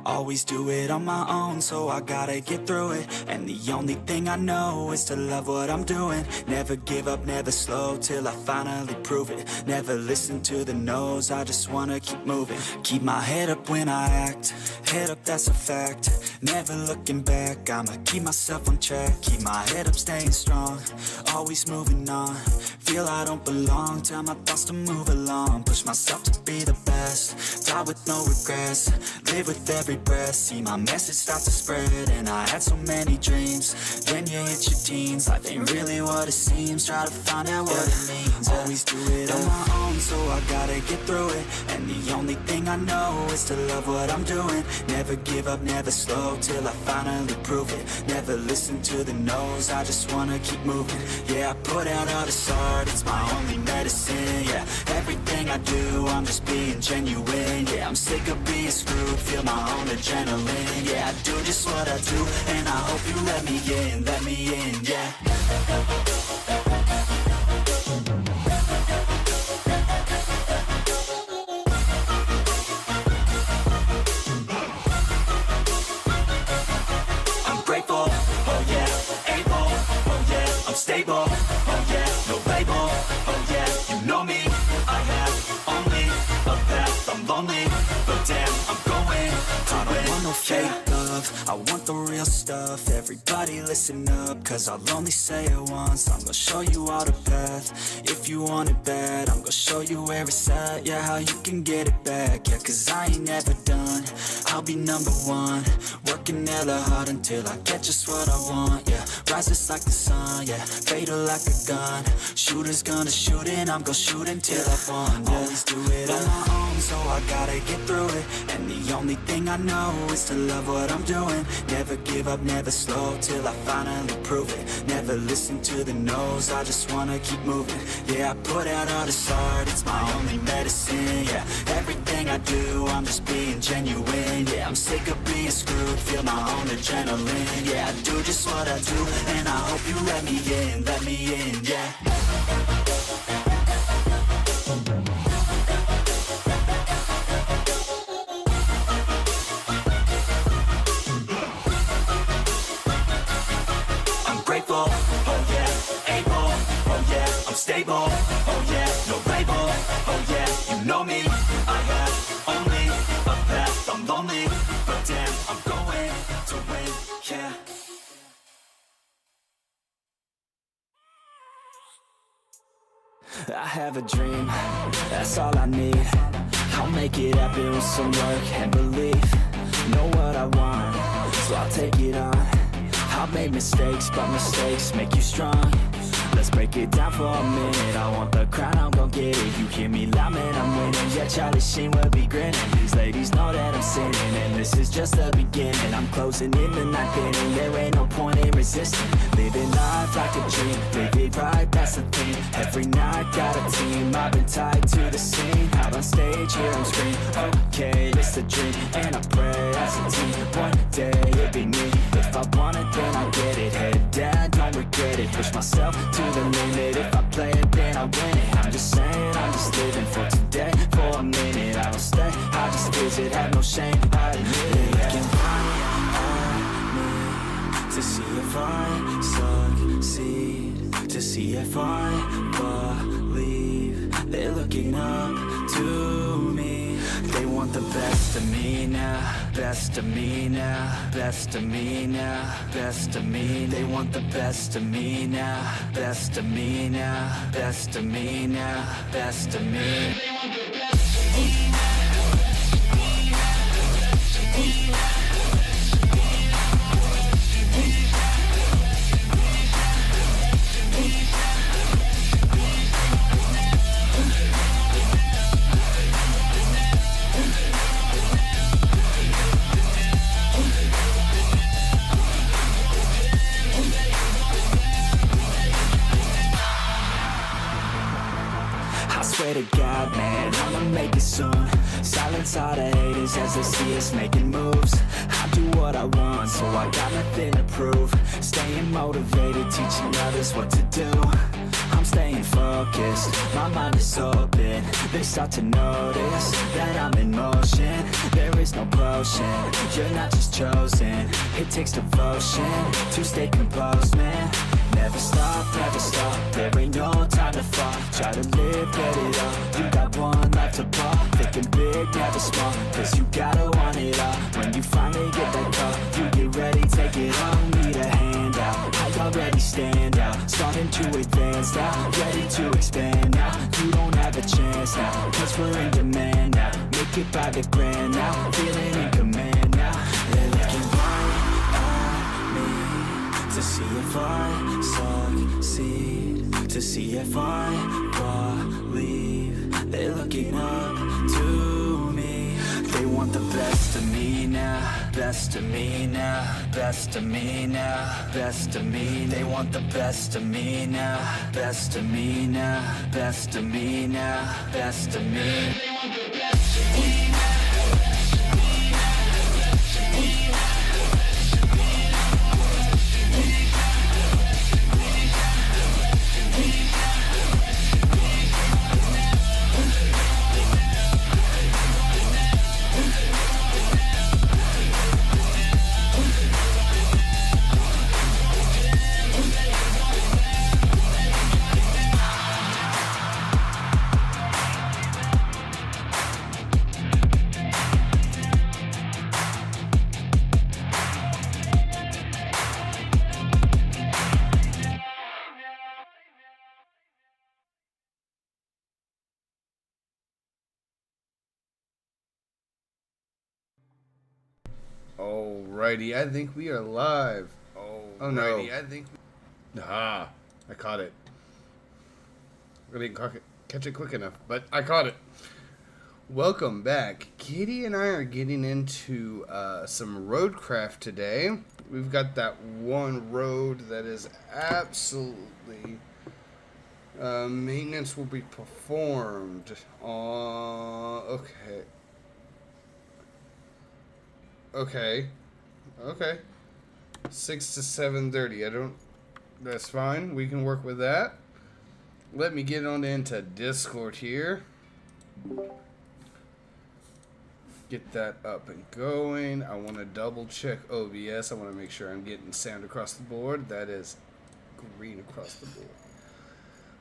Always do it on my own, so I gotta get through it. And the only thing I know is to love what I'm doing. Never give up, never slow, till I finally prove it. Never listen to the no's, I just wanna keep moving. Keep my head up when I act, head up, that's a fact. Never looking back, I'ma keep myself on track. Keep my head up, staying strong, always moving on. Feel I don't belong, tell my thoughts to move along. Push myself to be the best, die with no regrets. Live with every breath, see my message start to spread. And I had so many dreams, then you hit your teens. Life ain't really what it seems, try to find out what it means. Always do it on my own, so I gotta get through it. And the only thing I know is to love what I'm doing. Never give up, never slow, till I finally prove it. Never listen to the no's, I just wanna keep moving. Yeah, I put out all this art, it's my only medicine. Yeah, everything I do, I'm just being genuine. Yeah, I'm sick of being screwed, feel my own adrenaline. Yeah, I do just what I do, and I hope you let me in, yeah. I'm grateful, oh yeah, able, oh yeah, I'm stable, oh yeah, no label, oh yeah, you know me, I have only a path, I'm lonely, but damn, I'm going to I don't want no fake love, I want the real stuff. Everybody listen up, cause I'll only say it once. I'm gonna show you all the path, if you want it bad. I'm gonna show you where it's at, yeah, how you can get it back. Yeah, cause I ain't never done, I'll be number one. Working hella hard until I get just what I want, yeah. Rises like the sun, yeah, fatal like a gun. Shooter's gonna shoot and I'm gonna shoot until I've won, yeah. Always do it on my own, so I gotta get through it. And the only thing I know is to love what I'm doing. Never give up, never slow, till I finally prove it. Never listen to the no's, I just wanna keep moving. Yeah, I put out all this art, it's my only medicine. Yeah, everything I do, I'm just being genuine. Yeah, I'm sick of being screwed, feel my own adrenaline. Yeah, I do just what I do, and I hope you let me in, yeah. Oh yeah, able, oh yeah, I'm stable, oh yeah, no label, oh yeah, you know me, I have only a path, I'm lonely, but damn, I'm going to win, yeah. I have a dream, that's all I need. I'll make it happen with some work and belief. Know what I want, so I'll take it on. I've made mistakes, but mistakes make you strong. Let's break it down for a minute. I want the crown, I'm gon' get it. You hear me loud, man, I'm winning. Yeah, Charlie Sheen will be grinning. These ladies know that I'm sinning, and this is just the beginning. I'm closing in the ninth inning, there ain't no point in resisting. Living life like a dream, live it right, that's the thing. Every night, got a team, I've been tied to the scene. Out on stage, hear them scream, okay, it's a dream. And I pray as a team, one day it'll be me. If I want it, then I get it. Head down, don't regret it. Push myself to the limit. If I play it, then I win it. I'm just saying, I'm just living for today. For a minute, I don't stay, I just visit. Have no shame, I admit it. Looking at me to see if I succeed, to see if I believe. They're looking up to me. They want the best of me now, best of me now, best of me now, best of me. They want the best of me now, best of me now, best of me now, best of me. They want the best of me now. Swear to God, man, I'ma make it soon. Silence all the haters as they see us making moves. I do what I want, so I got nothing to prove. Staying motivated, teaching others what to do. I'm staying focused, my mind is open. They start to notice that I'm in motion. There is no potion, you're not just chosen. It takes devotion to stay composed, man. Never stop, there ain't no time to fall. Try to live, get it up, you got one life to ball. Thinking big, never small, cause you gotta want it all. When you finally get that call, you get ready, take it on. Need a handout, I already stand out. Starting to advance now, ready to expand now. You don't have a chance now, cause we're in demand now. Make it by the grand now, feeling in command now. They're looking right at me to see if I succeed, to see if I believe. They're looking up to me. They want the best of me now, best of me now, best of me now, best of me. They want the best of me now, best of me now, best of me now, best of me. They want the best of me now. Alrighty, I think we are live. Oh no. I think I caught it. I didn't catch it quick enough, but I caught it. Welcome back. Kitty and I are getting into some roadcraft today. We've got that one road that is absolutely maintenance will be performed on. Okay. 6 to 7:30. That's fine. We can work with that. Let me get on into Discord here. Get that up and going. I want to double check OBS. I want to make sure I'm getting sound across the board. That is green across the board.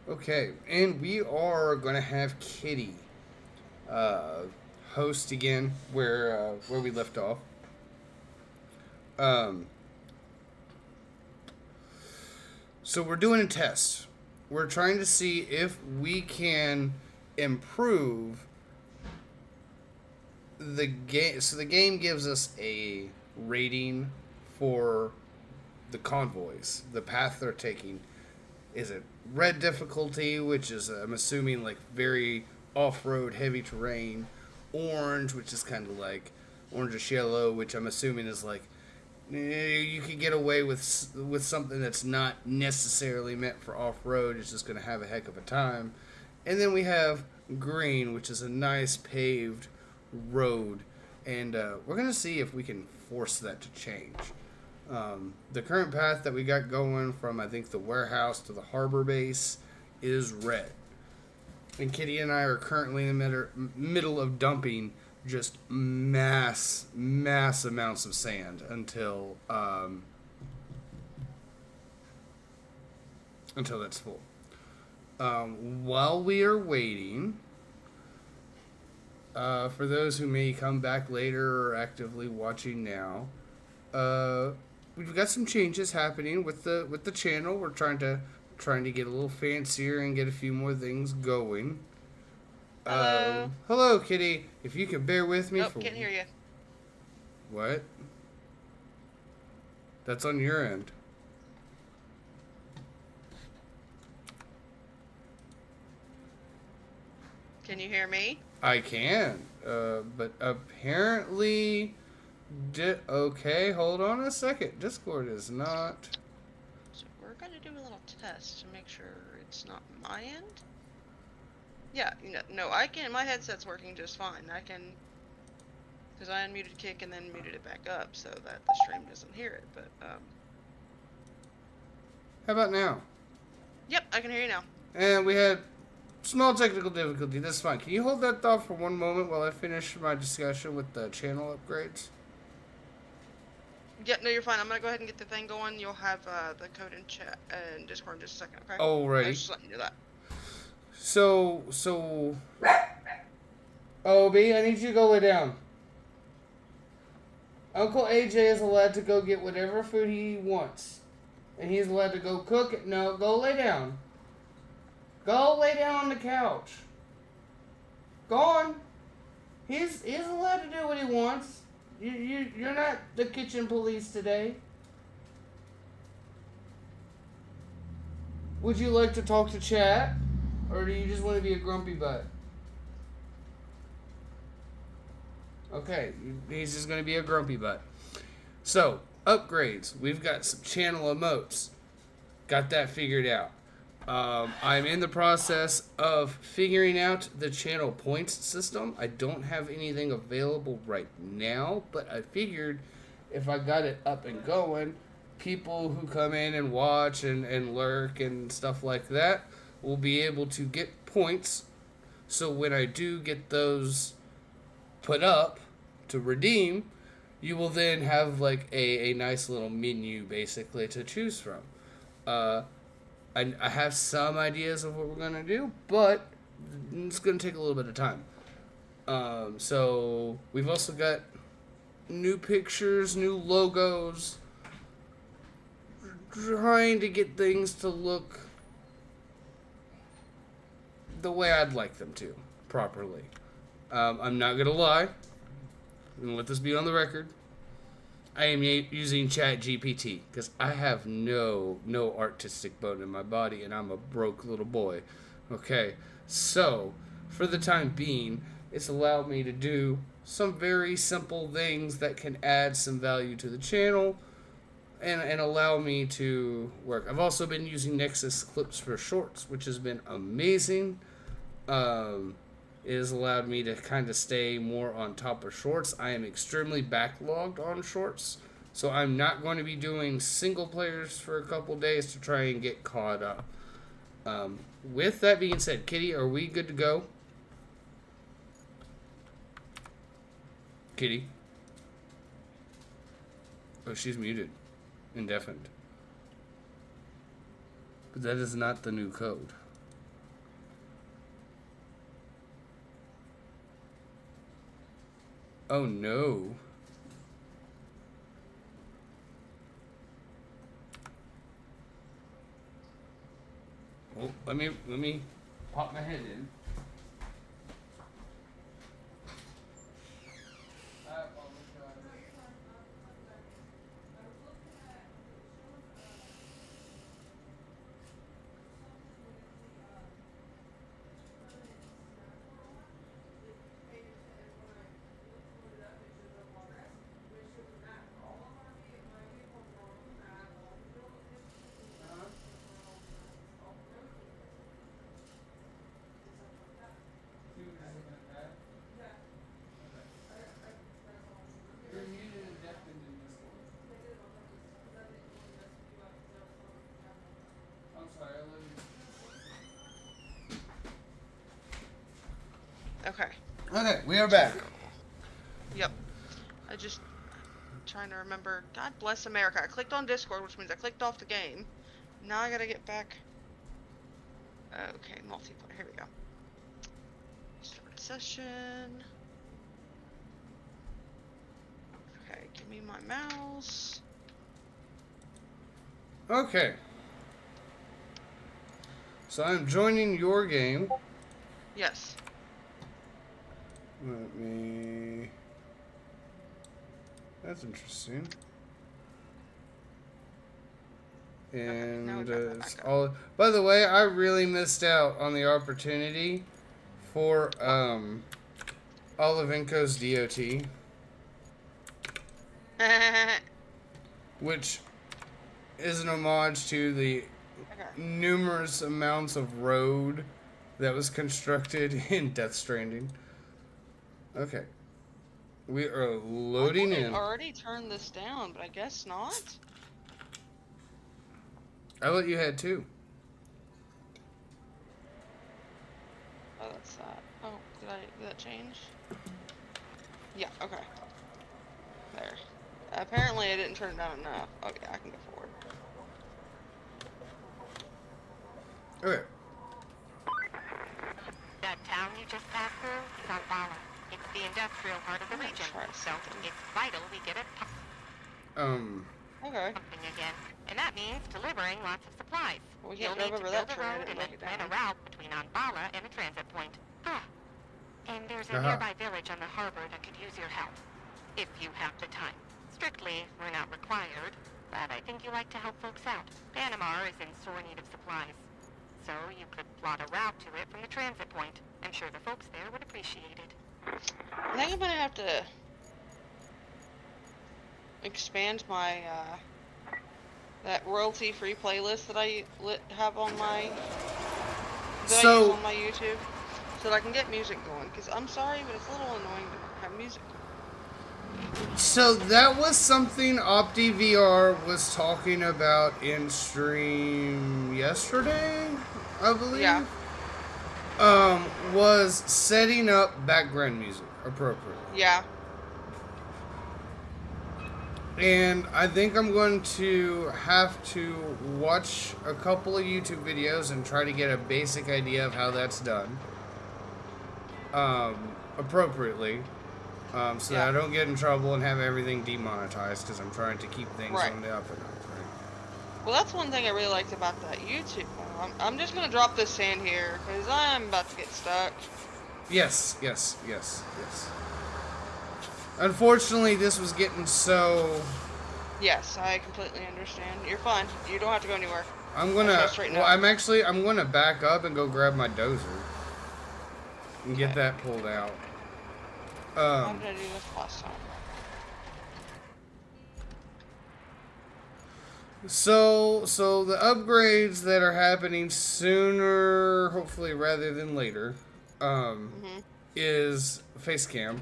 Okay, and we are going to have Kitty host again where we left off. So we're doing a test. We're trying to see if we can improve the game. So the game gives us a rating for the convoys, the path they're taking. Is it red difficulty, which is, I'm assuming, like very off-road, heavy terrain. Orange, which is kind of like orangish yellow, which I'm assuming is like you could get away with something that's not necessarily meant for off-road. It's just going to have a heck of a time. And then we have green, which is a nice paved road. And we're going to see if we can force that to change. The current path that we got going from, I think, the warehouse to the harbor base is red. And Kitty and I are currently in the middle of dumping just mass amounts of sand until that's full. While we are waiting, for those who may come back later or actively watching now, we've got some changes happening with the channel. We're trying to get a little fancier and get a few more things going. Hello. Hello, Kitty. If you could bear with me for... can't hear you. What? That's on your end. Can you hear me? I can. But apparently... Okay, hold on a second. Discord is not... So we're going to do a little test to make sure it's not my end. Yeah, no, I can. My headset's working just fine. I can, because I unmuted Kick and then muted it back up so that the stream doesn't hear it. But how about now? Yep, I can hear you now. And we had small technical difficulty. That's fine. Can you hold that thought for one moment while I finish my discussion with the channel upgrades? Yep, no, you're fine. I'm gonna go ahead and get the thing going. You'll have the code in chat and Discord in just a second, okay? I Alrighty. was just letting you know that. So, Obi, I need you to go lay down. Uncle AJ is allowed to go get whatever food he wants. And he's allowed to go cook it. No, go lay down. Go lay down on the couch. Go on. He's allowed to do what he wants. You're not the kitchen police today. Would you like to talk to chat? Or do you just want to be a grumpy butt? Okay, he's just going to be a grumpy butt. So, upgrades. We've got some channel emotes. Got that figured out. I'm in the process of figuring out the channel points system. I don't have anything available right now, but I figured if I got it up and going, people who come in and watch and lurk and stuff like that will be able to get points. So when I do get those put up to redeem, you will then have like a nice little menu basically to choose from. I have some ideas of what we're going to do, but it's going to take a little bit of time. So we've also got new pictures, new logos, trying to get things to look the way I'd like them to, properly. I'm not going to lie, and let this be on the record. I am using ChatGPT because I have no artistic bone in my body and I'm a broke little boy. Okay, so for the time being, it's allowed me to do some very simple things that can add some value to the channel and allow me to work. I've also been using Nexus clips for shorts, which has been amazing. It has allowed me to kind of stay more on top of shorts. I am extremely backlogged on shorts, so I'm not going to be doing single players for a couple days to try and get caught up. With that being said, Kitty, are we good to go? Kitty? Oh, she's muted. Indefinite. But that is not the new code. Oh no. Well, let me pop my head in. Okay. Okay, we are back. Yep. I'm trying to remember. God bless America. I clicked on Discord, which means I clicked off the game. Now I gotta get back. Okay, multiplayer. Here we go. Start session. Okay, give me my mouse. Okay. So I'm joining your game. Yes. Let me... That's interesting. And it's all... By the way, I really missed out on the opportunity for Olivenko's DOT. Which is an homage to the numerous amounts of road that was constructed in Death Stranding. Okay. We are loading in. I already turned this down, but I guess not. I thought you had two. Oh, that's that. Oh, did that change? Yeah, okay. There. Apparently I didn't turn it down enough. Oh yeah, I can go forward. Okay. That town you just passed through is on Bala. It's the industrial part of the region, so it's vital we get it Okay. pumping again. And that means delivering lots of supplies. We You'll can't need drive to over build that a train, I road didn't and look then it plan a down. route between Anbala and a transit point. Ah. And there's a Uh-huh. nearby village on the harbor that could use your help. If you have the time. Strictly, we're not required, but I think you like to help folks out. Panama is in sore need of supplies. So you could plot a route to it from the transit point. I'm sure the folks there would appreciate it. I think I'm gonna have to expand my that royalty-free playlist that I have on my I use on my YouTube, so that I can get music going. Cause I'm sorry, but it's a little annoying to have music going. So that was something OptiVR was talking about in stream yesterday, I believe. Yeah. Was setting up background music appropriately. Yeah. And I think I'm going to have to watch a couple of YouTube videos and try to get a basic idea of how that's done. Appropriately. So that I don't get in trouble and have everything demonetized, because I'm trying to keep things on the up and up. Right? Well, that's one thing I really liked about that YouTube. I'm just gonna drop this sand here because I'm about to get stuck. Yes. Unfortunately, this was getting so... Yes, I completely understand. You're fine. You don't have to go anywhere. I'm gonna... straighten Well, up. I'm gonna back up and go grab my dozer. And get that pulled out. How did I do this last time? So the upgrades that are happening sooner, hopefully rather than later, is face cam.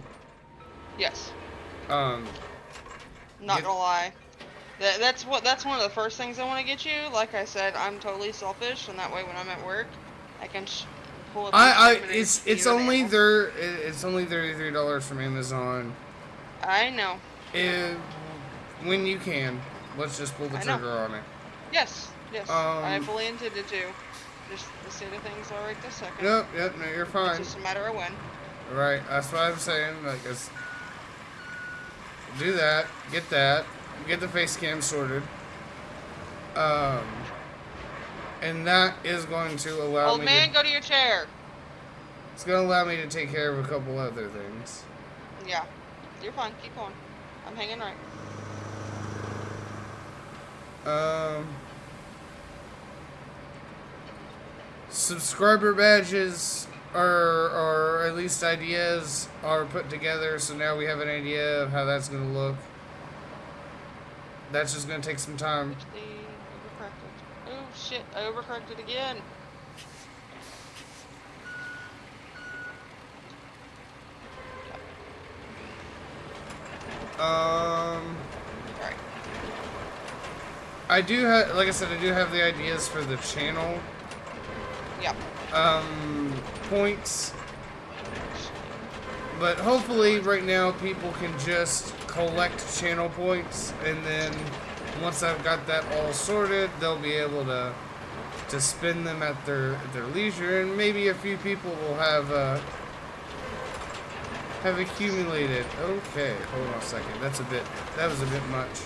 Yes. Not Not gonna lie. That's one of the first things I want to get you. Like I said, I'm totally selfish, and that way when I'm at work, I can pull up. It's only $33 from Amazon. I know. When you can, let's just pull the trigger on it. Yes. I fully intended to. Just the state of things are right this second. No, you're fine. It's just a matter of when. Right, that's what I'm saying. Like, do that, get the face cam sorted, and that is going to allow Old man, go to your chair. It's going to allow me to take care of a couple other things. Yeah, you're fine. Keep going. I'm hanging right. Subscriber badges or at least ideas are put together, so now we have an idea of how that's going to look. That's just going to take some time. Overcorrected. Oh shit, I overcorrected again. Alright. I do have, like I said, I do have the ideas for the channel. Yeah. Points. But hopefully right now people can just collect channel points, and then once I've got that all sorted, they'll be able to spend them at their leisure, and maybe a few people will have accumulated. Okay, hold on a second. That was a bit much.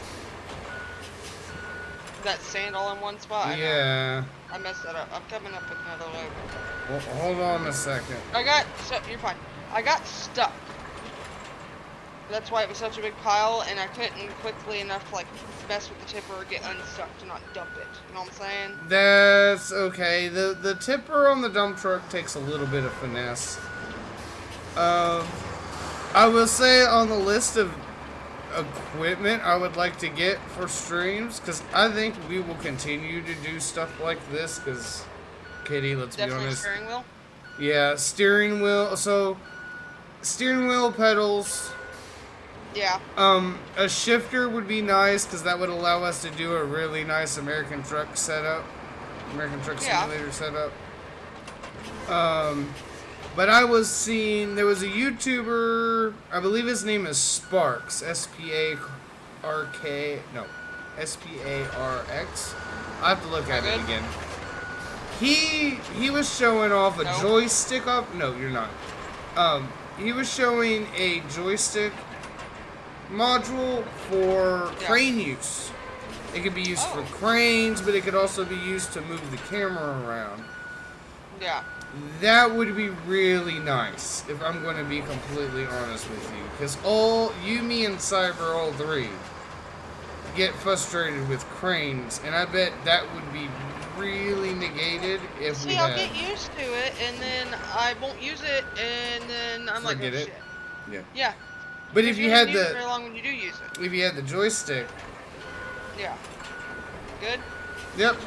That sand all in one spot? Yeah. I messed that up. I'm coming up with another load. Well, hold on a second. You're fine. I got stuck. That's why it was such a big pile, and I couldn't quickly enough to, like, mess with the tipper or get unstuck to not dump it. You know what I'm saying? That's okay. The tipper on the dump truck takes a little bit of finesse. I will say on the list of equipment I would like to get for streams, because I think we will continue to do stuff like this, because Kitty, let's be honest. Steering wheel? Yeah, steering wheel. So, steering wheel, pedals. Yeah. A shifter would be nice, because that would allow us to do a really nice American Truck setup. American Truck Simulator setup. But I was seeing, there was a YouTuber, I believe his name is Sparks, S-P-A-R-K, no, S-P-A-R-X. I have to look at it again. He was showing off a joystick up, no, you're not. He was showing a joystick module for crane use. It could be used for cranes, but it could also be used to move the camera around. Yeah. That would be really nice, if I'm going to be completely honest with you. Because you, me, and Cyber, all three, get frustrated with cranes, and I bet that would be really negated if we had... I'll get used to it, and then I won't use it, and then I'm like, oh, shit. Yeah. Yeah. But if you had use it very long when you do use it. If you had the joystick... Yeah. Good? Yep.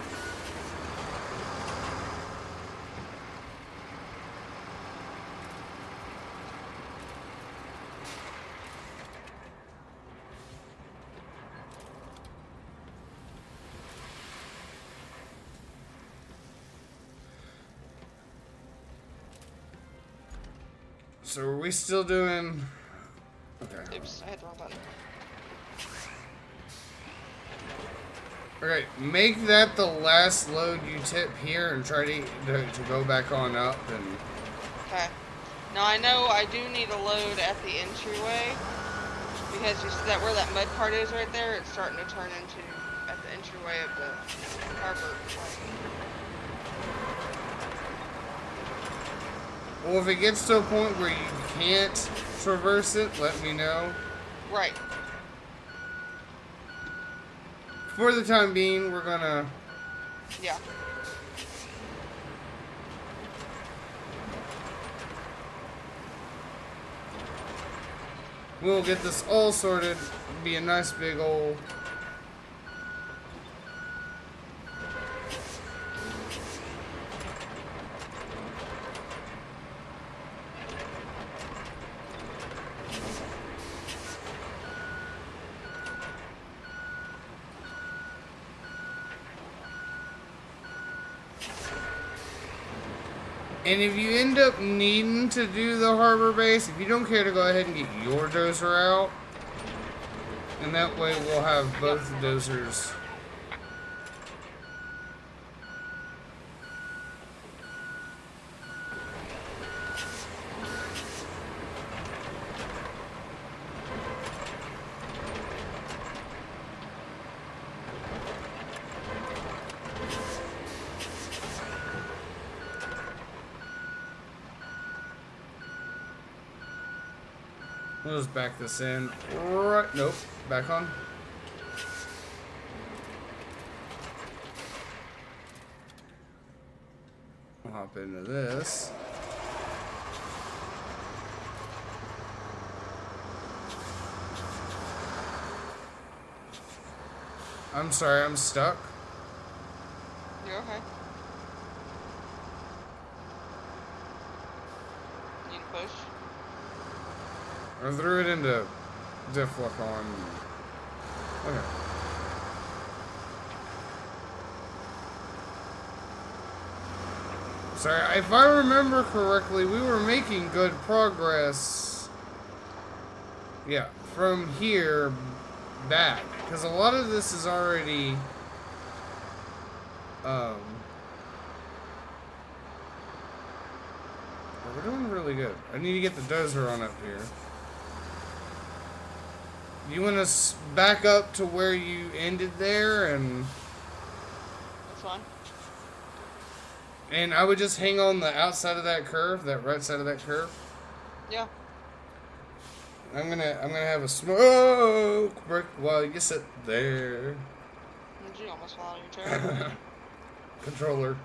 So are we still doing... Okay. Oops, I hit the wrong button. Alright, make that the last load you tip here and try to go back on up and... Okay. Now I know I do need a load at the entryway, because you see that where that mud cart is right there, it's starting to turn into at the entryway of the harbor. Well, if it gets to a point where you can't traverse it, let me know. Right. For the time being, we're gonna... Yeah. We'll get this all sorted. Be a nice big old... And if you end up needing to do the harbor base, if you don't care to go ahead and get your dozer out, and that way we'll have both dozers. We'll just back this in. Right. Nope. Back on. I'll hop into this. I'm sorry, I'm stuck. You're okay. Need to push? I threw it into diff lock on. Okay. Sorry, if I remember correctly, we were making good progress. Yeah, from here back. Because a lot of this is already... we're doing really good. I need to get the dozer on up here. You want to back up to where you ended there, and... That's fine. And I would just hang on the outside of that curve, that right side of that curve. Yeah. I'm gonna have a smoke break while you sit there. Did you almost fall out of your chair? Controller.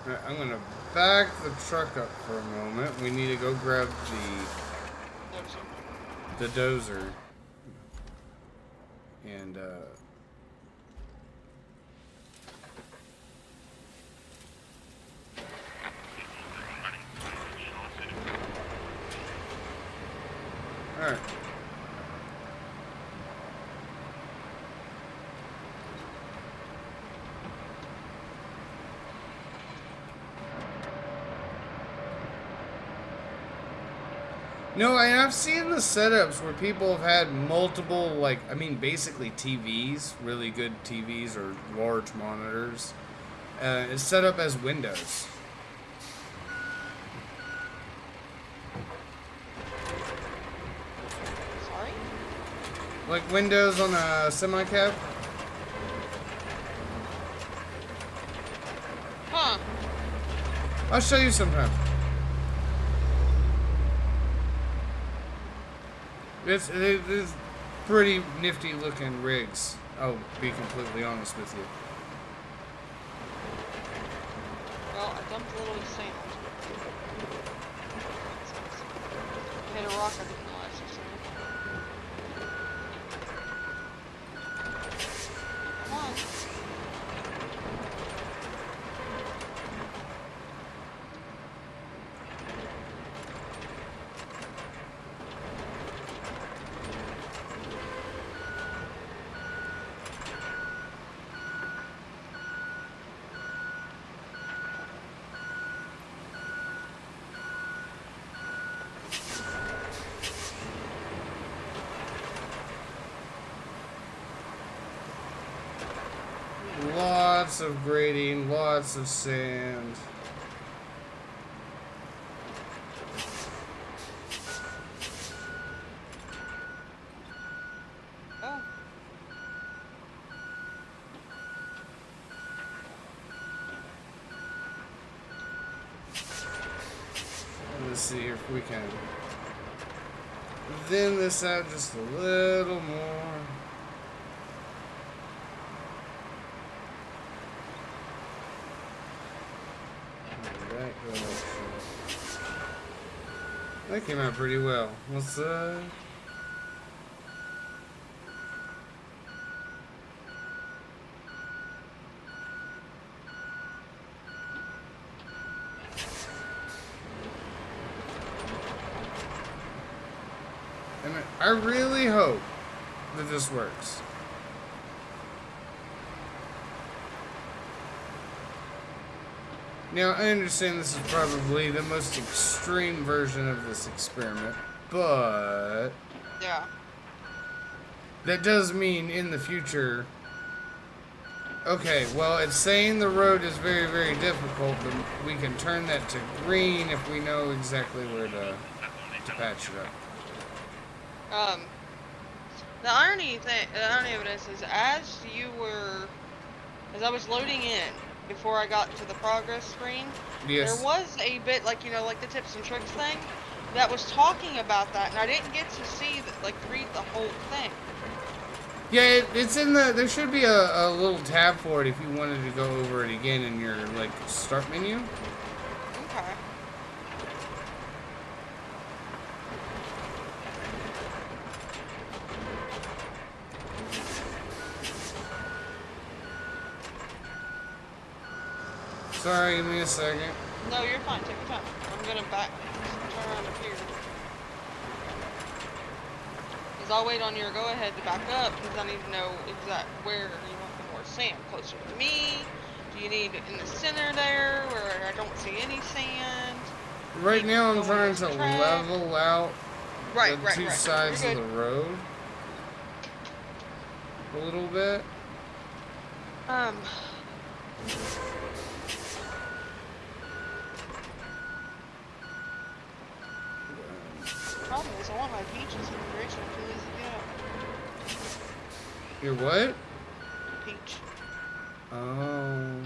Alright, I'm gonna back the truck up for a moment. We need to go grab the dozer. And, alright. No, and I've seen the setups where people have had multiple, like, I mean, basically TVs, really good TVs or large monitors. It's set up as windows. Sorry? Like windows on a semi-cab. Huh. I'll show you sometime. It is pretty nifty looking rigs. I'll be completely honest with you. Well, I dumped a little sand. I hit a rock I didn't realize or something. Come on. Lots of grading, lots of sand. Oh. Let's see if we can thin this out just a little more. That came out pretty well. Let's and I really hope that this works. Now, I understand this is probably the most extreme version of this experiment, but Yeah. that does mean in the future, okay, well, it's saying the road is very, very difficult, but we can turn that to green if we know exactly where to patch it up. The irony of it is as I was loading in before I got to the progress screen, Yes. there was a bit like the tips and tricks thing that was talking about that, and I didn't get to see read the whole thing. Yeah, it's in the, there should be a little tab for it if you wanted to go over it again in your, start menu. Okay. Sorry, give me a second. No, you're fine. Take your time. I'm gonna turn around up here. Because I'll wait on your go ahead to back up, because I need to know where you want the more sand. Closer to me? Do you need it in the center there, where I don't see any sand? Right now I'm trying to level out the two sides of the road a little bit. Problem is, I want my peaches configuration too easy to get. Your what? Peach. Oh.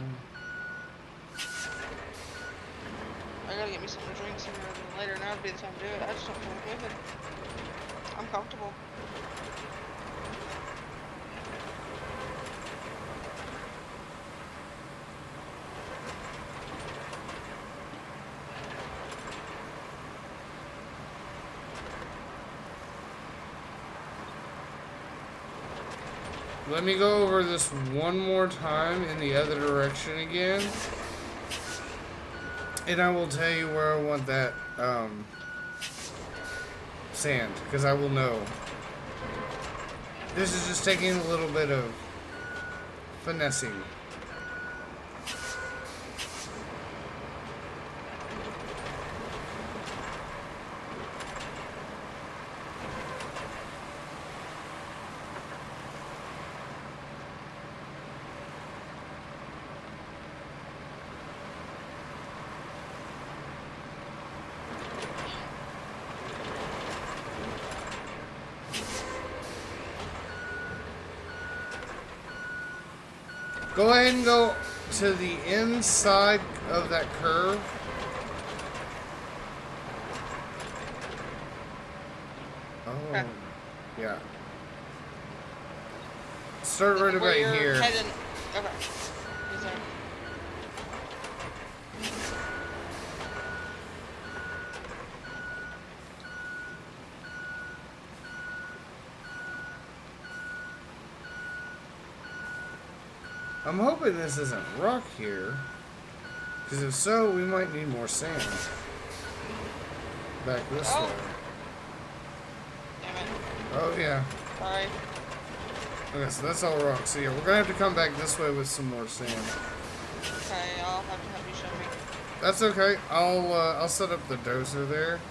I gotta get me something to drink sooner rather than later. Now would be the time to do it. I just don't feel like moving. I'm comfortable. let me go over this one more time in the other direction again. And I will tell you where I want that sand, because I will know. This is just taking a little bit of finessing. Go ahead and go to the inside of that curve. Oh, Okay. yeah. Start right about Where you're here. heading- Okay. Is there- I'm hoping this isn't rock here. Because if so, we might need more sand. Back this Oh. way. Damn it. Oh, yeah. Sorry. Okay, so that's all rock. So yeah, we're gonna have to come back this way with some more sand. Okay, I'll have to have you show me. That's okay. I'll set up the dozer there.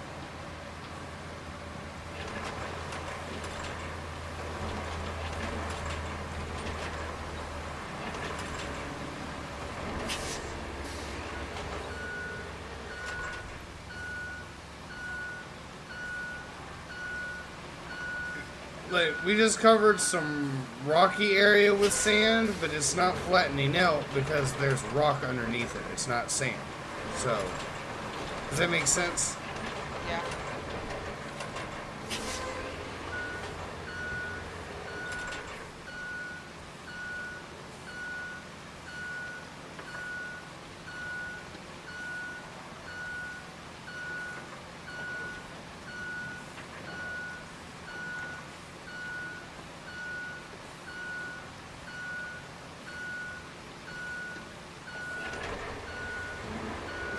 Like, we just covered some rocky area with sand, but it's not flattening out because there's rock underneath it. It's not sand. So, does that make sense? Yeah.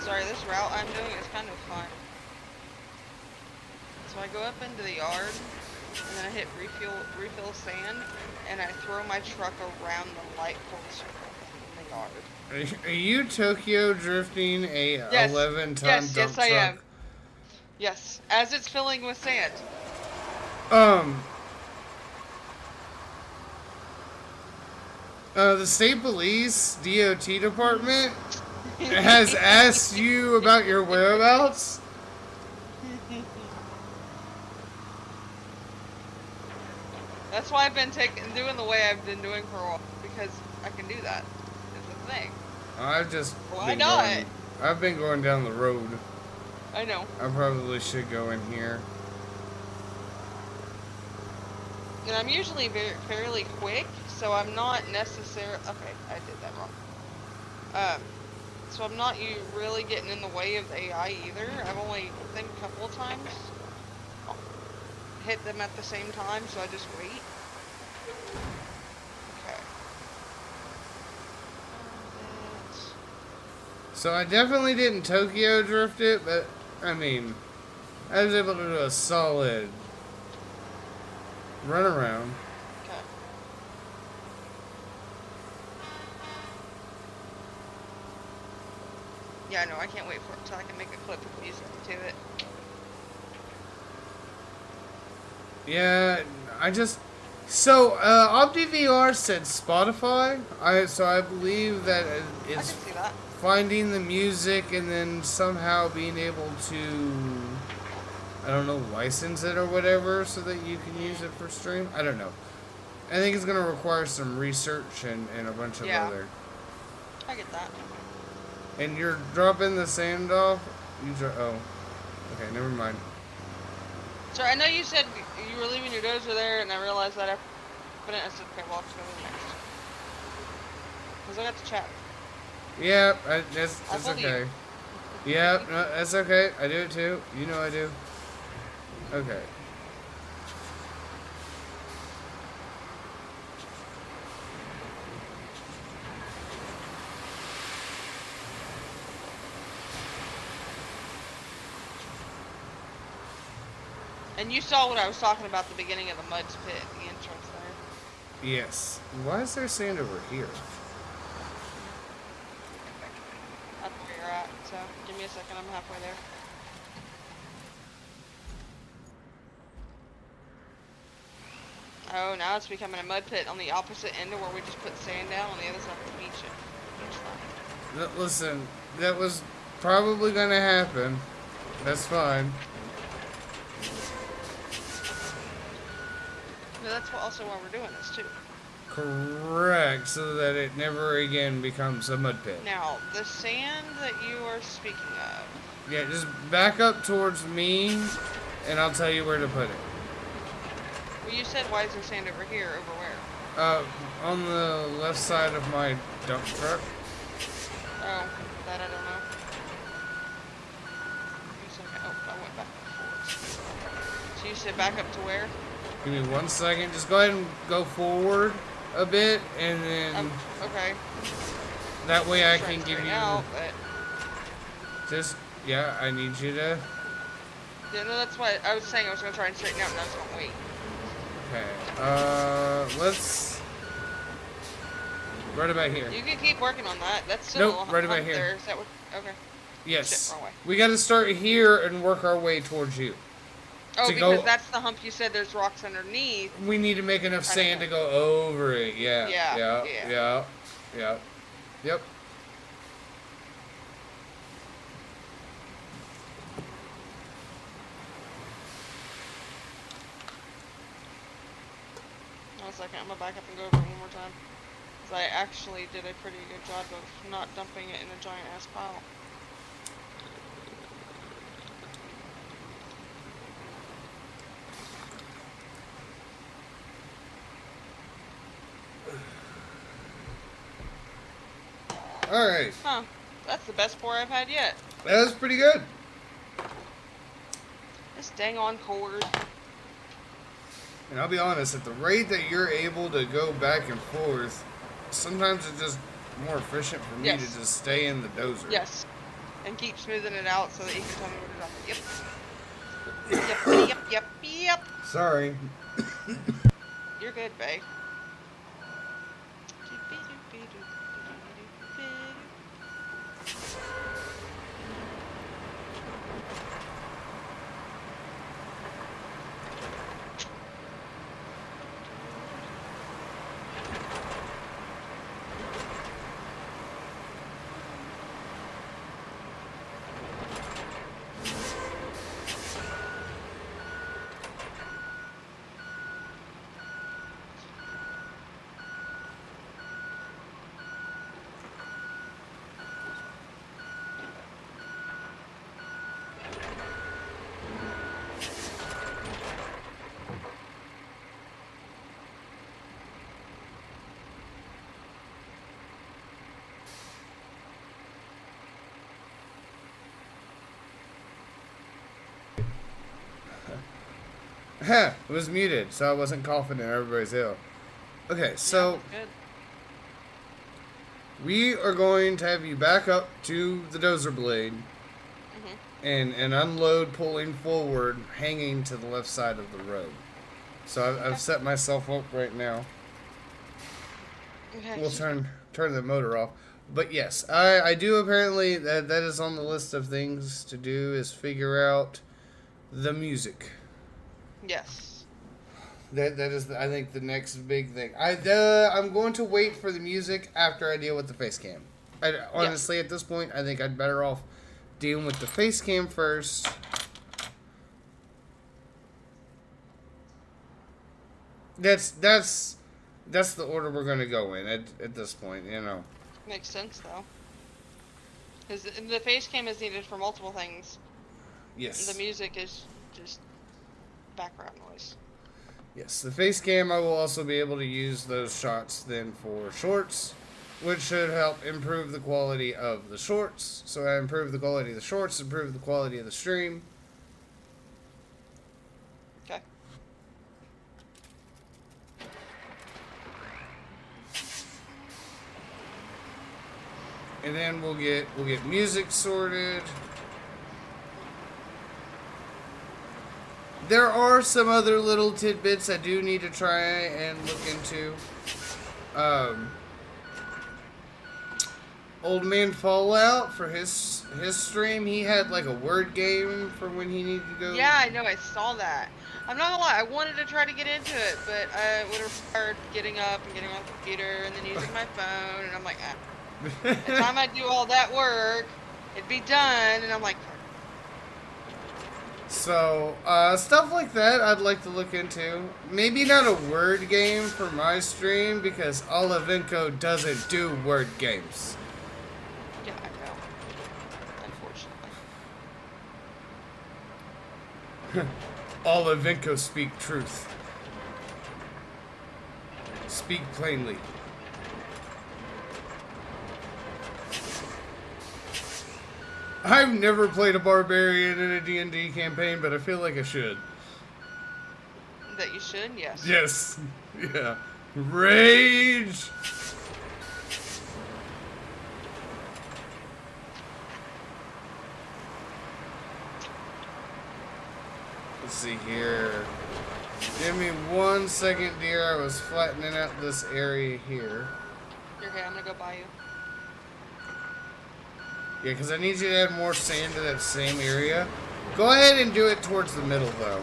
Sorry, this route I'm doing is kind of fun. So I go up into the yard, and then I hit refill sand, and I throw my truck around the light pole circle in the yard. Are you Tokyo drifting a Yes. 11-ton Yes, dump yes, I truck? am. Yes, as it's filling with sand. The state police DOT department has asked you about your whereabouts. That's why I've been doing the way I've been doing for a while, because I can do that. It's a thing. I've just Why been not? I've been going down the road. I know. I probably should go in here. And I'm usually fairly quick, so I'm not necessarily... Okay, I did that wrong. So I'm not really getting in the way of the AI either. I've only, I think, a couple of times hit them at the same time, so I just wait. Okay. So I definitely didn't Tokyo drift it, but I mean, I was able to do a solid run around. Okay. Yeah, no, I can't wait for it so I can make a clip of music to it. Yeah, I just... So, OptiVR said Spotify. So I believe that I can it's see that. finding the music and then somehow being able to, I don't know, license it or whatever so that you can use it for stream. I don't know. I think it's going to require some research and a bunch of Yeah. other... I get that. And you're dropping the sand off? Oh. Okay, never mind. Sorry, I know you said you were leaving your dozer there, and I realized that after but I said, okay, well, I'll just go next. Because I got to chat. Yeah, that's I'll follow you. okay. Yeah, no, that's okay. I do it too. You know I do. Okay. And you saw what I was talking about at the beginning of the mud pit, the entrance there. Yes. Why is there sand over here? That's where you're at, so give me a second, I'm halfway there. Oh, now it's becoming a mud pit on the opposite end of where we just put sand down on the other side of the beach. Listen, that was probably gonna happen. That's fine. No, that's also why we're doing this too. Correct, so that it never again becomes a mud pit. Now, the sand that you are speaking of. Yeah, just back up towards me, and I'll tell you where to put it. Well, you said why is there sand over here? Over where? On the left side of my dump truck. Oh, that I don't know. Give me a second. Oh, I went back forward. So you said back up to where? Give me 1 second. Just go ahead and go forward a bit, and then okay. that way I Trying can to give straighten you. out, but Just yeah, I need you to. yeah, no, that's why I was saying I was gonna try and straighten out, and I was gonna wait. Okay. Let's. Right about here. You can keep working on that. That's still Nope, right about here. there. Is that what? Okay. Yes. Shit, wrong way. We got to start here and work our way towards you. Oh, To because go- that's the hump you said there's rocks underneath. We need to make enough I sand know. to go over it. Yeah. Yeah, Yeah. yeah. Yeah. Yeah. Yep. One second, I'm gonna back up and go over it one more time. Because I actually did a pretty good job of not dumping it in a giant ass pile. All right. Huh. That's the best pour I've had yet. That was pretty good. This dang on cord. And I'll be honest, at the rate that you're able to go back and forth, sometimes it's just more efficient for me Yes. to just stay in the dozer. Yes. And keep smoothing it out so that you can tell me what it is. Yep. Yep. Sorry. You're good, babe. It was muted, so I wasn't coughing in everybody's ear. Okay, so Yeah, good. we are going to have you back up to the dozer blade and unload pulling forward, hanging to the left side of the road. So I've set myself up right now. Okay. We'll turn the motor off. But yes, I do apparently that is on the list of things to do is figure out the music. Yes. That is I think the next big thing. I'm going to wait for the music after I deal with the face cam. Honestly, at this point, I think I'd better off dealing with the face cam first. That's the order we're going to go in at this point, you know. Makes sense, though. Because the face cam is needed for multiple things. Yes. The music is just background noise. Yes, the face cam, I will also be able to use those shots then for shorts, which should help improve the quality of the shorts. So I improve the quality of the shorts, improve the quality of the stream. Okay. And then we'll get music sorted. There are some other little tidbits I do need to try and look into. Old Man Fallout, for his stream, he had like a word game for when he needed to go. Yeah, I know. I saw that. I'm not gonna lie. I wanted to try to get into it, but it would have required getting up and getting on the computer and then using my phone. And I'm like, by the time I do all that work, it'd be done. And I'm like, So, stuff like that I'd like to look into. Maybe not a word game for my stream, because Olivenko doesn't do word games. yeah, I know. Unfortunately. Olivenko speak truth. Speak plainly. I've never played a barbarian in a D&D campaign, but I feel like I should. That you should, yes. Yes. Yeah. Rage! Let's see here. Give me 1 second, dear. I was flattening out this area here. You're okay. I'm gonna go buy you. Yeah, because I need you to add more sand to that same area. Go ahead and do it towards the middle, though.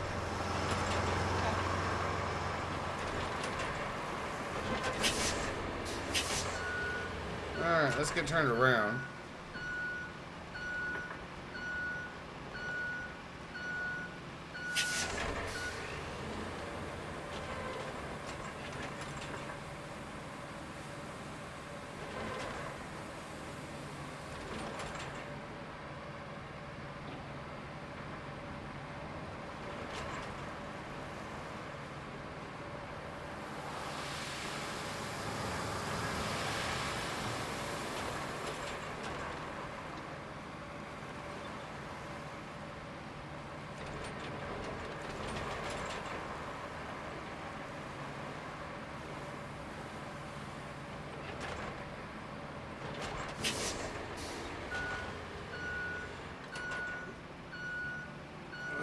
Alright, let's get turned around.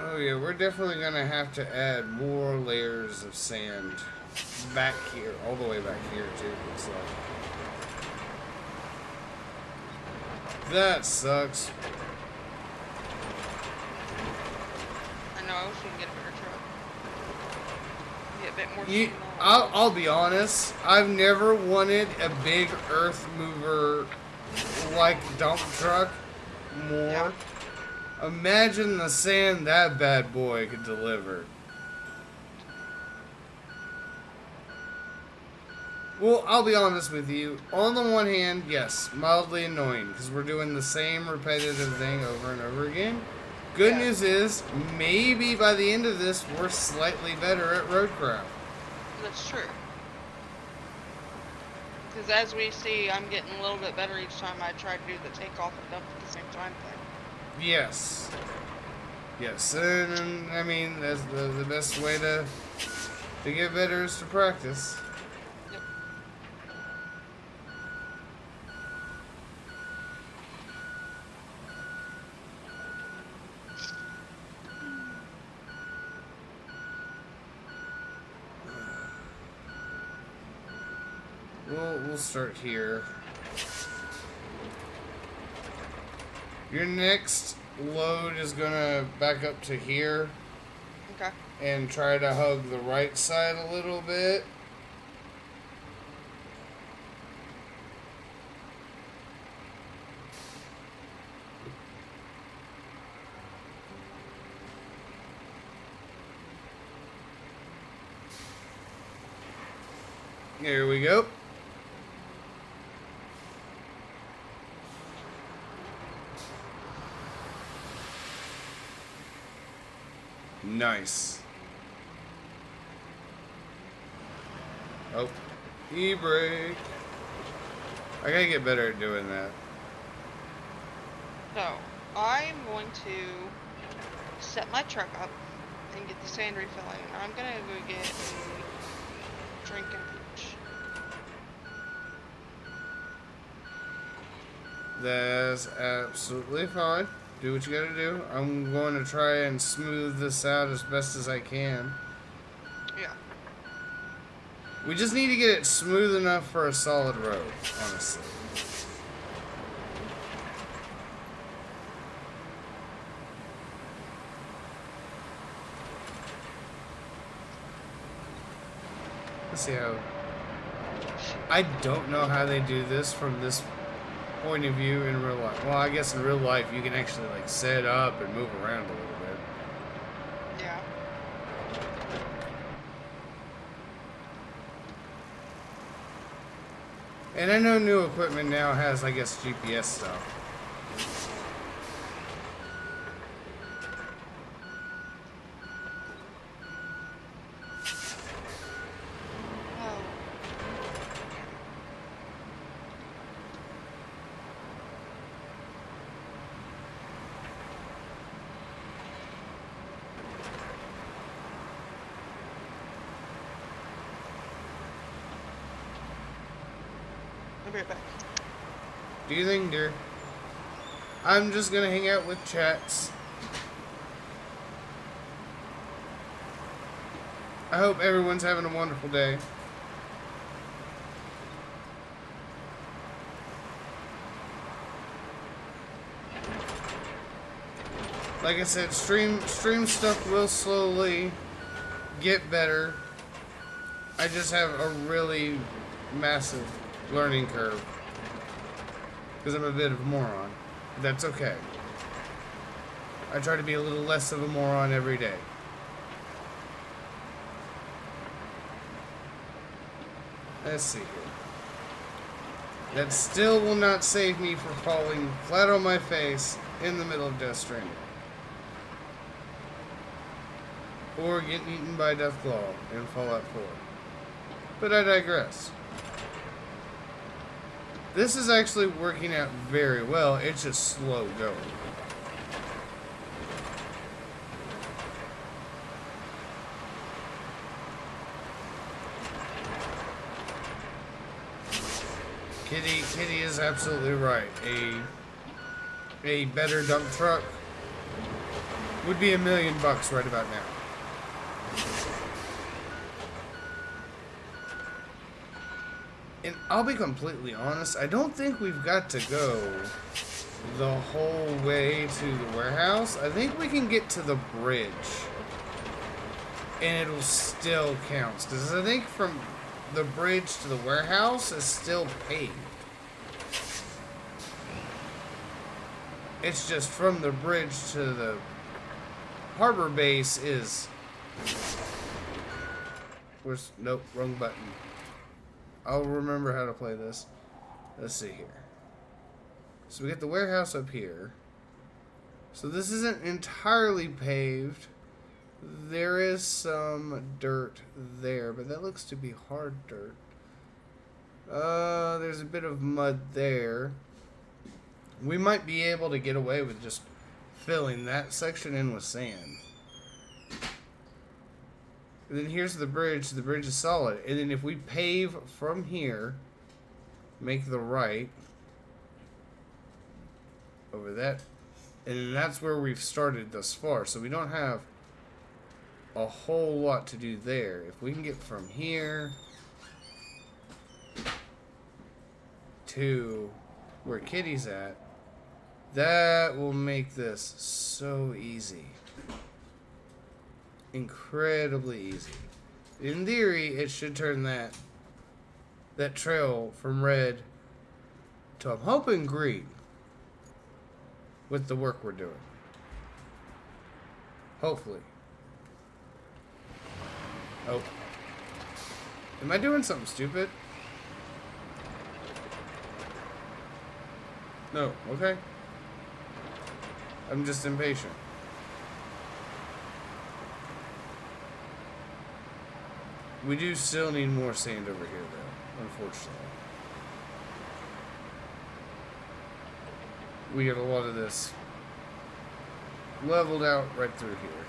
Oh yeah, we're definitely gonna have to add more layers of sand back here, all the way back here too, looks like. That sucks. I know. I wish we could get a bigger truck. Get a bit more. I'll be honest, I've never wanted a big earth mover like dump truck more. Yeah. Imagine the sand that bad boy could deliver. Well, I'll be honest with you. On the one hand, yes, mildly annoying, because we're doing the same repetitive thing over and over again. Good Yeah. news is, maybe by the end of this, we're slightly better at RoadCraft. That's true. Because as we see, I'm getting a little bit better each time I try to do the takeoff and dump at the same time thing. Yes. Yes, and I mean, that's the best way to get better is to practice. Yep. We'll start here. Your next load is gonna back up to here Okay. and try to hug the right side a little bit. There we go. Nice. Oh, e-brake. I gotta get better at doing that. So, I'm going to set my truck up and get the sand refilling. I'm gonna go get a drink and peach. That's absolutely fine. Do what you gotta do. I'm going to try and smooth this out as best as I can. Yeah. We just need to get it smooth enough for a solid road, honestly. Let's see how... I don't know how they do this from this point of view in real life. Well, I guess in real life you can actually like set up and move around a little bit. Yeah. And I know new equipment now has, I guess, GPS stuff. Oh. I'll be right back. Do you think, dear? I'm just gonna hang out with chats. I hope everyone's having a wonderful day. Like I said, stream stuff will slowly get better. I just have a really massive learning curve because I'm a bit of a moron. But that's okay. I try to be a little less of a moron every day. Let's see here. That still will not save me from falling flat on my face in the middle of Death Stranding. Or getting eaten by Deathclaw in Fallout 4. But I digress. This is actually working out very well. It's just slow going. Kitty is absolutely right. A better dump truck would be $1 million right about now. And I'll be completely honest, I don't think we've got to go the whole way to the warehouse. I think we can get to the bridge and it'll still count. Because I think from the bridge to the warehouse is still paved. It's just from the bridge to the harbor base is... Where's... Nope, wrong button. I'll remember how to play this. Let's see here. So we get the warehouse up here. So this isn't entirely paved. There is some dirt there, but that looks to be hard dirt. There's a bit of mud there. We might be able to get away with just filling that section in with sand. And then here's the bridge. The bridge is solid. And then if we pave from here, make the right over that, and then that's where we've started thus far. So we don't have a whole lot to do there. If we can get from here to where Kitty's at, that will make this so easy. Incredibly easy. In theory, it should turn that trail from red to, I'm hoping, green with the work we're doing. Hopefully. Oh. Am I doing something stupid? No. Okay. I'm just impatient. We do still need more sand over here, though, unfortunately. We get a lot of this leveled out right through here.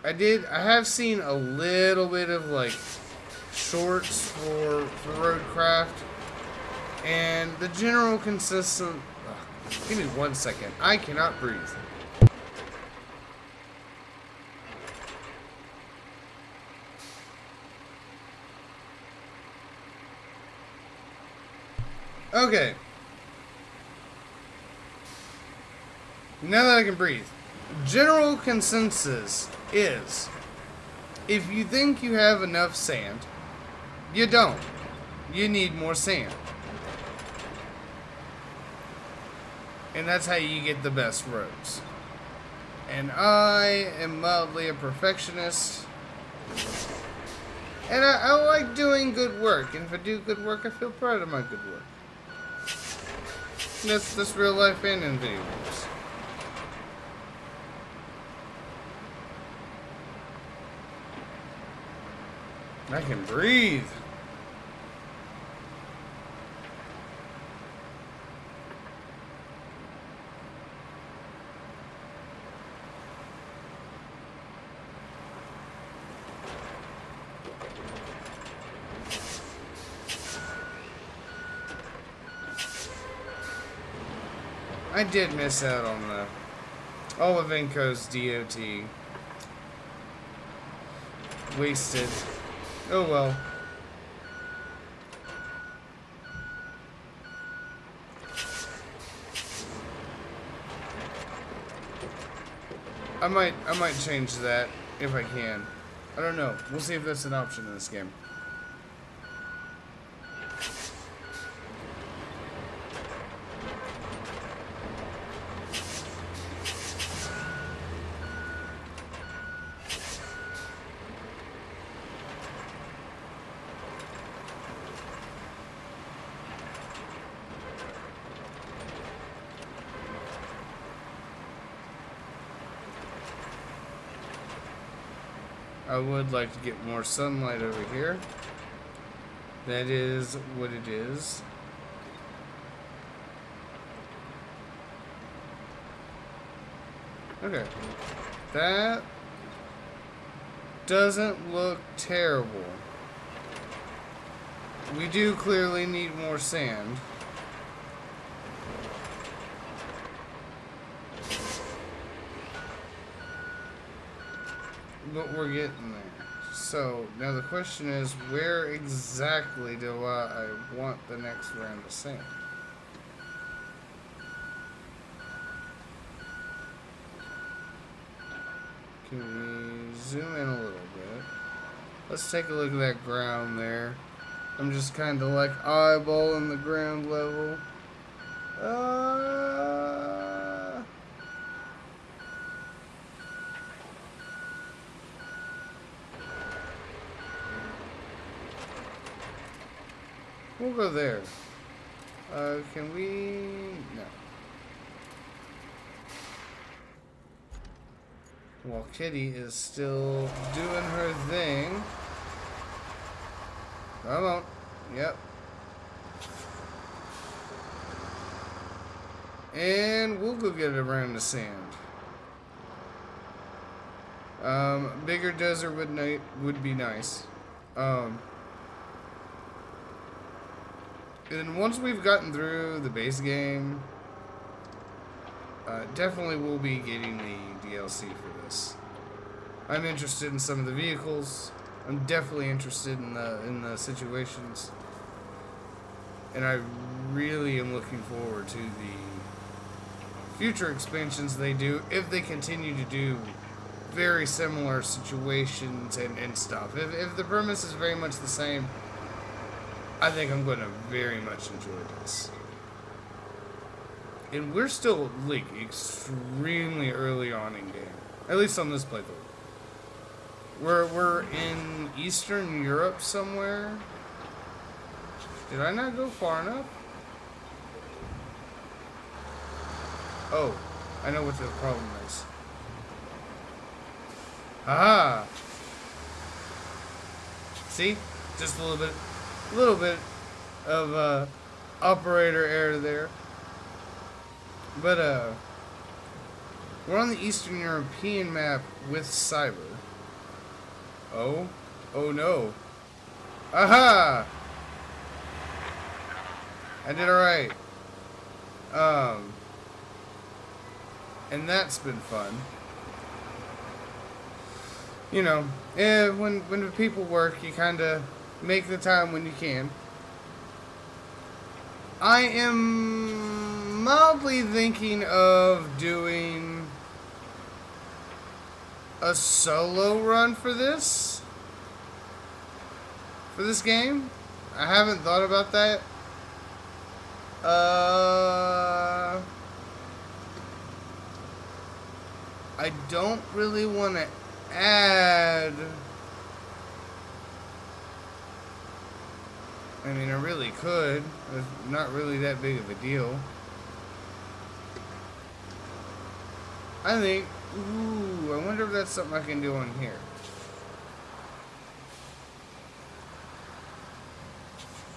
I have seen a little bit of like shorts for RoadCraft, and the general consistent. Give me 1 second. I cannot breathe. Okay. Now that I can breathe. General consensus is, if you think you have enough sand, you don't. You need more sand. And that's how you get the best roads. And I am mildly a perfectionist. And I like doing good work. And if I do good work, I feel proud of my good work. And that's real life and in video games. I can breathe. I did miss out on the Olivenko's DOT. Wasted. Oh well. I might change that if I can. I don't know. We'll see if that's an option in this game. I would like to get more sunlight over here. That is what it is. Okay. That doesn't look terrible. We do clearly need more sand. But we're getting there. So, now the question is, where exactly do I want the next round of sand? Can we zoom in a little bit? Let's take a look at that ground there. I'm just kind of like eyeballing the ground level. We'll go there. Can we? No. While Kitty is still doing her thing. Come on. Yep. And we'll go get a round of sand. Bigger desert would be nice. And once we've gotten through the base game, definitely we'll be getting the DLC for this. I'm interested in some of the vehicles. I'm definitely interested in the situations, and I really am looking forward to the future expansions they do, if they continue to do very similar situations and stuff. If the premise is very much the same, I think I'm going to very much enjoy this. And we're still, like, extremely early on in game. At least on this playthrough. We're in Eastern Europe somewhere. Did I not go far enough? Oh, I know what the problem is. Aha! See? Just a little bit of operator error there. But we're on the Eastern European map with Cyber. Oh? Oh no. Aha! I did alright. And that's been fun. You know, when the people work, you kind of make the time when you can. I am mildly thinking of doing a solo run for this game. I haven't thought about that. I don't really want to add. I mean, I really could. It's not really that big of a deal. I think. Ooh, I wonder if that's something I can do on here.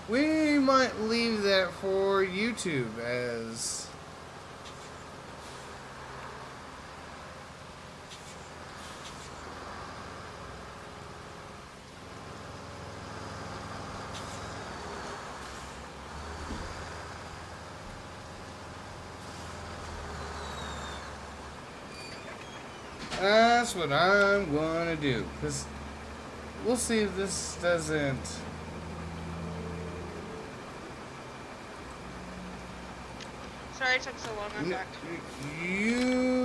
We might leave that for YouTube as. That's what I'm gonna do. Because we'll see if this doesn't. Sorry it took so long. I'm back. You.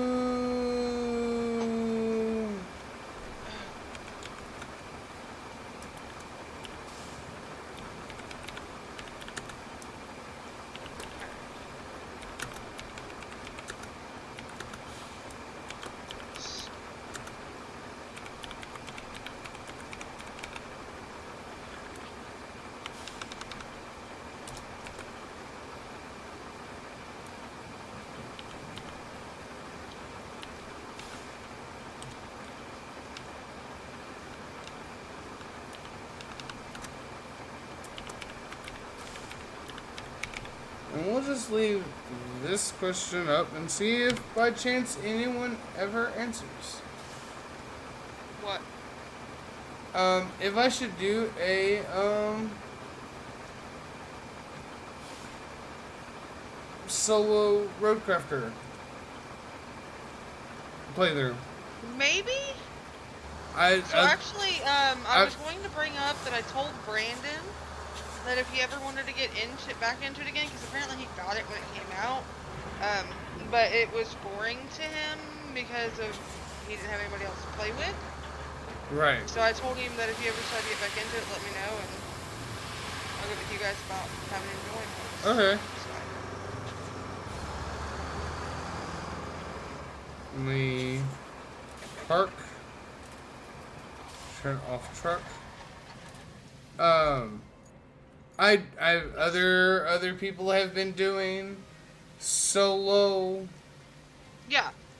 And we'll just leave this question up and see if by chance anyone ever answers. What? If I should do a, solo RoadCrafter playthrough. Maybe? I was going to bring up that I told Brandon that if he ever wanted to get back into it again, because apparently he got it when it came out, but it was boring to him because he didn't have anybody else to play with. Right. So I told him that if he ever decided to get back into it, let me know, and I'll get with you guys about having him join. Okay. So. Let me park. Turn off truck. Other people have been doing solo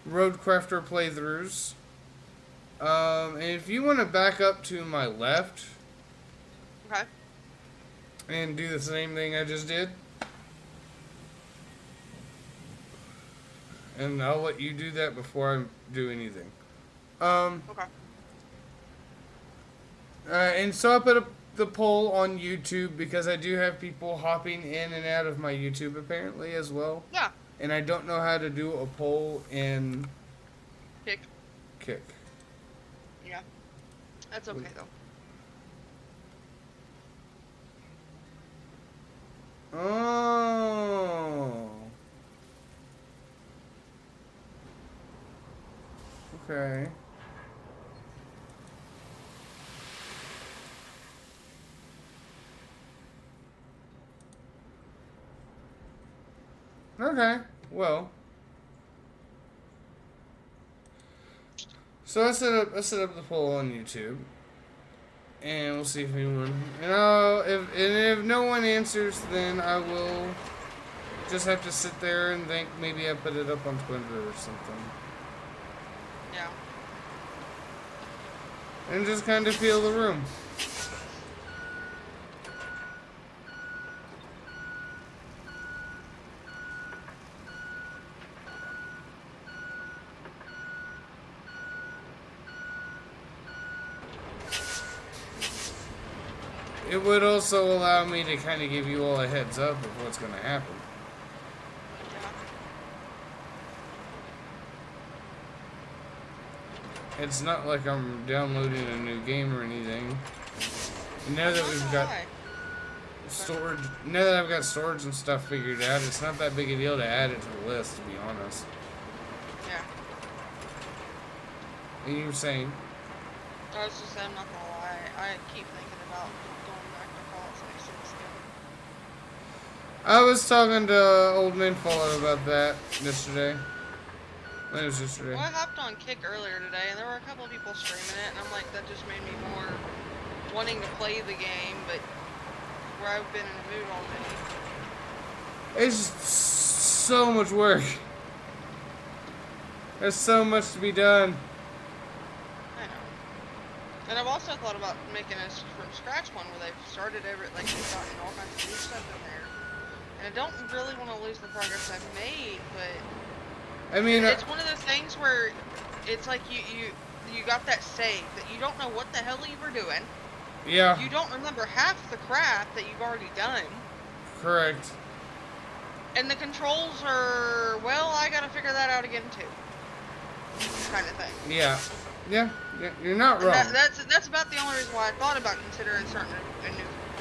RoadCrafter playthroughs. And if you want to back up to my left, Okay. and do the same thing I just did, and I'll let you do that before I do anything. Okay. And so I put up the poll on YouTube because I do have people hopping in and out of my YouTube apparently as well. Yeah. And I don't know how to do a poll in Kick. Kick. Yeah. That's okay though. Oh. Okay. Okay. Well. So I set up the poll on YouTube. And we'll see if anyone, if no one answers, then I will just have to sit there and think maybe I put it up on Twitter or something. Yeah. And just kind of feel the room. it would also allow me to kind of give you all a heads up of what's going to happen. Yeah. It's not like I'm downloading a new game or anything. Now that we've got storage, now that I've got storage and stuff figured out, it's not that big a deal to add it to the list, to be honest. Yeah. And you were saying? I was just saying, I'm not gonna lie. I keep thinking about going back to Fallout 76 again. I was talking to Old Man Fallout about that yesterday. I think it was yesterday. Well, I hopped on Kick earlier today, and there were a couple of people streaming it, and I'm like, that just made me more wanting to play the game, but where I've been in a mood all day. It's just so much work. There's so much to be done. I know. And I've also thought about making a from scratch one where they've started like they've gotten all kinds of new stuff in there. And I don't really want to lose the progress I've made, but I mean, it's one of those things where it's like you got that save that you don't know what the hell you were doing. yeah, You don't remember half the crap that you've already done. correct. And the controls are, well, I gotta figure that out again too. Kind of thing. Yeah, you're not wrong. That's about the only reason why I thought about considering starting a new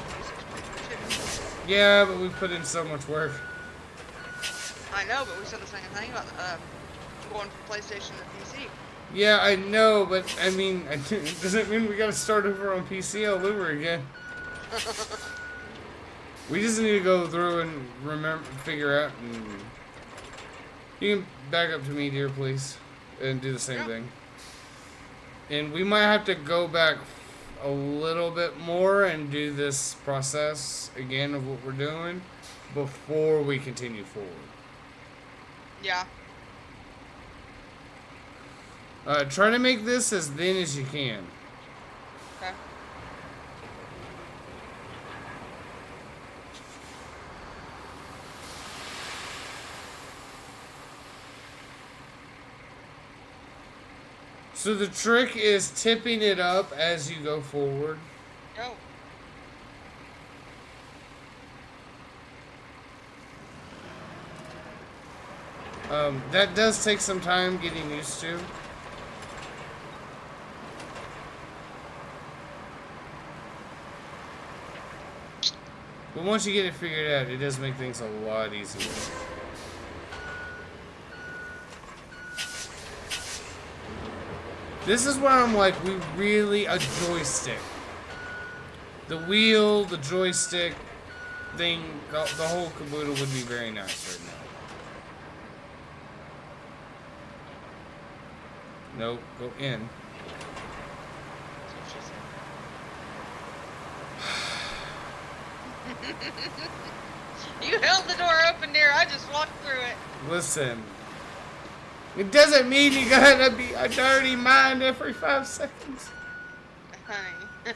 PC too. Yeah, but we put in so much work. I know, but we said the same thing about going from PlayStation to PC. Yeah, I know, but I mean, does it mean we gotta start over on PC all over again? We just need to go through and figure out, and you can back up to me, dear, please, and do the same thing. And we might have to go back a little bit more and do this process again of what we're doing before we continue forward. Yeah. Try to make this as thin as you can. Okay. So the trick is tipping it up as you go forward. Oh. That does take some time getting used to. But once you get it figured out, it does make things a lot easier. This is where I'm like, we really, a joystick. The wheel, the joystick thing, the whole caboodle would be very nice right now. Nope, go in. You held the door open, dear. I just walked through it. Listen. It doesn't mean you gotta be a dirty mind every 5 seconds. Honey.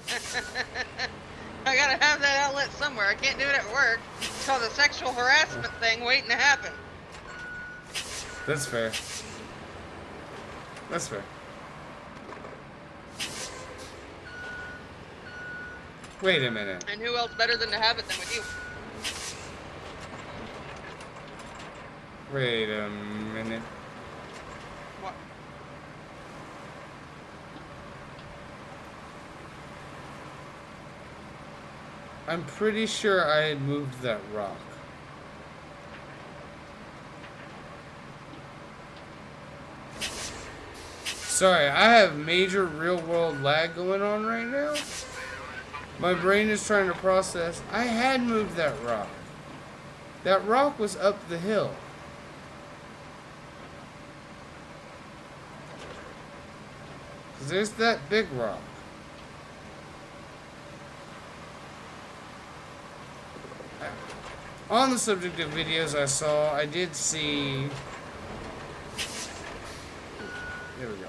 I gotta have that outlet somewhere. I can't do it at work. It's called a sexual harassment thing waiting to happen. That's fair. That's fair. Wait a minute. And who else better than to have it than with you? Wait a minute. What? I'm pretty sure I had moved that rock. Sorry, I have major real-world lag going on right now. My brain is trying to process. I had moved that rock. That rock was up the hill. There's that big rock. On the subject of videos I saw, I did see... There we go.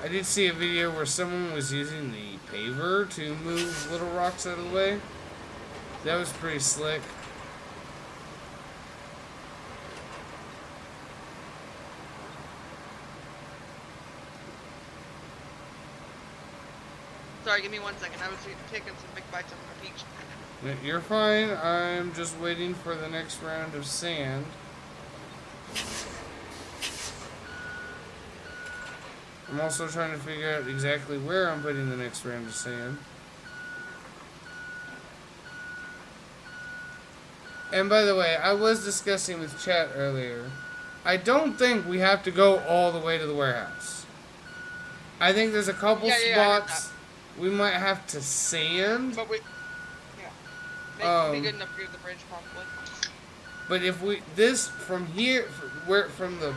I did see a video where someone was using the paver to move little rocks out of the way. That was pretty slick. Sorry, give me 1 second. I was taking some big bites on my peach. You're fine. I'm just waiting for the next round of sand. I'm also trying to figure out exactly where I'm putting the next round of sand. And by the way, I was discussing with chat earlier. I don't think we have to go all the way to the warehouse. I think there's a couple spots we might have to sand. But we, yeah, make it be good enough to do the bridge probably. But if we from here, from the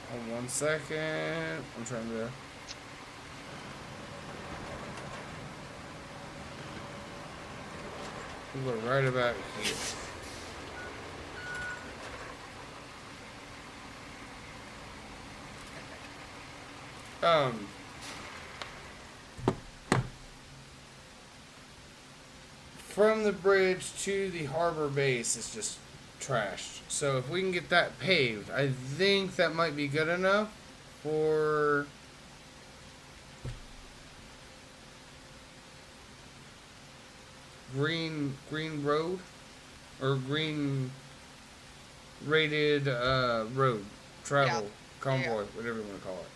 hold 1 second. I'm trying to. We're right about here. From the bridge to the harbor base is just trashed. So if we can get that paved, I think that might be good enough for green road or green rated road travel convoy, whatever you want to call it.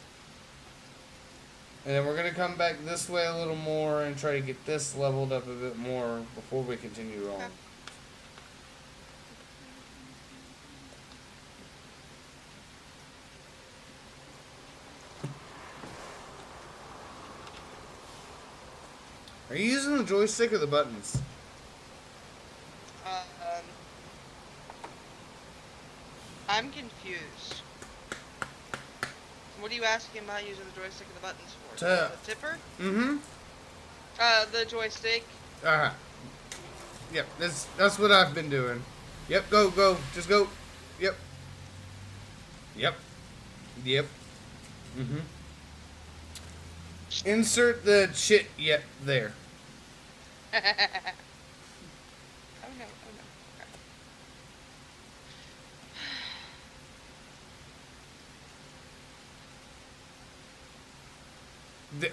And then we're going to come back this way a little more and try to get this leveled up a bit more before we continue on. Are you using the joystick or the buttons? I'm confused. What are you asking about using the joystick and the buttons for? The tipper? Mm-hmm. The joystick. Yep, that's what I've been doing. Yep, go. Just go. Yep. Mm-hmm. Insert the chit yet there. Oh no.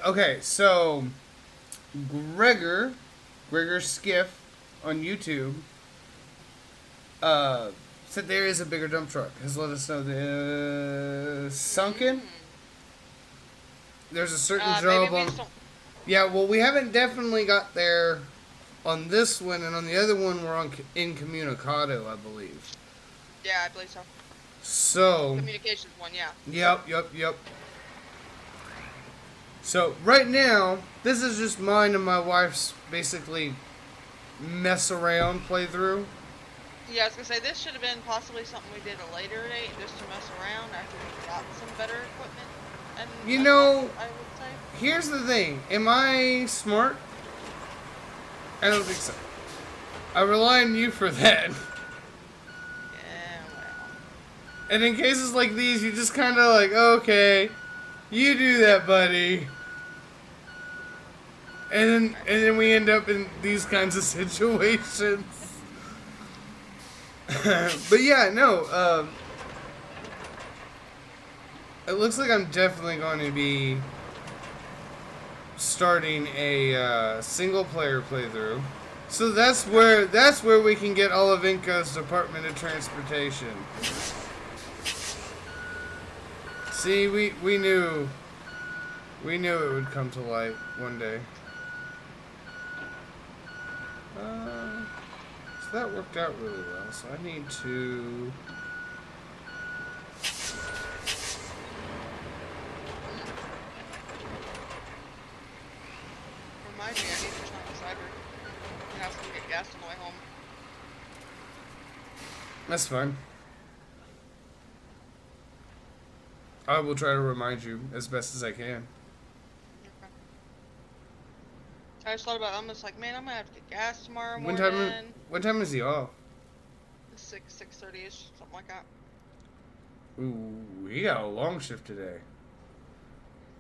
Okay, so Gregor Skiff on YouTube said there is a bigger dump truck. Has let us know the sunken. There's a certain job on. Yeah, well, we haven't definitely got there on this one, and on the other one we're incommunicado, I believe. Yeah, I believe so. So. Communications one, yeah. Yep. So, right now, this is just mine and my wife's basically mess around playthrough. Yeah, I was going to say, this should have been possibly something we did a later date, just to mess around after we got some better equipment. And you know, I would say. Here's the thing. Am I smart? I don't think so. I rely on you for that. Yeah, well. And in cases like these, you just kind of like, okay, you do that, buddy. And then we end up in these kinds of situations. But yeah, no. It looks like I'm definitely going to be starting a single player playthrough. So that's where we can get all of Inco's Department of Transportation. See, we knew it would come to light one day. So that worked out really well. So I need to. Remind me, I need to try the cyber. And have to get gas on the way home. That's fine. I will try to remind you as best as I can. Okay. I just thought about it. I'm just like, man, I'm gonna have to get gas tomorrow What morning. time is he off? 6:30ish, something like that. Ooh, he got a long shift today.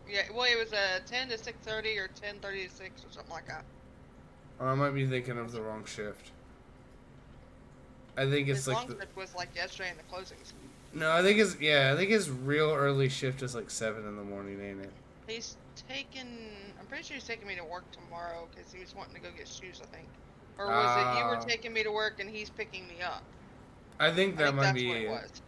Yeah, well, it was 10 to 6:30 or 10:30 to 6 or something like that. Or I might be thinking of the wrong shift. I think it's His like long shift was like yesterday in the closings. No, I think his real early shift is like 7 in the morning, ain't it? He's I'm pretty sure he's taking me to work tomorrow because he was wanting to go get shoes, I think. Or was it you were taking me to work and he's picking me up? I think that might that's be what it it. was.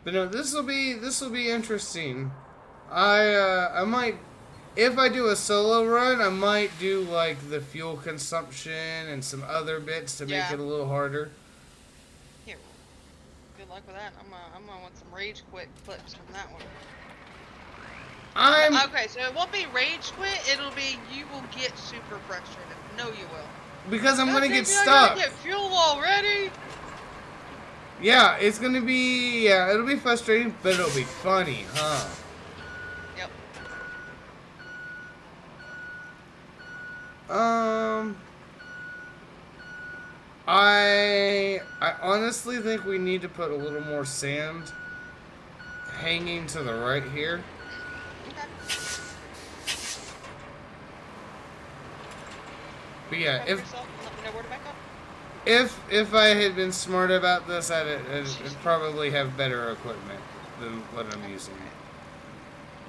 But no, this will be interesting. I might, if I do a solo run, I might do like the fuel consumption and some other bits to make it a little harder. Here, good luck with that. I'm gonna want some rage quit clips from that one. Okay, so it won't be rage quit. It'll be you will get super frustrated. No, you will. Because I'm gonna get stuck. I gotta get fuel already. Yeah, it's gonna be it'll be frustrating, but it'll be funny, huh? Yep. I honestly think we need to put a little more sand hanging to the right here. Okay. But yeah, Let me know where to back up. if I had been smart about this, I'd probably have better equipment than what I'm using.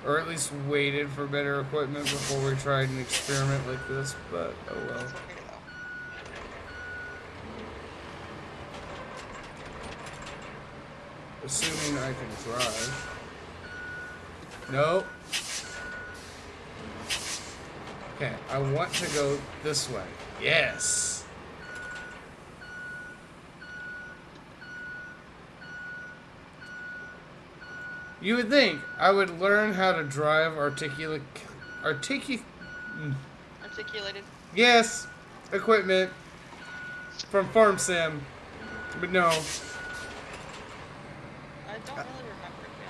Or at least waited for better equipment before we tried an experiment like this, but oh well. That's okay, though. Assuming I can drive. Nope. Okay, I want to go this way. Yes! You would think I would learn how to drive articulated. Yes! Equipment. From Farm Sim. But no. I don't really remember, to be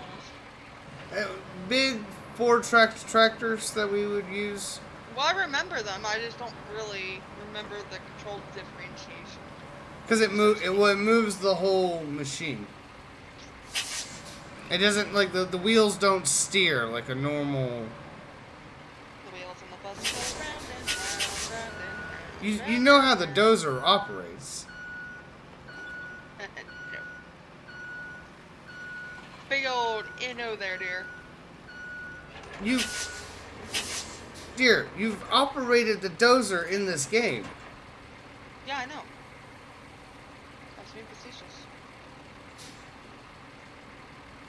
honest. Big 4-tracked tractors that we would use. Well, I remember them. I just don't really remember the control differentiation. Because it moves the whole machine. It doesn't, like, the wheels don't steer like a normal... The wheels and the buses go round and round and round. You know how the dozer operates. No. Big old Inno there, dear. Dear, you've operated the dozer in this game. Yeah, I know. I was being facetious.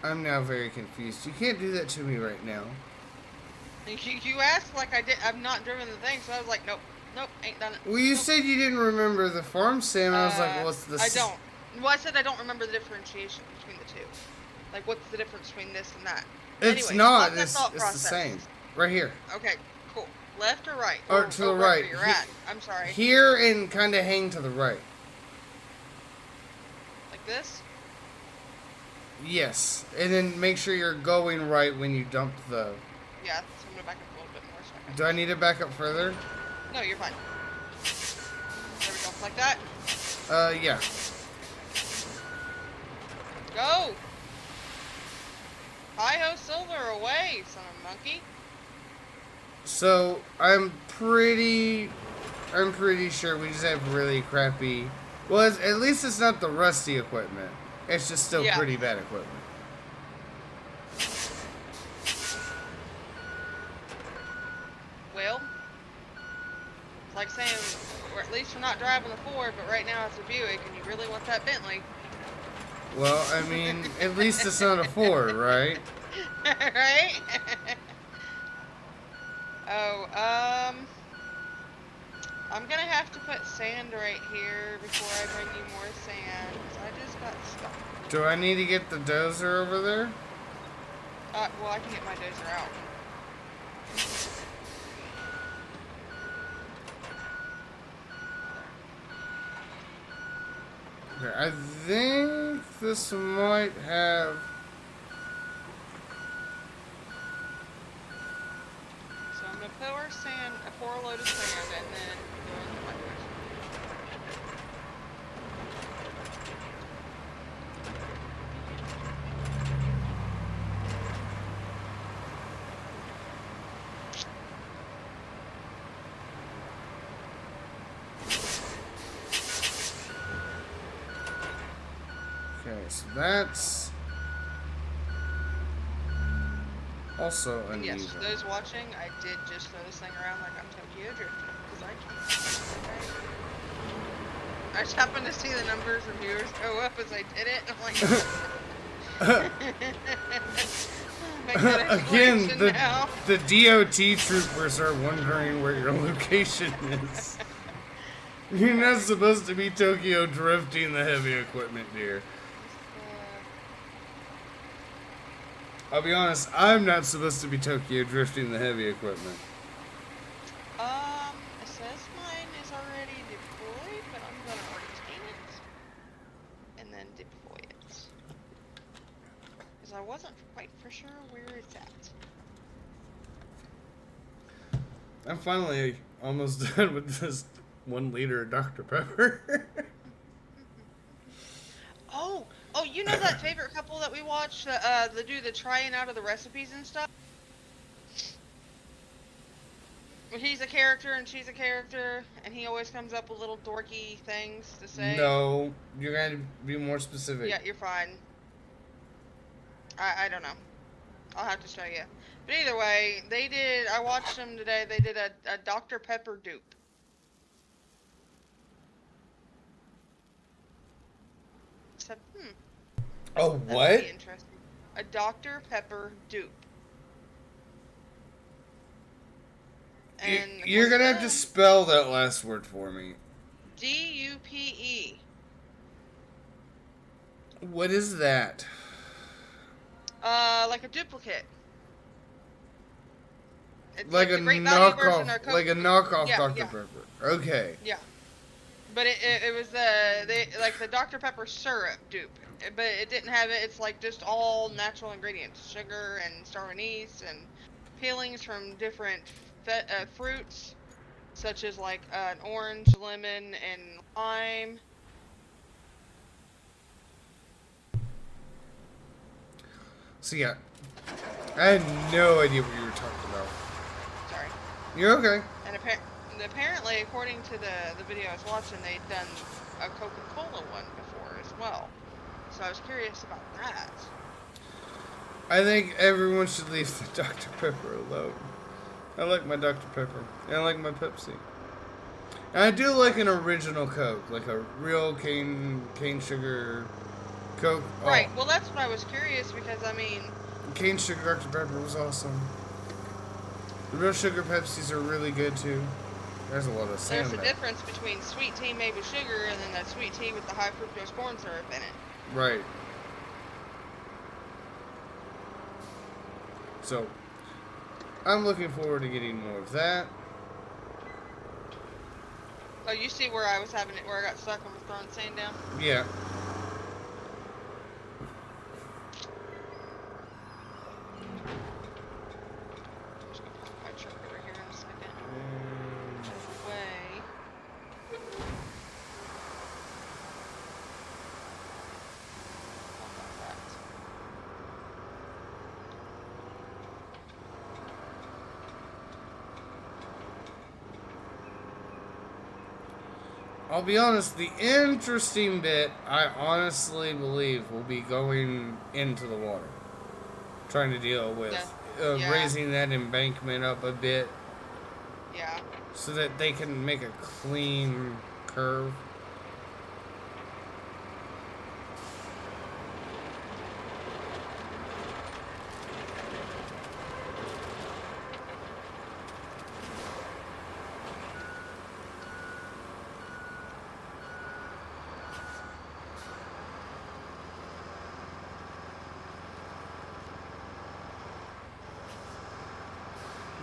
I'm now very confused. You can't do that to me right now. You asked like I did. I've not driven the thing, so I was like, nope, ain't done it. Well, you said you didn't remember the Farm Sim. I was like, what's the... I don't. Well, I said I don't remember the differentiation between the two. Like, what's the difference between this and that? It's anyway, not. It's the same. Right here. Okay, cool. Left or right? Or to the right. You're at. I'm sorry. Here and kind of hang to the right. Like this? Yes. And then make sure you're going right when you dump the... Yeah, so I'm going to back up a little bit more. So Do I need to back up further? No, you're fine. There we go. Like that? Yeah. Go! Hi-ho silver away, son of a monkey. So, I'm pretty sure we just have really crappy... Well, at least it's not the rusty equipment. It's just still pretty bad equipment. Well, it's like saying, or at least we're not driving the Ford, but right now it's a Buick, and you really want that Bentley. Well, I mean, at least it's not a Ford, right? Right? Oh, I'm gonna have to put sand right here before I bring you more sand, 'cause I just got stuck. Do I need to get the dozer over there? Well, I can get my dozer out. Okay, I think this might have... So I'm gonna pour a load of sand, and then go in the microwave. Okay, so that's also And yes, unusual. for those watching, I did just throw this thing around like I'm Tokyo drifting, because I can. I just happened to see the numbers of viewers go up as I did it, and I'm like, make that Again, explanation now. the DOT troopers are wondering where your location is. You're not supposed to be Tokyo drifting the heavy equipment, dear. I'll be honest, I'm not supposed to be Tokyo drifting the heavy equipment. It says mine is already deployed, but I'm gonna retain it and then deploy it. Because I wasn't quite for sure where it's at. I'm finally almost done with this 1 liter of Dr. Pepper. Oh, you know that favorite couple that we watch, that do the trying out of the recipes and stuff? Where he's a character and she's a character, and he always comes up with little dorky things to say. No, you're going to be more specific. Yeah, you're fine. I don't know. I'll have to show you. But either way, I watched them today, they did a Dr. Pepper dupe. So, Oh, that what? would be interesting. A Dr. Pepper dupe. And You're going to have to spell that last word for me. DUPE. What is that? Like a duplicate. It's Like a the Great Value version knockoff, or like a knockoff Yeah, Dr. yeah. Pepper. Okay. Yeah. But it was the Dr. Pepper syrup dupe, but it didn't have it. It's like just all natural ingredients, sugar and star anise and peelings from different fruits, such as like an orange, lemon, and lime. So yeah, I had no idea what you were talking about. Sorry. You're okay. And apparently, according to the video I was watching, they'd done a Coca-Cola one before as well. So I was curious about that. I think everyone should leave the Dr. Pepper alone. I like my Dr. Pepper. And I like my Pepsi. And I do like an original Coke, like a real cane sugar Coke. Right. Oh, Well, that's what I was curious because I mean, cane sugar Dr. Pepper was awesome. The real sugar Pepsis are really good too. There's a lot of sand there's a there. difference between sweet tea made with sugar and then that sweet tea with the high fructose corn syrup in it. Right. So, I'm looking forward to getting more of that. Oh, you see where I was having it, where I got stuck and was throwing sand down? Yeah. Just gonna put my truck over here in a second. Away. I'll be honest, the interesting bit, I honestly believe, will be going into the water. Trying to deal with Yeah. raising that embankment up a bit Yeah. so that they can make a clean curve.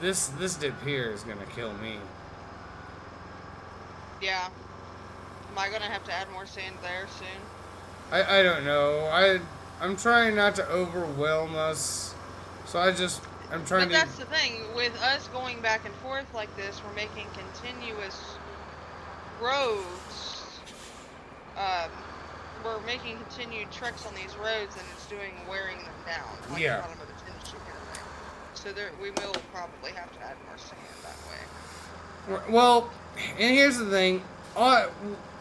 This dip here is gonna kill me. Yeah. Am I gonna have to add more sand there soon? I don't know. I'm trying not to overwhelm us. So I'm trying But that's the thing, with us going back and forth like this, we're making continuous roads. We're making continued treks on these roads, and it's wearing them down. Like Yeah. the bottom of the tennis shoe here and there. So we will probably have to add more sand that way. Well, and here's the thing.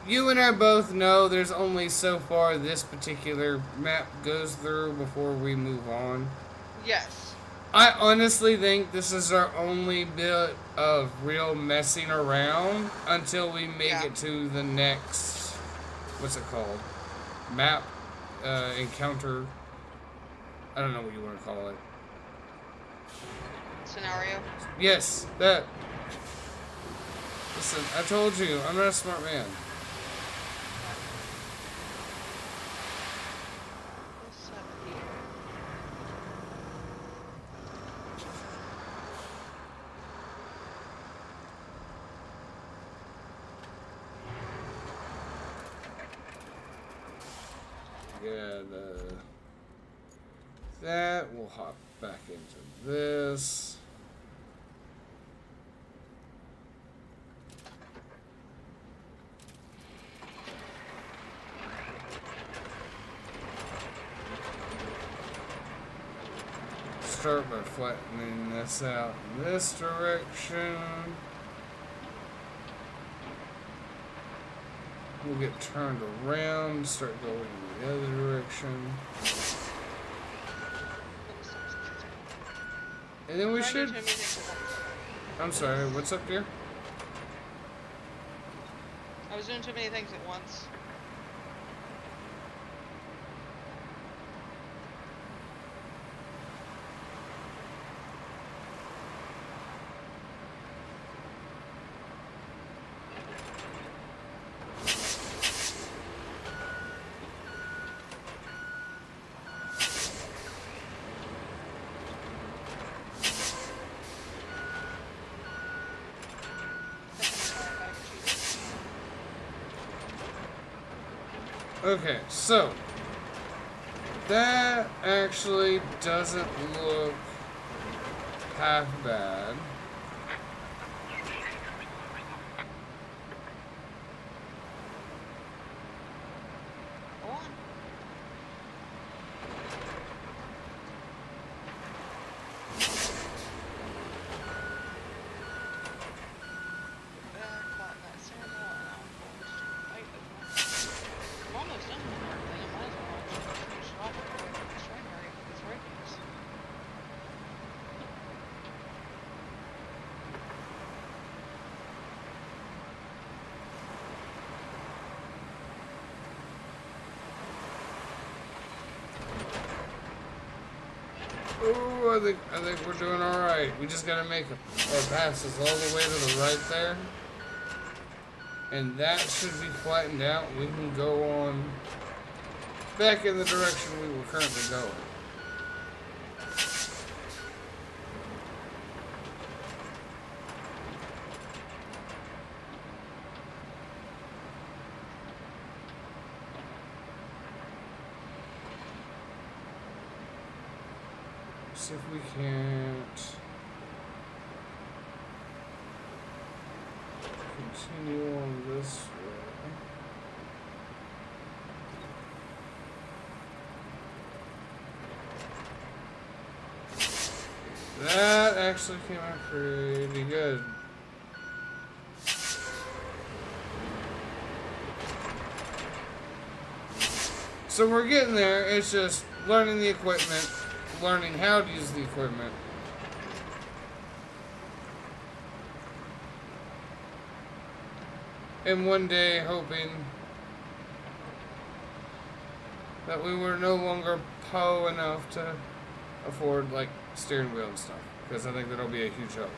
You and I both know there's only so far this particular map goes through before we move on. Yes. I honestly think this is our only bit of real messing around until we make Yeah. it to the next, what's it called? Map, encounter. I don't know what you want to call it. Scenario. Yes, that. Listen, I told you, I'm not a smart man. What's up here? Good. That we'll hop back into this. Start by flattening this out in this direction. We'll get turned around, start going in the other direction. And then we Trying to do should... too many things at once. I'm sorry, what's up here? I was doing too many things at once. Okay, so that actually doesn't look half bad. Go on. Back, flatten that circle, and I'm going to fight over. I'm almost done with the dark thing. I might as well just finish it off before it's primary with ratings. Ooh, I think we're doing all right. We just gotta make our passes all the way to the right there, and that should be flattened out. We can go on back in the direction we were currently going. See if we can't continue on this way. That actually came out pretty good. So we're getting there. It's just learning the equipment, learning how to use the equipment. And one day hoping that we were no longer po enough to afford like steering wheel and stuff, because I think that'll be a huge help.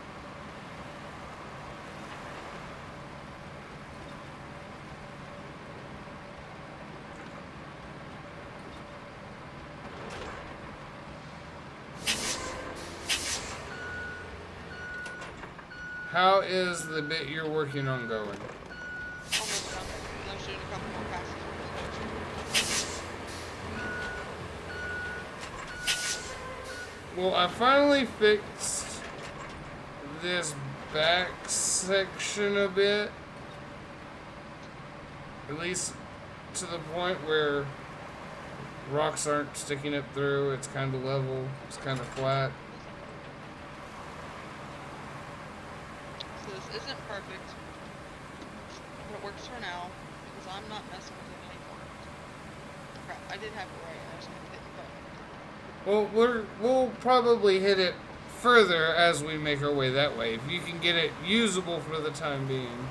How is the bit you're working on going? Almost done. I was doing a couple more passes. Well, I finally fixed this back section a bit. At least to the point where rocks aren't sticking up through. It's kind of level. It's kind of flat. So this isn't perfect, but it works for now. Because I'm not messing with it anymore. Crap, I did have it right. I just couldn't hit the button. Well, we'll probably hit it further as we make our way that way. If you can get it usable for the time being.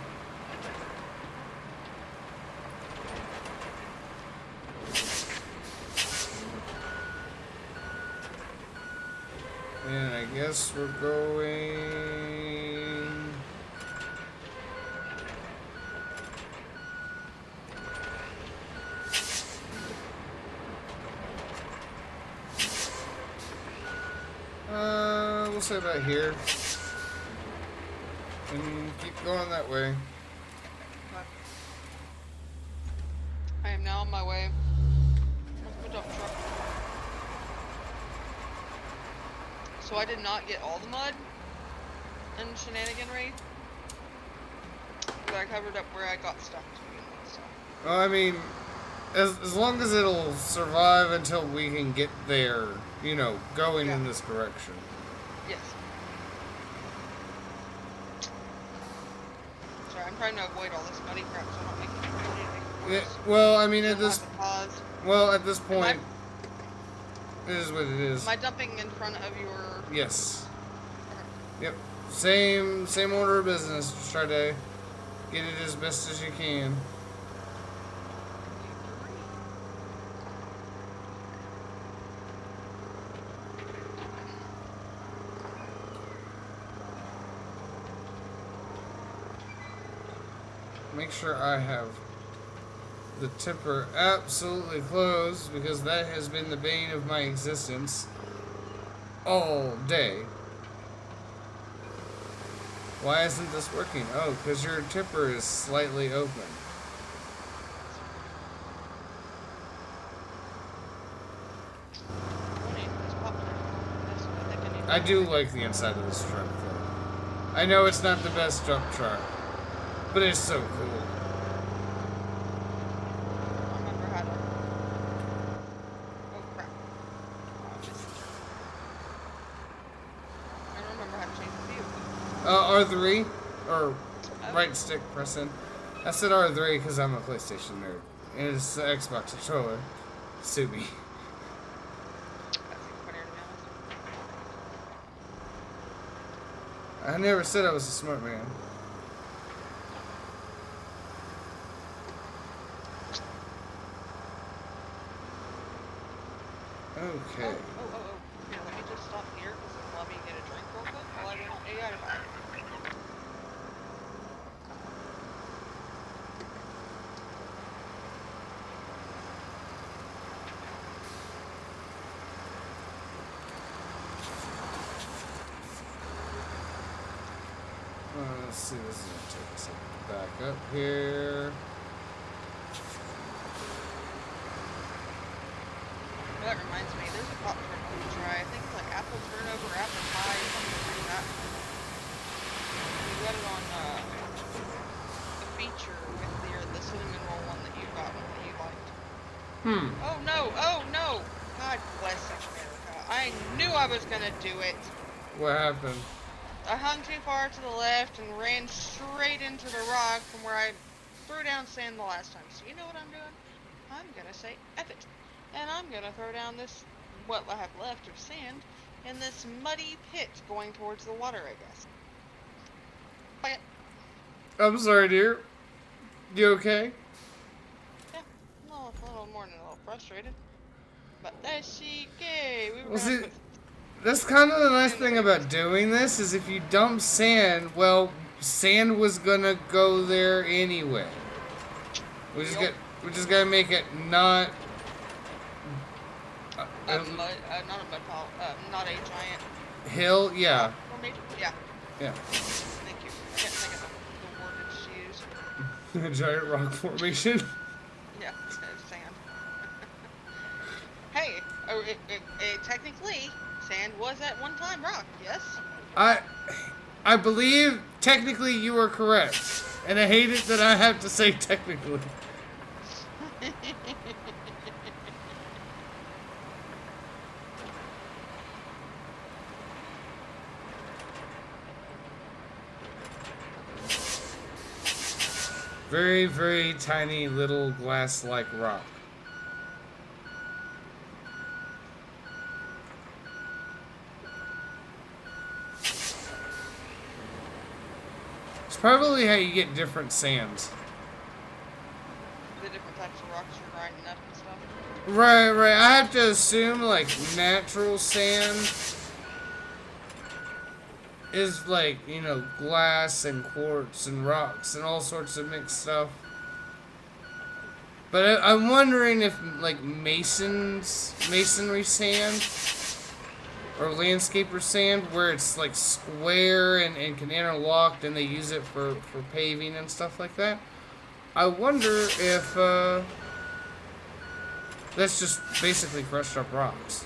And I guess we're going... we'll say about here. And keep going that way. I am now on my way. With the dump truck. So I did not get all the mud in Shenaniganry, but I covered up where I got stuck to begin with, so. Well, I mean, as long as it'll survive until we can get there, you know, going in this direction. Yes. Sorry, I'm trying to avoid all this muddy crap so I don't make anything worse. Yeah, well, I mean, at Don't this... have to pause. Well, at this point, it is what it is. Am I dumping in front of your... Yes. Yep. Same order of business. Just try to get it as best as you can. Make sure I have the tipper absolutely closed because that has been the bane of my existence all day. Why isn't this working? Oh, because your tipper is slightly open. I do like the inside of this truck, though. I know it's not the best dump truck, but it's so cool. I remember how to... Oh, crap. I don't remember how to change the view. R3? Or right stick pressing. I said R3 because I'm a PlayStation nerd. And it's the Xbox controller. Sue me. I never said I was a smart man. Okay. Oh. Here, let me just stop here because it'll let me get a drink real quick while I get on AI to buy it. Let's see, this is going to take a second to back up here. That reminds me, there's a pop turnover to try. I think it's like apple turnover, apple pie, something like that. You got it on the feature with the cinnamon roll one that you got one that you liked. Oh no! God bless America. I knew I was gonna do it. What happened? I hung too far to the left and ran straight into the rock from where I threw down sand the last time. So you know what I'm doing? I'm gonna say F it. And I'm gonna throw down this, what I have left of sand, in this muddy pit going towards the water, I guess. Bye. I'm sorry, dear. You okay? Yeah, well, a little more than a little frustrated. But there she go. We were Well, gonna see, put that's kind of the nice thing about doing this, is if you dump sand, well, sand was gonna go there anyway. We just gotta make it not... not a mud pile, not a giant hill, yeah. formation. Yeah. Yeah. Thank you. I can't think of the word to use. A giant rock formation. Yeah, it's sand. Hey, technically, sand was at one time rock, yes? I believe technically you are correct. And I hate it that I have to say technically. Very, very tiny little glass-like rock. It's probably how you get different sands. The different types of rocks you're grinding up and stuff. Right, right. I have to assume, like, natural sand is like, you know, glass and quartz and rocks and all sorts of mixed stuff. But I'm wondering if, like, masonry sand or landscaper sand, where it's, like, square and can interlock, and they use it for paving and stuff like that. I wonder if, that's just basically crushed up rocks.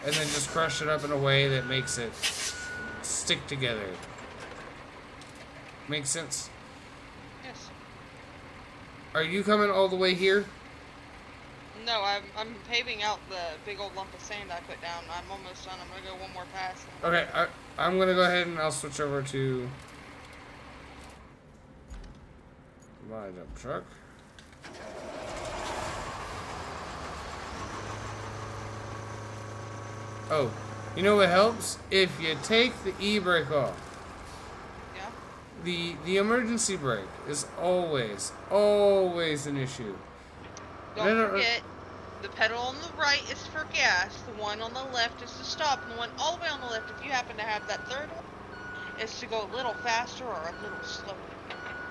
And then just crush it up in a way that makes it stick together. Makes sense? Yes. Are you coming all the way here? No, I'm paving out the big old lump of sand I put down. I'm almost done. I'm gonna go one more pass. Okay, I'm gonna go ahead and I'll switch over to my dump truck. Oh, you know what helps? If you take the e-brake off. Yeah? The emergency brake is always an issue. Don't forget, the pedal on the right is for gas, the one on the left is to stop, and the one all the way on the left, if you happen to have that third one, is to go a little faster or a little slower.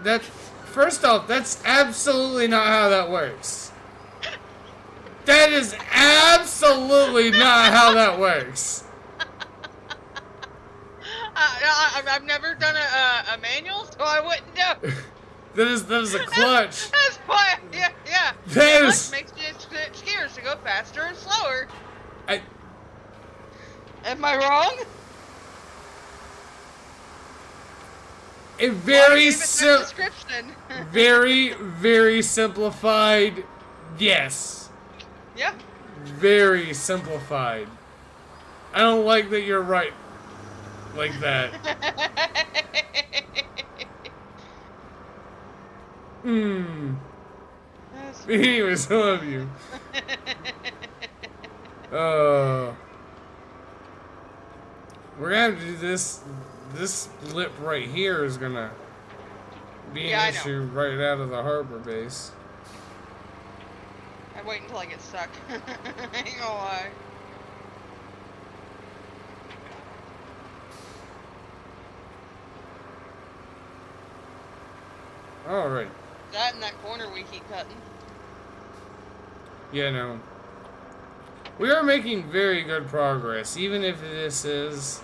That, first off, that's absolutely not how that works. That is absolutely not how that works. I've never done a manual, so I wouldn't know. That is a clutch. That's why, yeah. That Clutch is... makes gears to go faster and slower. I... Am I wrong? A very description. very, very simplified, yes. Yeah. Very simplified. I don't like that you're right like that. Anyways, I love you. We're gonna have to do this. This lip right here is gonna be an issue right out of the harbor base. I wait until I get stuck. Ain't gonna lie. Alright. That and that corner we keep cutting. Yeah, no. We are making very good progress, even if this is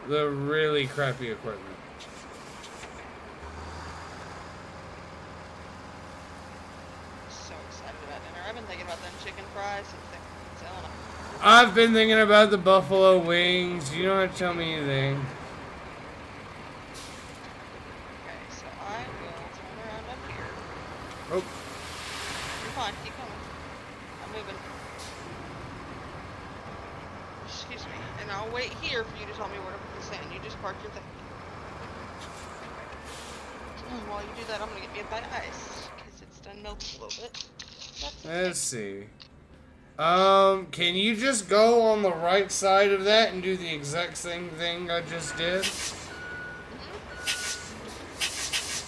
the really crappy equipment. So excited about dinner. I've been thinking about them chicken fries since they're selling them. I've been thinking about the buffalo wings. You don't have to tell me anything. Okay, so I will turn around up here. Oh. You're fine, keep coming. I'm moving. Excuse me. And I'll wait here for you to tell me where to put the sand. You just park your thing. And while you do that, I'm gonna get me a bite of ice. Because it's done melted a little bit. Let's see. Can you just go on the right side of that and do the exact same thing I just did?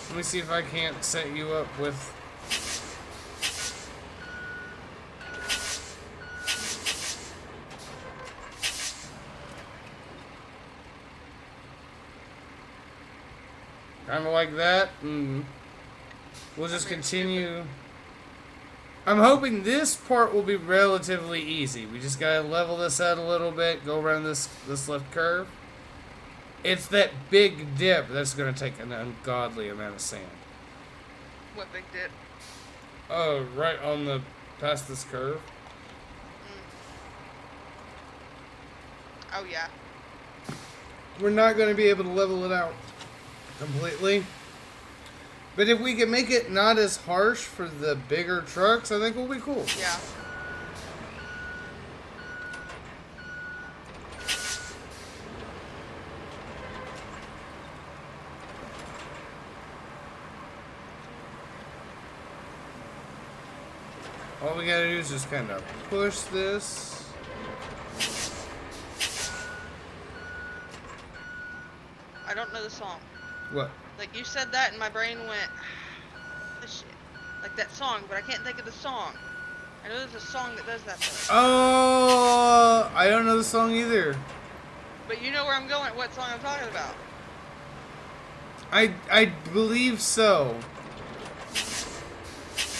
Let me see if I can't set you up with... kind of like that. We'll just continue. I'm hoping this part will be relatively easy. We just gotta level this out a little bit, go around this left curve. It's that big dip that's gonna take an ungodly amount of sand. What big dip? Oh, right on the past this curve. Oh yeah. We're not gonna be able to level it out completely. But if we can make it not as harsh for the bigger trucks, I think we'll be cool. Yeah. All we gotta do is just kind of push this. I don't know the song. What? Like, you said that and my brain went, this shit. Like that song, but I can't think of the song. I know there's a song that does that though. Oh, I don't know the song either. But you know where I'm going, what song I'm talking about. I believe so. I'm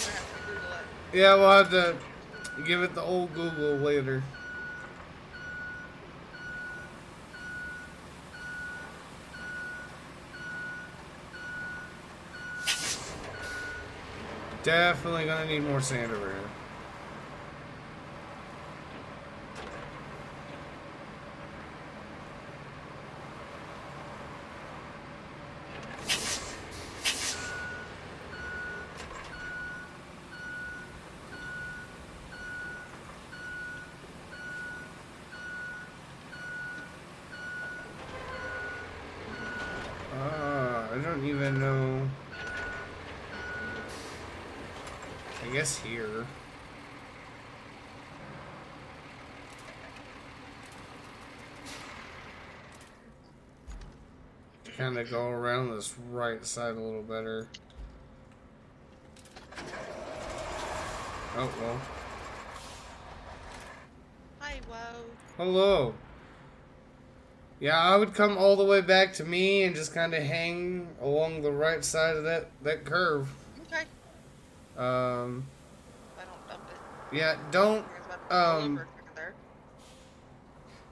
gonna have to Google it. Yeah, we'll have to give it the old Google later. Definitely gonna need more sand over here. I don't even know. I guess here. Kind of go around this right side a little better. Oh, well. Hi, whoa. Hello. Yeah, I would come all the way back to me and just kind of hang along the right side of that curve. Okay. Um, I don't dump it. yeah, don't, I was about to fall over a second there.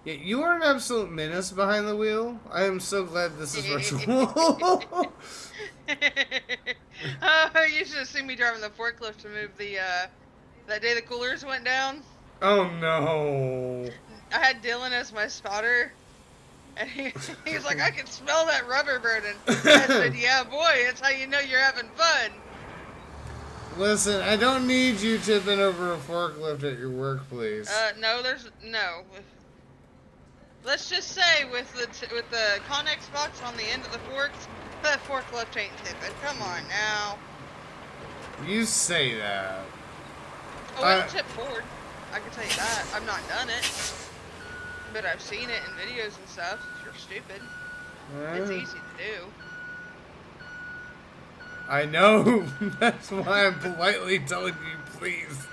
yeah, you are an absolute menace behind the wheel. I am so glad this is virtual. Oh, you should have seen me driving the forklift to move the, that day the coolers went down. Oh no. I had Dylan as my spotter. And he's like, I can smell that rubber burning. I said, yeah, boy, that's how you know you're having fun. Listen, I don't need you tipping over a forklift at your work, please. No, no. Let's just say with the Connex box on the end of the forks, that forklift ain't tipping. Come on now. You say that. Oh, it'll tip forward. I can tell you that. I've not done it. But I've seen it in videos and stuff. You're stupid. It's easy to do. I know. That's why I'm politely telling you, please,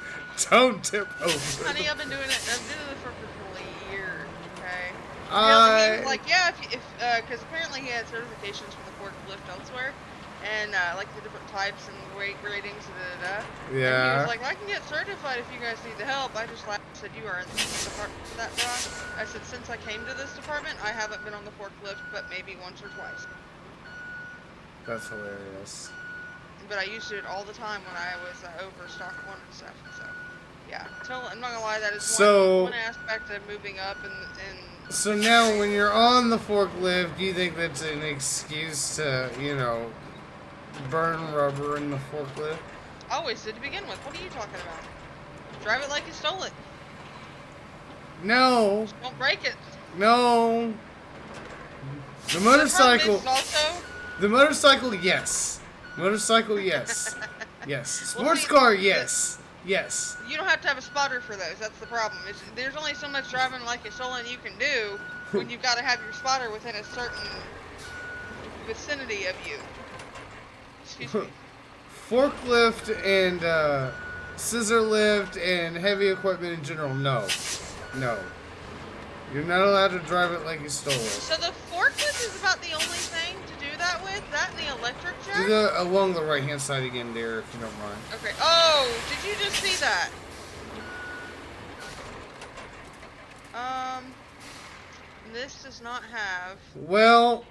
don't tip over. Honey, I've been doing it. I've been doing it for a year. Okay. He was like, yeah, because apparently he had certifications for the forklift elsewhere, and like the different types and weight ratings, Yeah. And he was like, I can get certified if you guys need the help. I just laughed and said, you are in this department for that, bro. I said, since I came to this department, I haven't been on the forklift, but maybe once or twice. That's hilarious. But I used to do it all the time when I was over stock one and stuff. So, yeah. I'm not gonna lie, that is one aspect of moving up and so now when you're on the forklift, do you think that's an excuse to, you know, burn rubber in the forklift? Always did to begin with. What are you talking about? Drive it like you stole it. No. Just don't break it. No. The motorcycle. The motorcycle, yes. Motorcycle, yes. Yes. Sports car, yes. Yes. You don't have to have a spotter for those. That's the problem. There's only so much driving like you're stolen you can do when you've got to have your spotter within a certain vicinity of you. Excuse me. Forklift and scissor lift and heavy equipment in general, no. No. You're not allowed to drive it like you stole it. So the forklift is about the only thing to do that with? That and the electric jack? Do that along the right hand side again there, if you don't mind. Okay. Oh, did you just see that? This does not have... Well...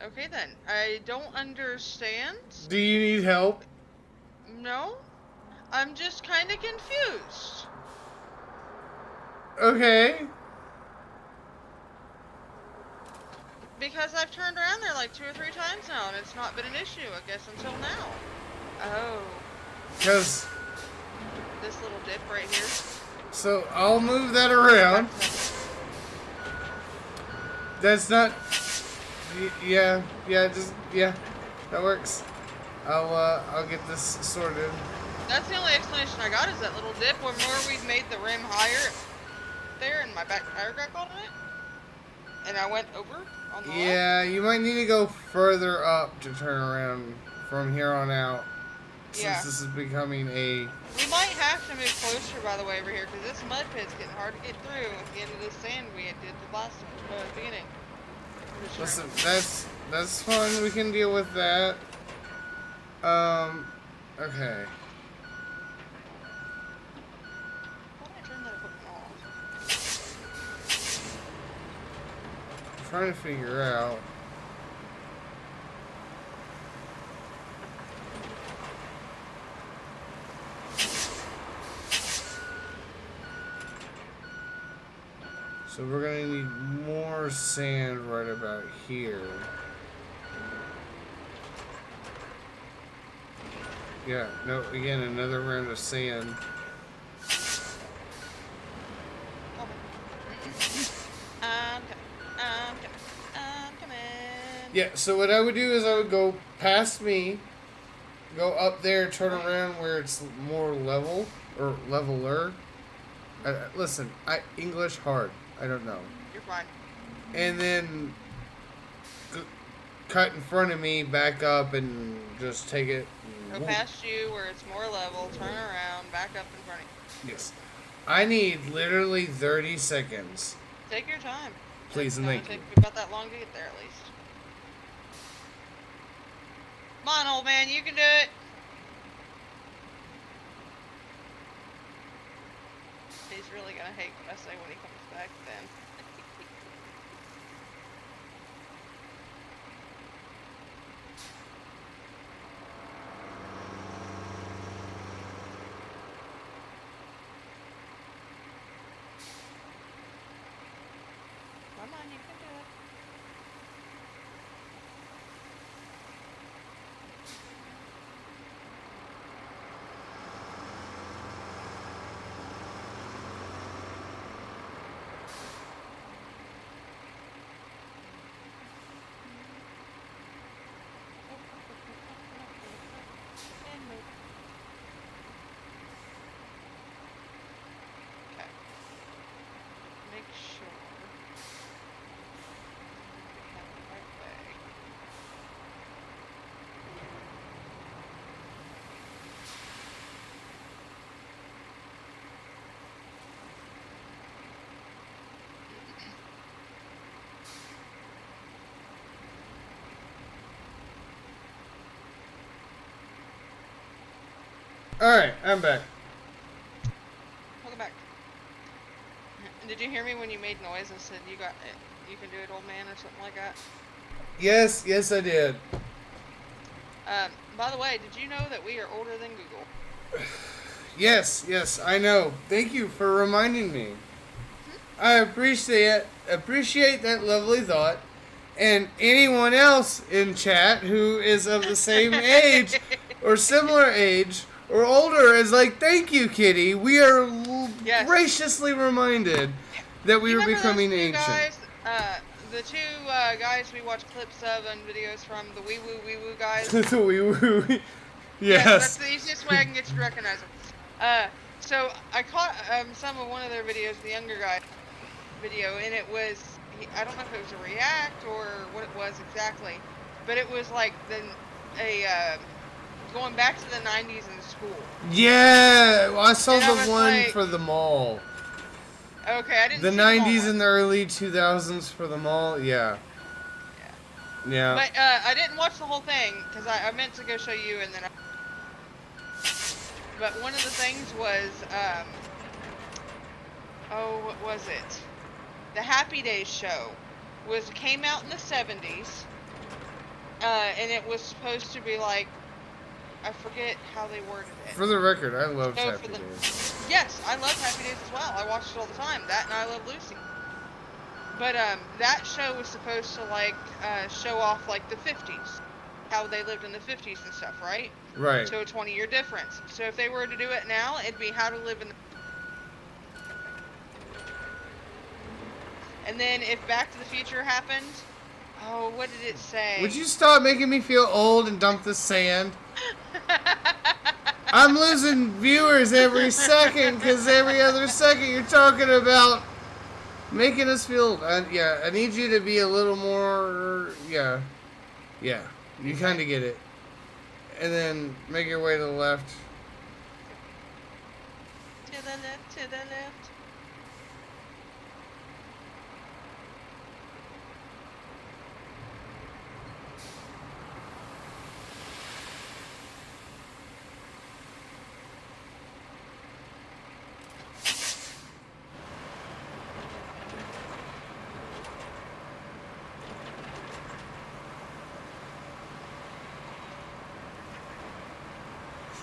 Okay then. I don't understand. Do you need help? No. I'm just kind of confused. Okay. Because I've turned around there like 2 or 3 times now, and it's not been an issue, I guess, until now. Oh. Because... This little dip right here. So, I'll move that around. That's not... Yeah, that works. I'll get this sorted. That's the only explanation I got is that little dip where we've made the rim higher there and my back tire got caught in it. And I went over on the left. Yeah, you might need to go further up to turn around from here on out. Yeah. Since this is becoming a... We might have to move closer, by the way, over here, because this mud pit's getting hard to get through at the end of this sand we did the last beginning. Sure. Listen, that's fun. We can deal with that. Okay. Why did I turn that equipment off? I'm trying to figure out. So we're gonna need more sand right about here. Yeah, no, again, another round of sand. I'm coming. Yeah, so what I would do is I would go past me, go up there, turn around where it's more level, or leveler. Listen, English hard. I don't know. You're fine. And then cut in front of me, back up, and just take it. Go past you where it's more level, turn around, back up in front of you. Yes. I need literally 30 seconds. Take your time. Please and thank you. It's gonna take about that long to get there at least. Come on, old man, you can do it. He's really gonna hate what I say when he comes back then. Come on, you can do it. And move. Okay. Make sure we have the right way. Alright, I'm back. Welcome back. Did you hear me when you made noise and said you got it? You can do it, old man, or something like that? Yes, I did. By the way, did you know that we are older than Google? Yes, I know. Thank you for reminding me. I appreciate that lovely thought. And anyone else in chat who is of the same age or similar age or older is like, thank you, Kitty. We are Yes. graciously reminded that we You were remember becoming those two ancient. guys, the two guys we watch clips of and videos from, the wee woo guys? The wee woo. Yeah, that's Yes. the easiest way I can get you to recognize them. So I caught some of one of their videos, the younger guy video, and it was, I don't know if it was a react or what it was exactly, but it was like going back to the 90s in school. Yeah, well, I saw And I the was one like- for the mall. Okay, I didn't The see 90s them all. and the early 2000s for the mall. Yeah. Yeah. But I didn't watch the whole thing because I meant to go show you and then but one of the things was what was it? The Happy Days show came out in the 70s. And it was supposed to be like, I forget how they worded it. For the record, I love So Happy for the- Days. Yes, I love Happy Days as well. I watched it all the time. That and I Love Lucy. But that show was supposed to like show off like the 50s, how they lived in the 50s and stuff, right? Right. So a 20-year difference. So if they were to do it now, it'd be how to live in the... And then if Back to the Future happened, oh, what did it say? Would you stop making me feel old and dump the sand? I'm losing viewers every second because every other second you're talking about making us feel. Yeah, I need you to be a little more. Yeah. Yeah. You kind of get it. And then make your way to the left. To the left, to the left.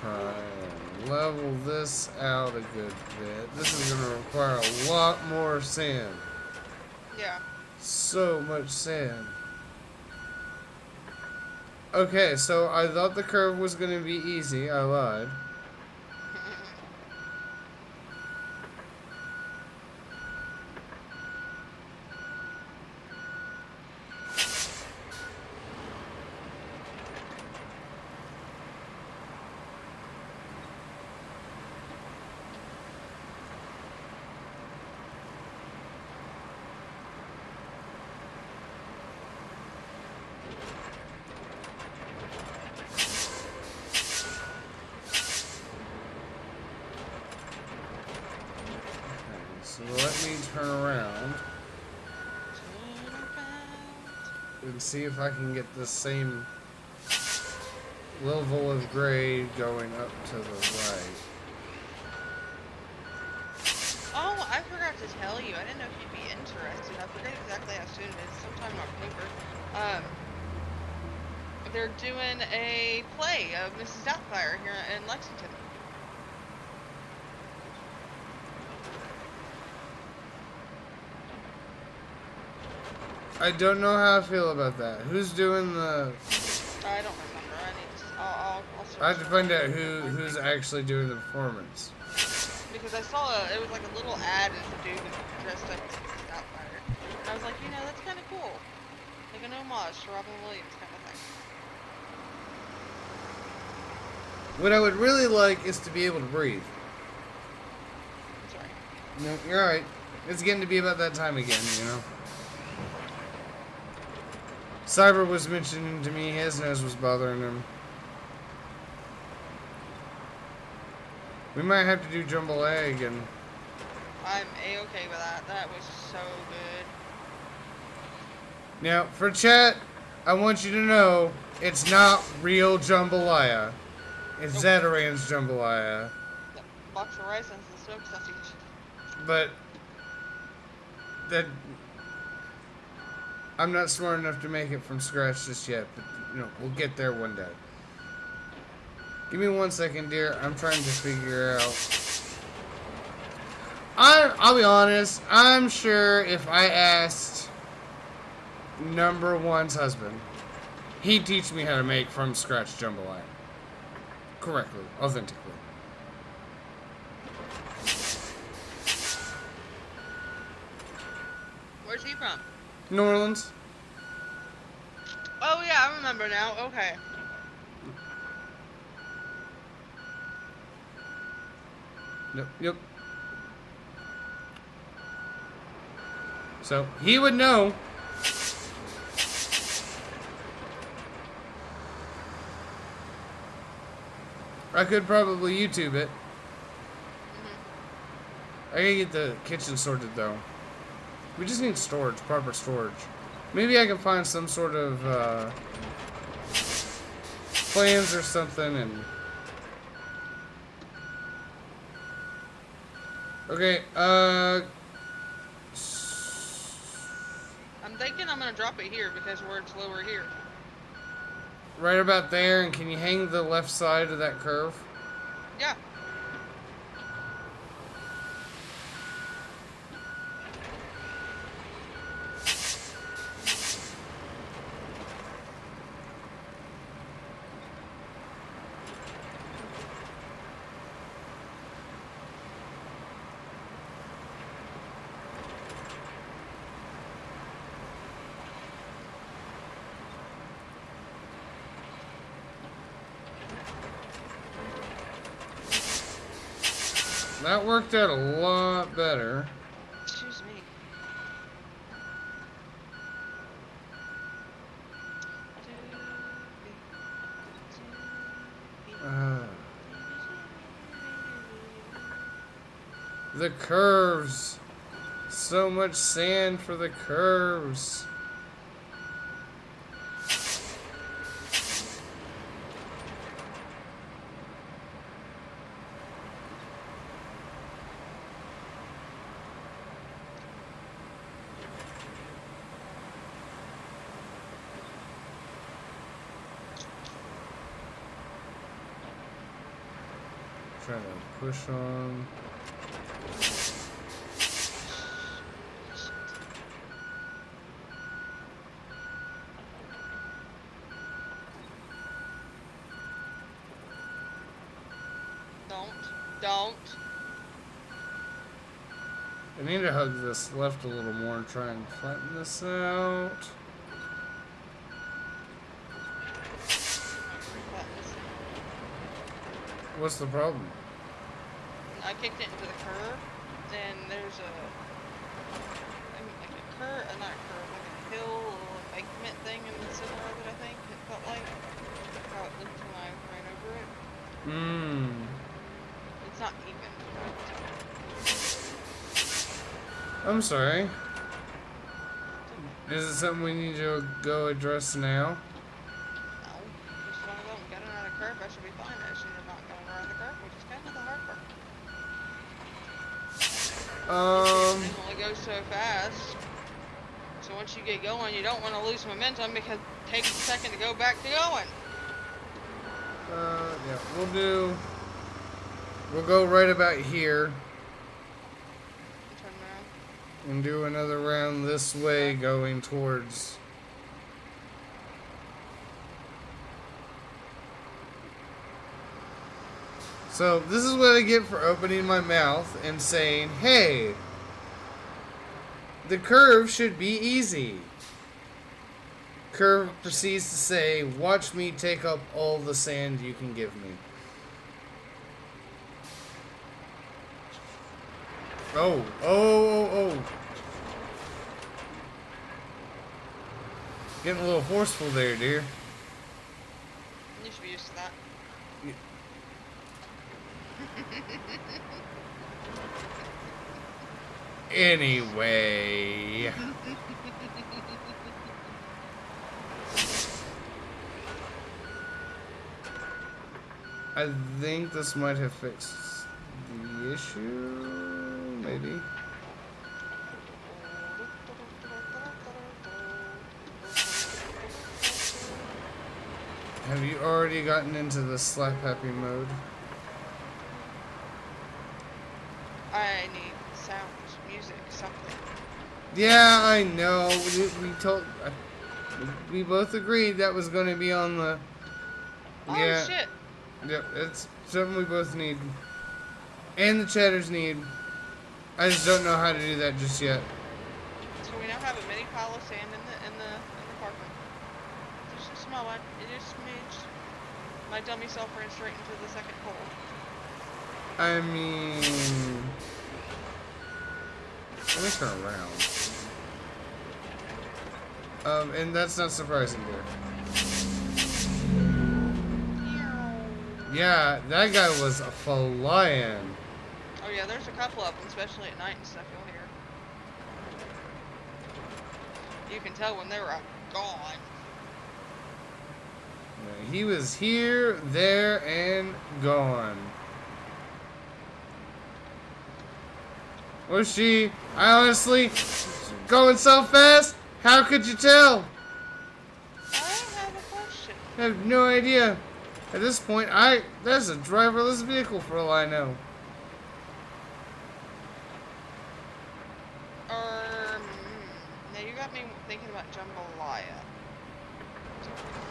Try and level this out a good bit. This is going to require a lot more sand. Yeah. So much sand. Okay, so I thought the curve was going to be easy. I lied. So let me turn around and see if I can get the same level of grade going up to the right. Oh, I forgot to tell you. I didn't know if you'd be interested. I forget exactly how soon it is. Sometime in October. They're doing a play of Mrs. Doubtfire here in Lexington. I don't know how I feel about that. Who's doing the... I don't remember. I need to. I'll search. I have to find out who's actually doing the performance. Because I saw it was like a little ad as a dude dressed up as Mrs. Doubtfire. And I was like, that's kind of cool. Like an homage to Robin Williams kind of thing. What I would really like is to be able to breathe. I'm sorry. No, you're alright. It's getting to be about that time again, Cyber was mentioning to me his nose was bothering him. We might have to do jambalaya again. I'm A-okay with that. That was so good. Now, for chat, I want you to know it's not real jambalaya. It's Zataran's jambalaya. Yep. Box of rice and some smoked sausage. But that I'm not smart enough to make it from scratch just yet, but we'll get there one day. Give me 1 second, dear. I'm trying to figure out. I'll be honest. I'm sure if I asked number one's husband, he'd teach me how to make from scratch jambalaya correctly, authentically. Where's he from? New Orleans. Oh yeah, I remember now. Okay. Yep. So he would know. I could probably YouTube it. I gotta get the kitchen sorted though. We just need storage, proper storage. Maybe I can find some sort of plans or something and... Okay, I'm thinking I'm gonna drop it here because where it's lower here. right about there, and can you hang the left side of that curve? Yeah. That worked out a lot better. Excuse me. The curves. So much sand for the curves. Trying to push on. Don't. I need to hug this left a little more and try and flatten this out. What's the problem? I kicked it into the curve, then there's a curve, not a curve, like a hill, a little embankment thing in the center of it, I think, it felt like. How it looked when I ran over it. It's not even. I'm sorry. Is it something we need to go address now? No. Just one of them. Got around a curve, I should be fine. I should have not gone around the curve, which is kind of the hard part. It only goes so fast. So once you get going, you don't want to lose momentum because it takes a second to go back to going. Yeah, we'll go right about here Turn around. and do another round this way going towards. So this is what I get for opening my mouth and saying, hey, the curve should be easy. Curve proceeds to say, watch me take up all the sand you can give me. Oh. Getting a little forceful there, dear. You should be used to that. Anyway. I think this might have fixed the issue. Maybe. Have you already gotten into the slap happy mode? I need sounds, music, something. Yeah, I know. We both agreed that was going to be on the. Oh Yeah. shit! Yep, it's something we both need. And the chatters need. I just don't know how to do that just yet. So we now have a mini pile of sand in the parking. Just a small one. It is smidge. My dummy self ran straight into the second hole. I mean, let me turn around. And that's not surprising, dear. Yeah, that guy was a flying. Oh yeah, there's a couple of them, especially at night and stuff. You'll hear. You can tell when they were gone. He was here, there, and gone. Was she? I honestly, going so fast? How could you tell? I have a question. I have no idea. At this point, that's a driverless vehicle for all I know. Now you got me thinking about jambalaya.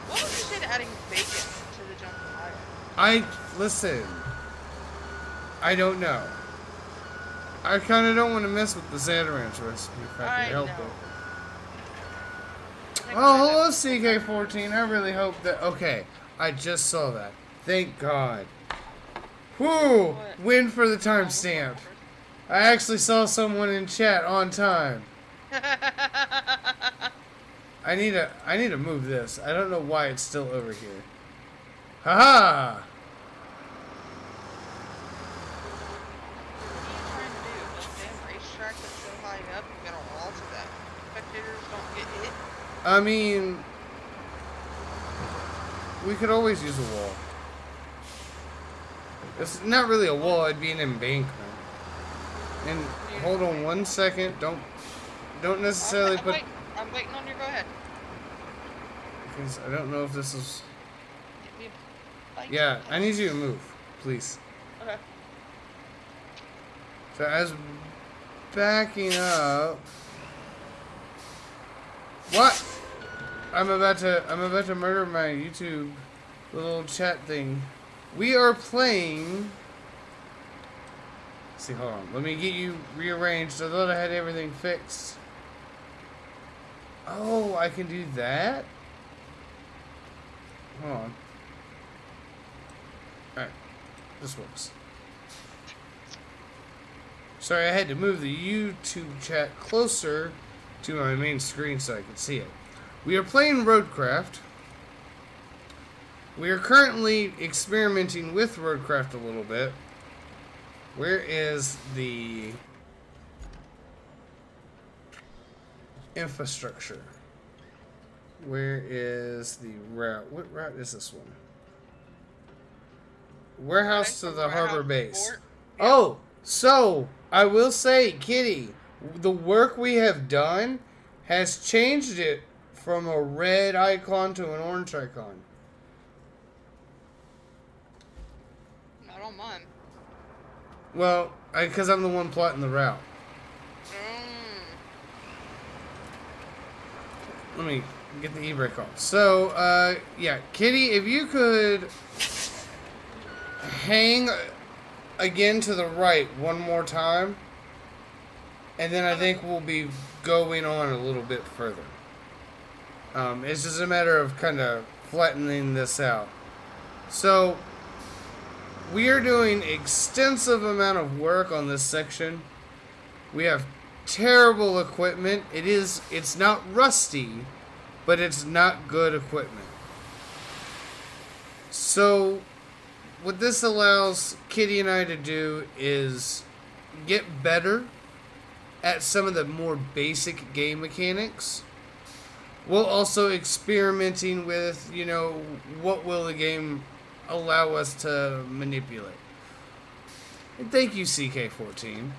What would you say to adding bacon to the jambalaya? Listen. I don't know. I kind of don't want to mess with the Zandaranch recipe if I can help it. Oh, hello, CK14. I really hope that. Okay, I just saw that. Thank God. Woo! What? Win for the timestamp. I actually saw someone in chat on time. I need to move this. I don't know why it's still over here. Haha! What are you trying to do? This damn racetrack that's so high up, you got a wall so that spectators don't get hit? I mean, we could always use a wall. It's not really a wall, it'd be an embankment. And hold on 1 second, don't necessarily put... I'm waiting on you, go ahead. Because I don't know if this is... Give me a bite. Yeah, I need you to move, please. Okay. So as backing up... What? I'm about to murder my YouTube little chat thing. We are playing... Let's see, hold on. Let me get you rearranged. I thought I had everything fixed. Oh, I can do that? Hold on. Alright. This works. Sorry, I had to move the YouTube chat closer to my main screen so I could see it. We are playing RoadCraft. We are currently experimenting with RoadCraft a little bit. Where is the infrastructure? Where is the route? What route is this one? Warehouse to the harbor base. Oh, so I will say, Kitty, the work we have done has changed it from a red icon to an orange icon. Not on mine. Well, because I'm the one plotting the route. Let me get the e-brake off. So, yeah, Kitty, if you could hang again to the right one more time, and then I think we'll be going on a little bit further. It's just a matter of kind of flattening this out. So, we are doing extensive amount of work on this section. We have terrible equipment. It's not rusty, but it's not good equipment. So, what this allows Kitty and I to do is get better at some of the more basic game mechanics, while also experimenting with, you know, what will the game allow us to manipulate. And thank you, CK14.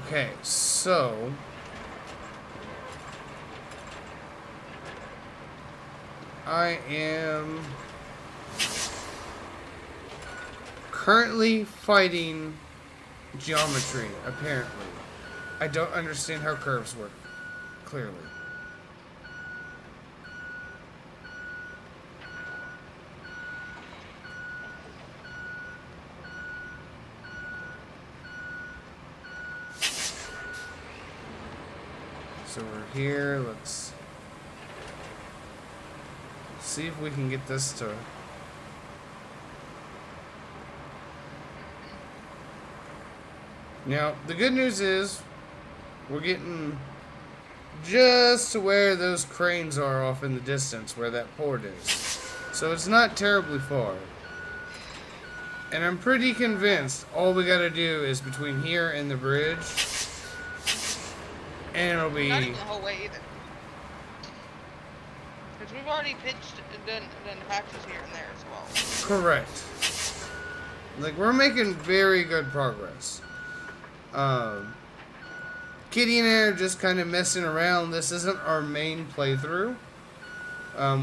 Okay, so I am currently fighting geometry, apparently. I don't understand how curves work, clearly. So we're here, let's see if we can get this to... Now, the good news is, we're getting just to where those cranes are off in the distance, where that port is. So it's not terribly far. And I'm pretty convinced all we gotta do is between here and the bridge, and it'll be... Not even the whole way either. Because we've already pitched and done patches here and there as well. Correct. Like, we're making very good progress. Kitty and I are just kind of messing around. This isn't our main playthrough.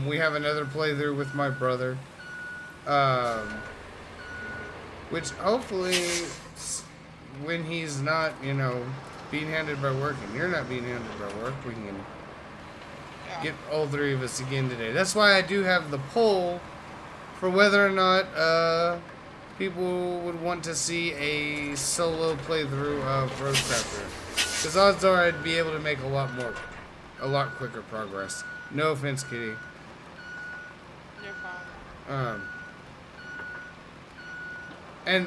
We have another playthrough with my brother. Which hopefully, when he's not, you know, being handed by work, and you're not being handed by work, we can get all three of us again today. That's why I do have the poll for whether or not people would want to see a solo playthrough of RoadCrafters. Because odds are I'd be able to make a lot quicker progress. No offense, Kitty. You're fine. And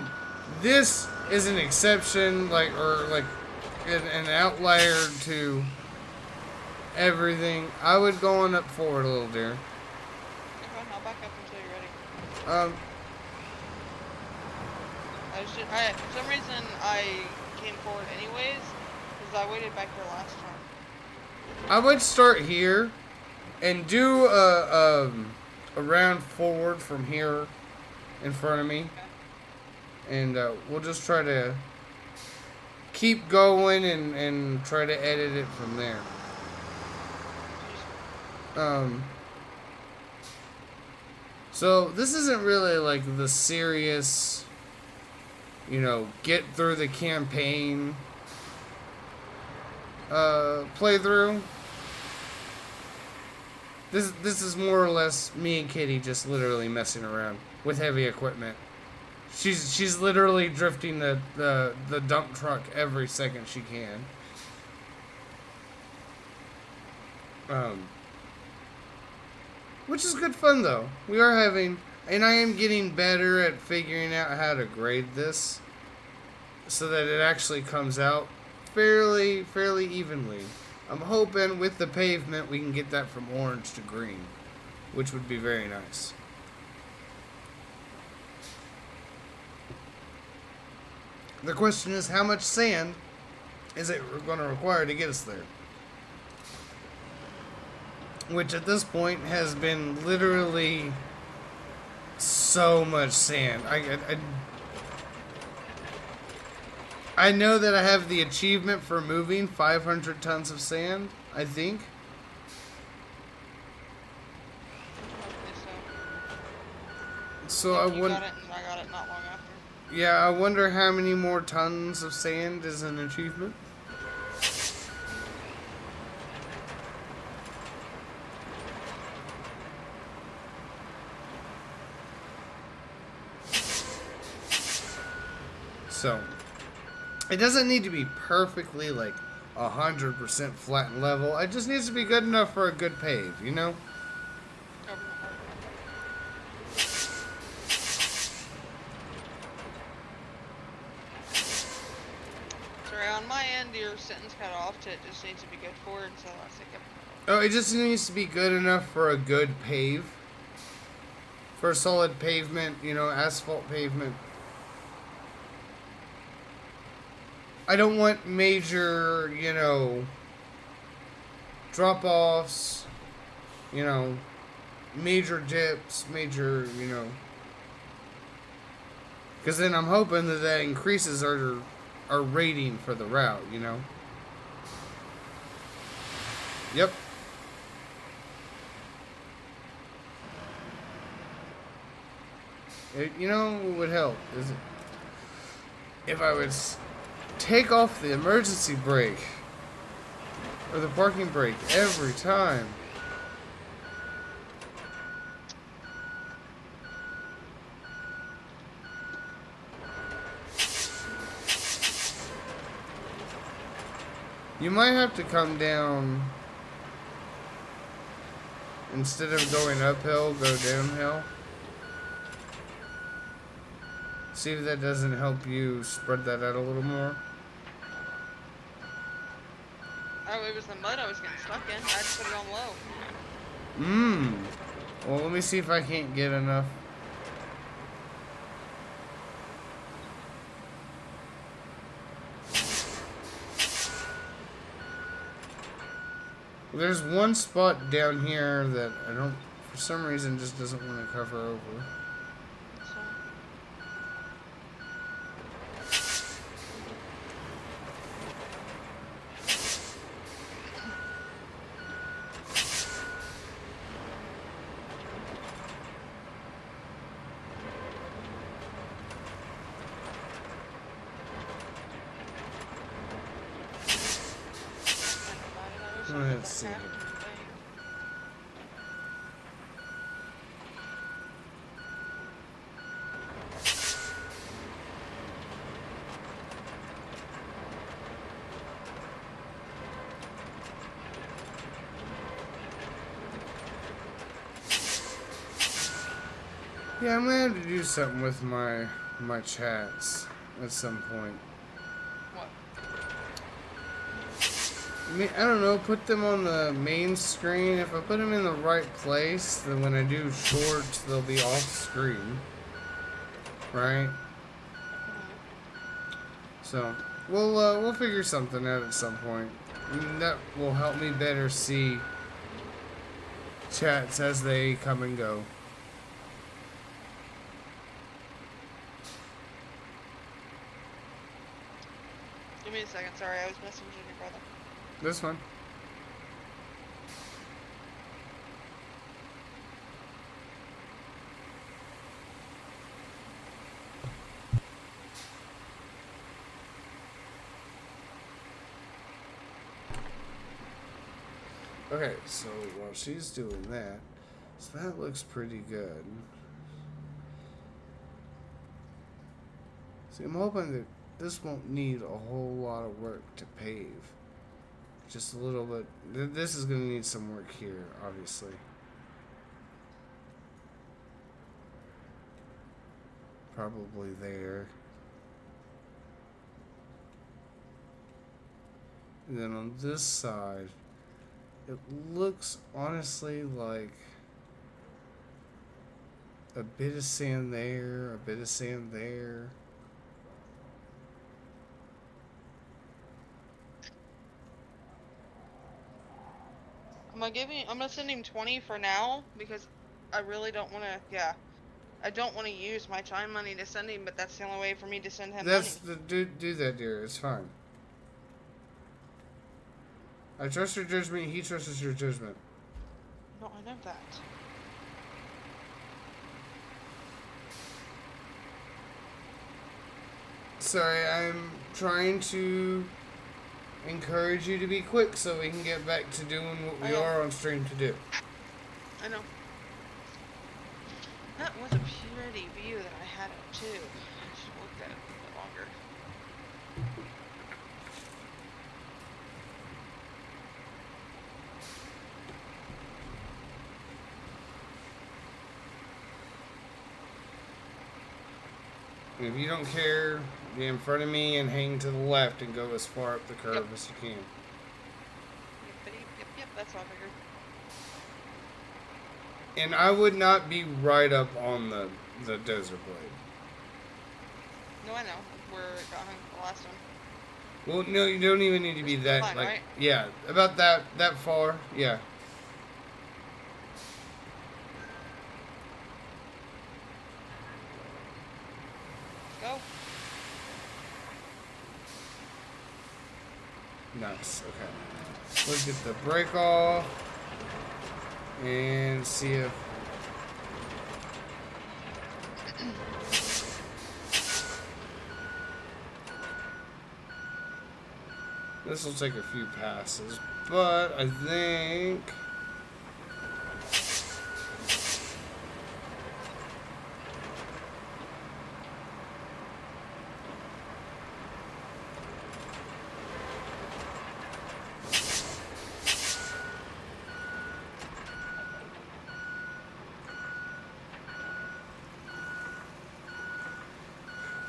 this is an exception, like, or like an outlier to everything. I would go on up forward a little, dear. Okay, I'll back up until you're ready. For some reason, I came forward anyways, because I waited back here last time. I would start here and do a round forward from here in front of me. Okay. And we'll just try to keep going and try to edit it from there. So this isn't really like the serious, get through the campaign playthrough. This is more or less me and Kitty just literally messing around with heavy equipment. She's literally drifting the dump truck every second she can. Which is good fun though. We are having, and I am getting better at figuring out how to grade this so that it actually comes out fairly evenly. I'm hoping with the pavement we can get that from orange to green, which would be very nice. The question is, how much sand is it going to require to get us there? Which at this point has been literally so much sand. I know that I have the achievement for moving 500 tons of sand, I think. So I You wouldn't. got it, and I got it not long after. Yeah, I wonder how many more tons of sand is an achievement. So, it doesn't need to be perfectly like 100% flat and level. It just needs to be good enough for a good pave, you know? Sorry, on my end, your sentence cut off to it just needs to be good forward, so I think Oh, it just needs to be good enough for a good pave. For a solid pavement, asphalt pavement. I don't want major, drop-offs, major dips, major, because then I'm hoping that increases our rating for the route, Yep. What would help is if I would take off the emergency brake or the parking brake every time. You might have to come down, instead of going uphill, go downhill. See if that doesn't help you spread that out a little more. Oh, it was the mud I was getting stuck in. I just put it on low. Well, let me see if I can't get enough. There's one spot down here that I don't, for some reason, just doesn't want to cover over. Let's see. Yeah, I'm gonna have to do something with my my chats at some point. What? I don't know, put them on the main screen. If I put them in the right place, then when I do shorts, they'll be off screen. Right? So, we'll figure something out at some point. And that will help me better see chats as they come and go. Give me a second. Sorry, I was messaging your brother. This one. Okay, so while she's doing that, so that looks pretty good. See, I'm hoping that this won't need a whole lot of work to pave. Just a little bit. This is going to need some work here, obviously. Probably there. And then on this side, it looks honestly like a bit of sand there, a bit of sand there. I'm gonna send him 20 for now because I really don't want to. Yeah, I don't want to use my time money to send him, but that's the only way for me to send him money. Do that, dear. It's fine. I trust your judgment. He trusts your judgment. No, I know that. Sorry, I'm trying to encourage you to be quick so we can get back to doing what we are on stream to do. I know. That was a pretty view that I had it too. I should have looked at it a bit longer. And if you don't care, be in front of me and hang to the left and go as far up the curve as you can. Yep, that's what I figured. And I would not be right up on the dozer blade. No, I know. Where it got hung the last time. Well, no, you don't even need to be that, fine, like, right? yeah, about that far, yeah. Go. Nice, okay. Let's get the brake off and see if this will take a few passes, but I think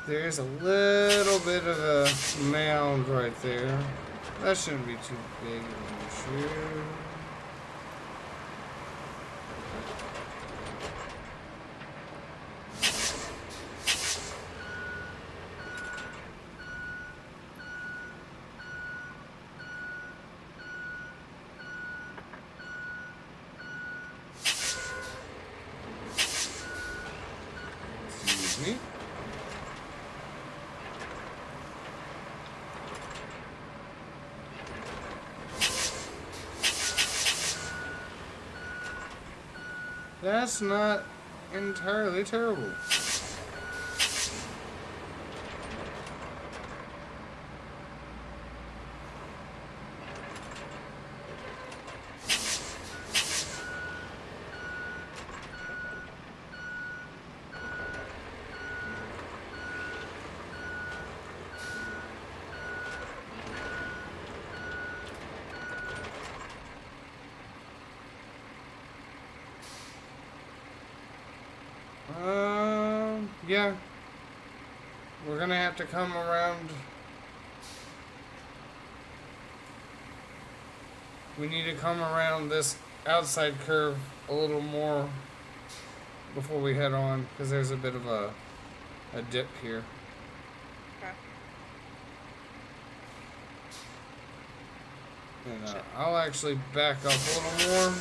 there's a little bit of a mound right there. That shouldn't be too big of an issue. Excuse me. That's not entirely terrible. Yeah. we're gonna have to come around. We need to come around this outside curve a little more before we head on, because there's a bit of a dip here. Okay. And I'll actually back up a little more.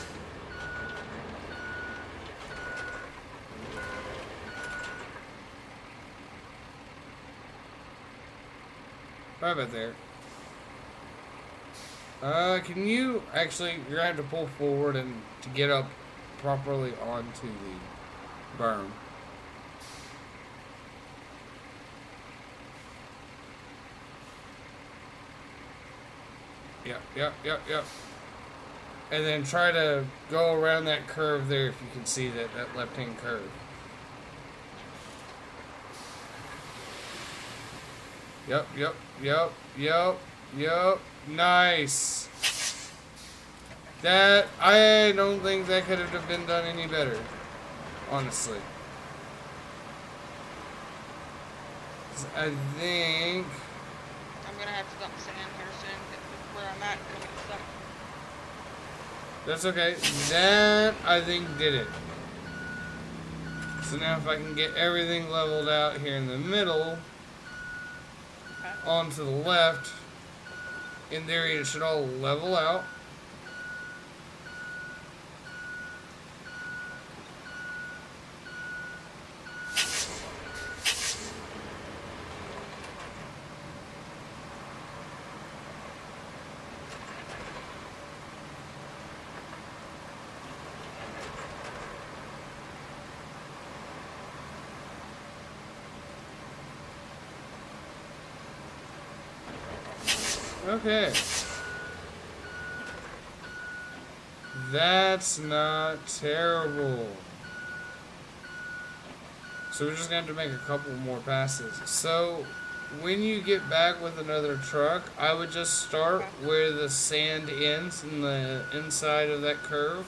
Right about there. Can you actually, you're gonna have to pull forward and to get up properly onto the berm. Yep. And then try to go around that curve there if you can see that left-hand curve. Yep. Nice. That, I don't think that could have been done any better. Honestly. I think... I'm gonna have to dump sand here soon. Where I'm at, gonna get stuck. That's okay. That, I think, did it. So now if I can get everything leveled out here in the middle, Okay. onto the left, in theory it should all level out. Okay. That's not terrible. So we're just going to have to make a couple more passes. So when you get back with another truck, I would just start where the sand ends in the inside of that curve.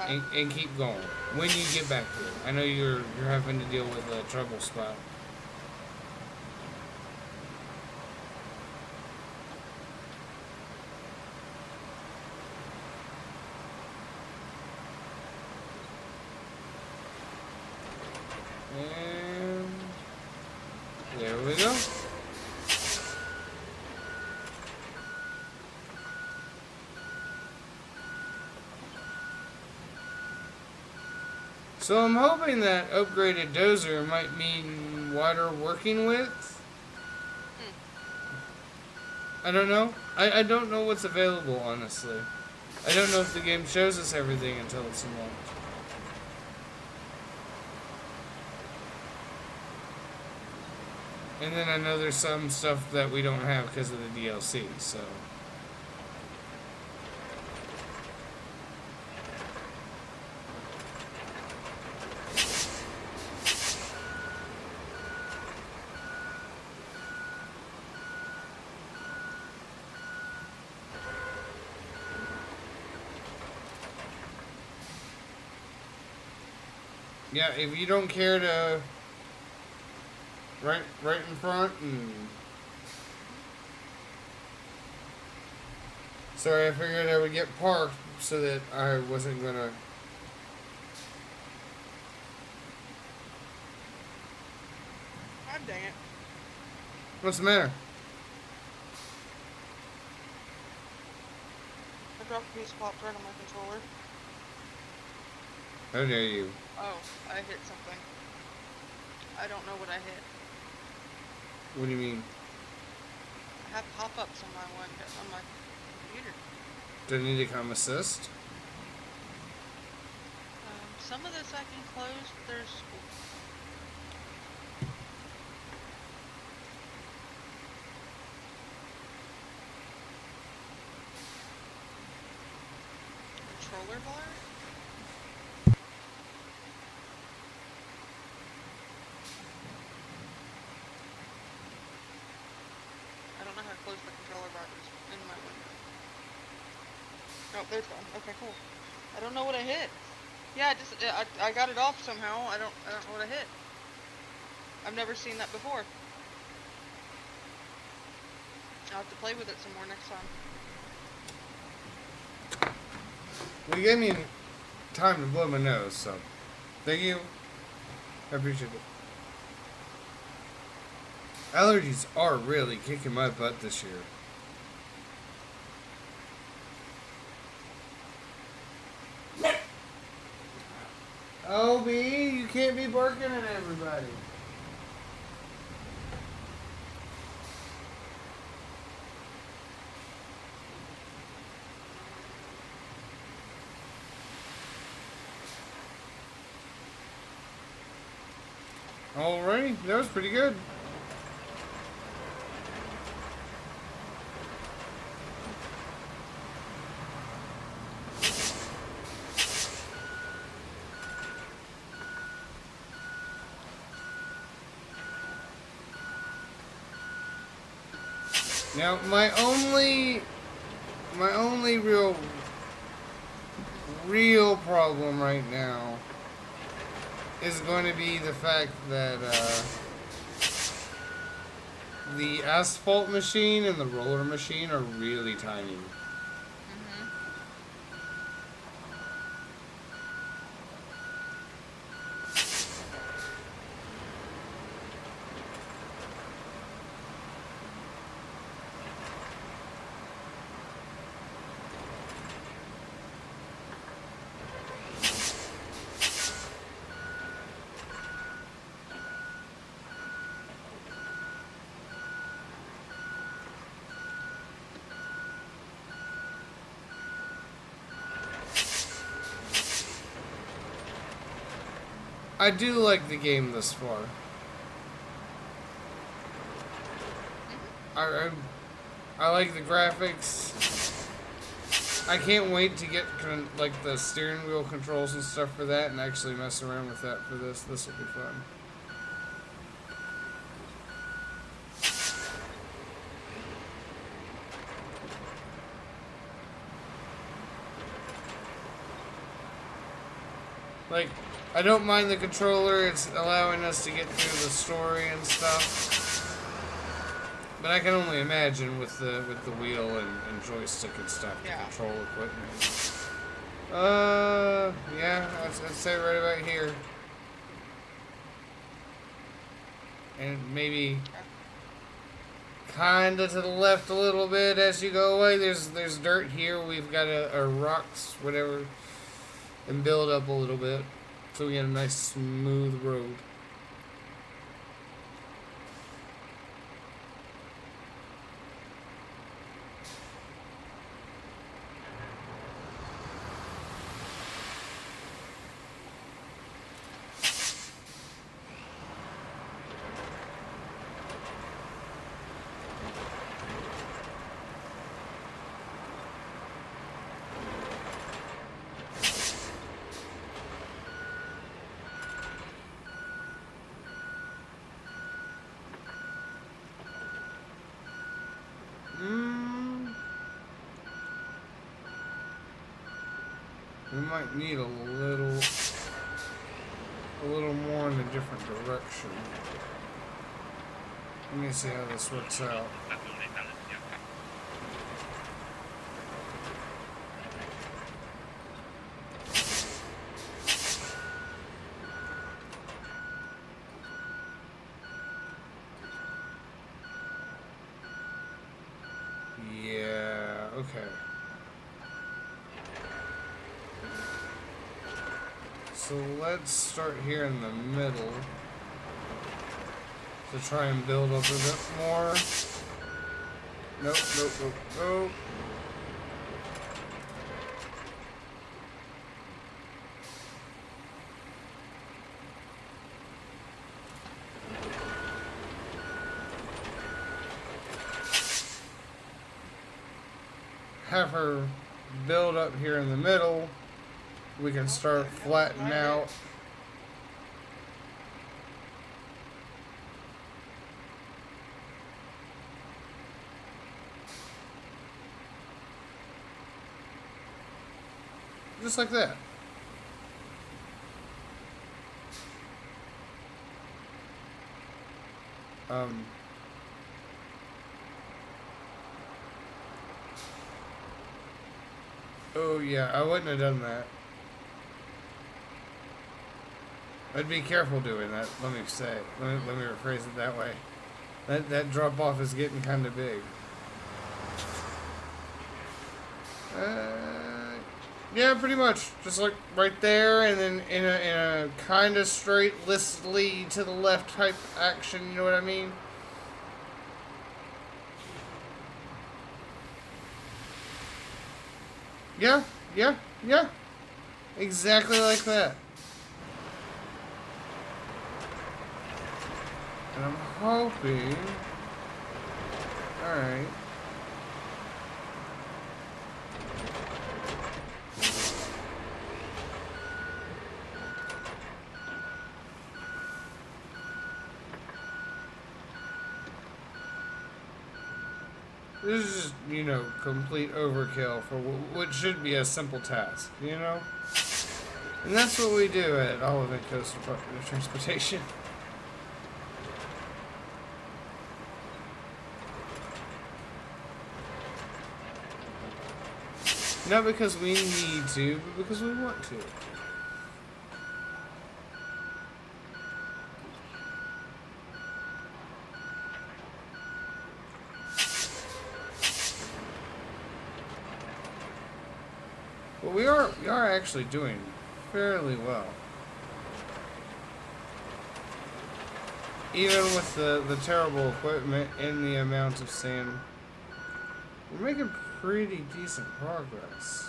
Okay. And keep going. When you get back here. I know you're having to deal with a trouble spot. And there we go. So I'm hoping that upgraded dozer might mean wider working width. I don't know. I don't know what's available, honestly. I don't know if the game shows us everything until it's unlocked. And then I know there's some stuff that we don't have because of the DLC, so... Yeah, if you don't care to... Right in front and... Sorry, I figured I would get parked so that I wasn't gonna... God dang it. What's the matter? I dropped a piece of pop right on my controller. How dare you? Oh, I hit something. I don't know what I hit. What do you mean? I have pop-ups on my computer. Do I need to come assist? Some of this I can close, but there's... Controller bar? I don't know how to close the controller bar. It's in my window. Oh, there's gone. Okay, cool. I don't know what I hit. Yeah, I got it off somehow. I don't know what I hit. I've never seen that before. I'll have to play with it some more next time. Well, you gave me time to blow my nose, so thank you. I appreciate it. Allergies are really kicking my butt this year. Oh, B, you can't be barking at everybody. Alrighty, that was pretty good. Now, my only real problem right now is going to be the fact that the asphalt machine and the roller machine are really tiny. I do like the game thus far. I like the graphics. I can't wait to get like the steering wheel controls and stuff for that, and actually mess around with that for this. This will be fun. Like, I don't mind the controller, it's allowing us to get through the story and stuff. But I can only imagine with the wheel and joystick and stuff to control equipment. Yeah, I'd say right about here. And maybe kinda to the left a little bit as you go away. There's dirt here, we've got or rocks, whatever, and build up a little bit. So we get a nice smooth road. We might need a little more in a different direction. Let me see how this works out. Yeah, okay. So let's start here in the middle to try and build up a bit more. Nope, nope, nope, nope. Have her build up here in the middle. We can start flattening out. Just like that. Oh yeah, I wouldn't have done that. I'd be careful doing that. Let me rephrase it that way. That drop off is getting kind of big. Yeah, pretty much. Just like right there, and then in a kind of straight lead to the left type action. You know what I mean? Yeah. Exactly like that. And I'm hoping... Alright. This is just, you know, complete overkill for what should be a simple task, you know? And that's what we do at Olivet Coast Department of Transportation. Not because we need to, but because we want to. But we are actually doing fairly well. Even with the terrible equipment and the amount of sand, we're making pretty decent progress.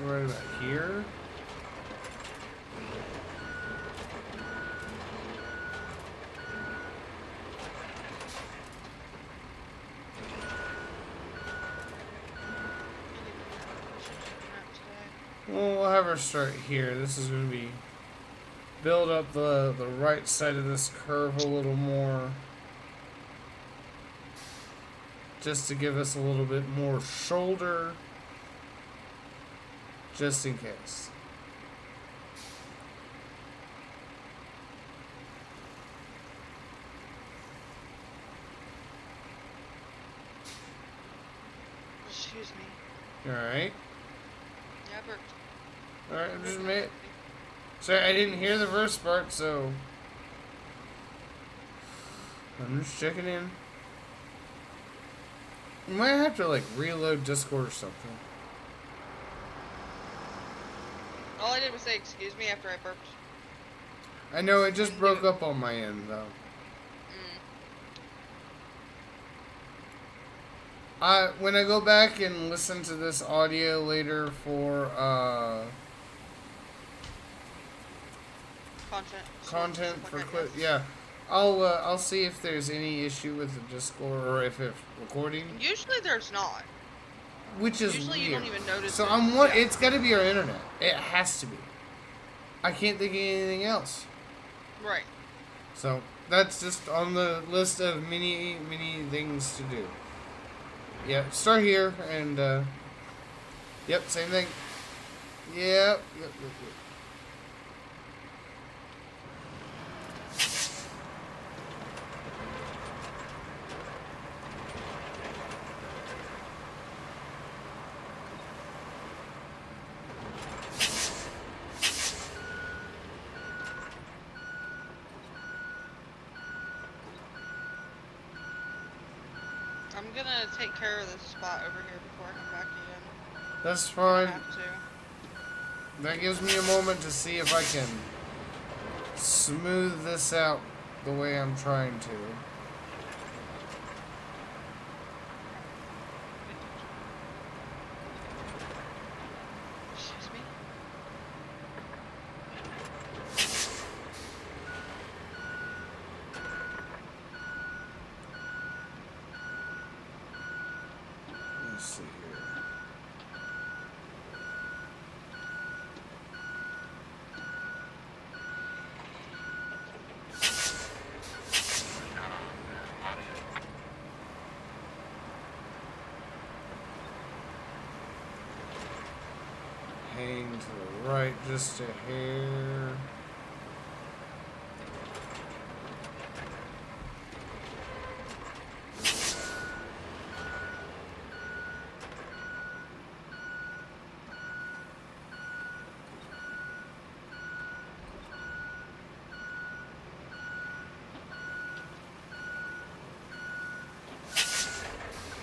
Right about here. We'll have her start here. This is going to be build up the right side of this curve a little more, just to give us a little bit more shoulder, just in case. Excuse me. All right. Yeah, I burped. Alright, I'm just made. Sorry, I didn't hear the first part, so I'm just checking in. You might have to like reload Discord or something. All I did was say excuse me after I burped. I know it just broke up on my end though. When I go back and listen to this audio later for content for clip, yeah, I'll see if there's any issue with the Discord or if it's recording. Usually there's not. Which is usually weird. You don't even notice. So it's got to be our internet. It has to be. I can't think of anything else. Right. So that's just on the list of many things to do. Yeah, start here and yep, same thing. Yep. I'm gonna take care of this spot over here before I come back again. That's fine. I have to. That gives me a moment to see if I can smooth this out the way I'm trying to. Excuse me? Let's see here. right just a hair.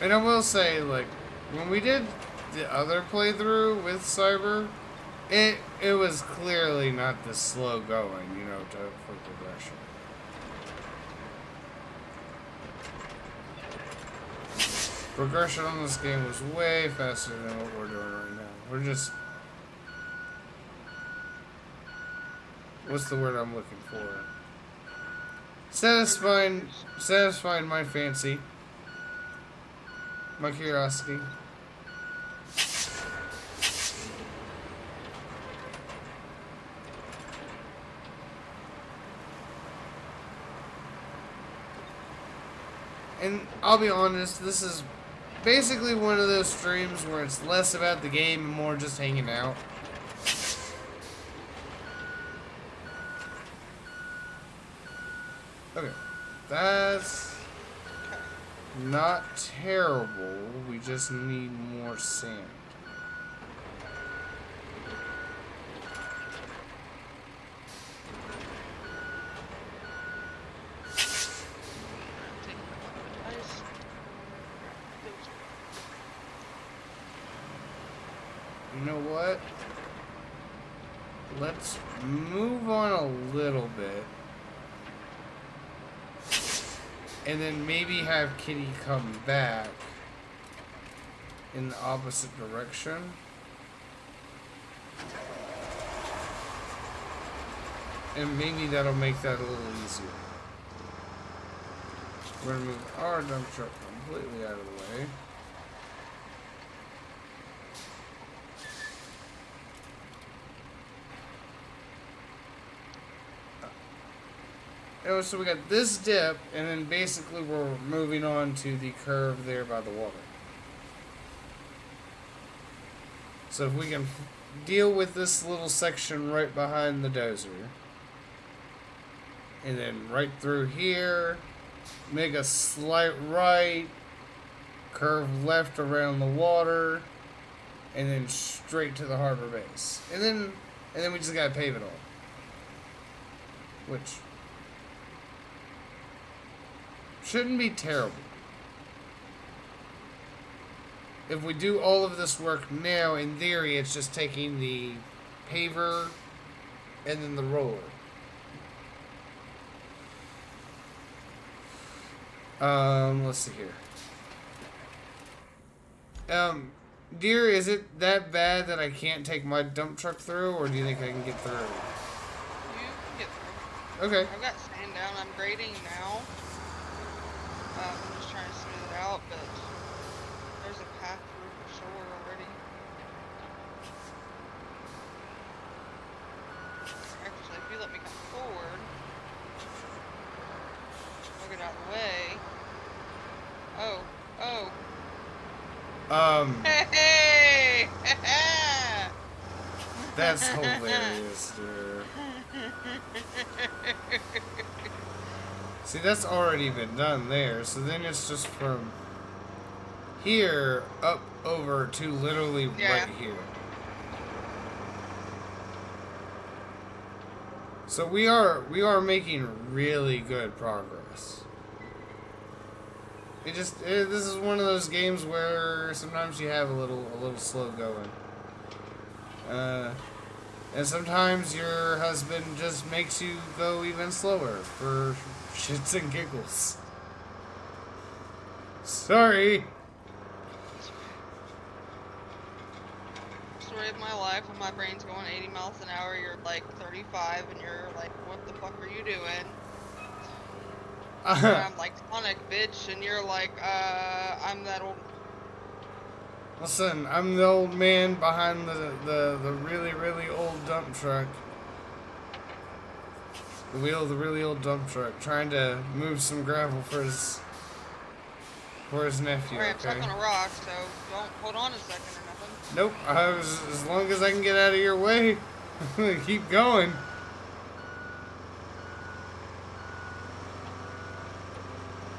And I will say, like, when we did the other playthrough with Cyber, it was clearly not this slow going, you know, for progression. Progression on this game was way faster than what we're doing right now. We're just... What's the word I'm looking for? Satisfying my fancy. My curiosity. And I'll be honest, this is basically one of those streams where it's less about the game and more just hanging out. Okay, that's not terrible. We just need more sand. You know what? Let's move on a little bit. And then maybe have Kitty come back in the opposite direction. And maybe that'll make that a little easier. We're gonna move our dump truck completely out of the way. So we got this dip, and then basically we're moving on to the curve there by the water. So if we can deal with this little section right behind the dozer, and then right through here, make a slight right, curve left around the water, and then straight to the harbor base. And then we just gotta pave it all. Which shouldn't be terrible. If we do all of this work now, in theory, it's just taking the paver and then the roller. Let's see here. Dear, is it that bad that I can't take my dump truck through, or do you think I can get through? You can get through. Okay. I've got sand down. I'm grading now. I'm just trying to smooth it out, but there's a path through for sure already. Actually, if you let me come forward, I'll get out of the way. Hey! That's hilarious, dude. See, that's already been done there, so then it's just from here up over to literally right here. So we are making really good progress. This is one of those games where sometimes you have a little slow going. And sometimes your husband just makes you go even slower for shits and giggles. Sorry. Story of my life, when my brain's going 80 miles an hour, you're like 35 and you're like, what the fuck are you doing? And I'm like, Sonic, bitch, and you're like, I'm that old. Listen, I'm the old man behind the really, really old dump truck. The wheel of the really old dump truck, trying to move some gravel for his nephew. Alright, I'm Okay. stuck on a rock, so don't hold on a second or nothing. Nope. As long as I can get out of your way. Keep going.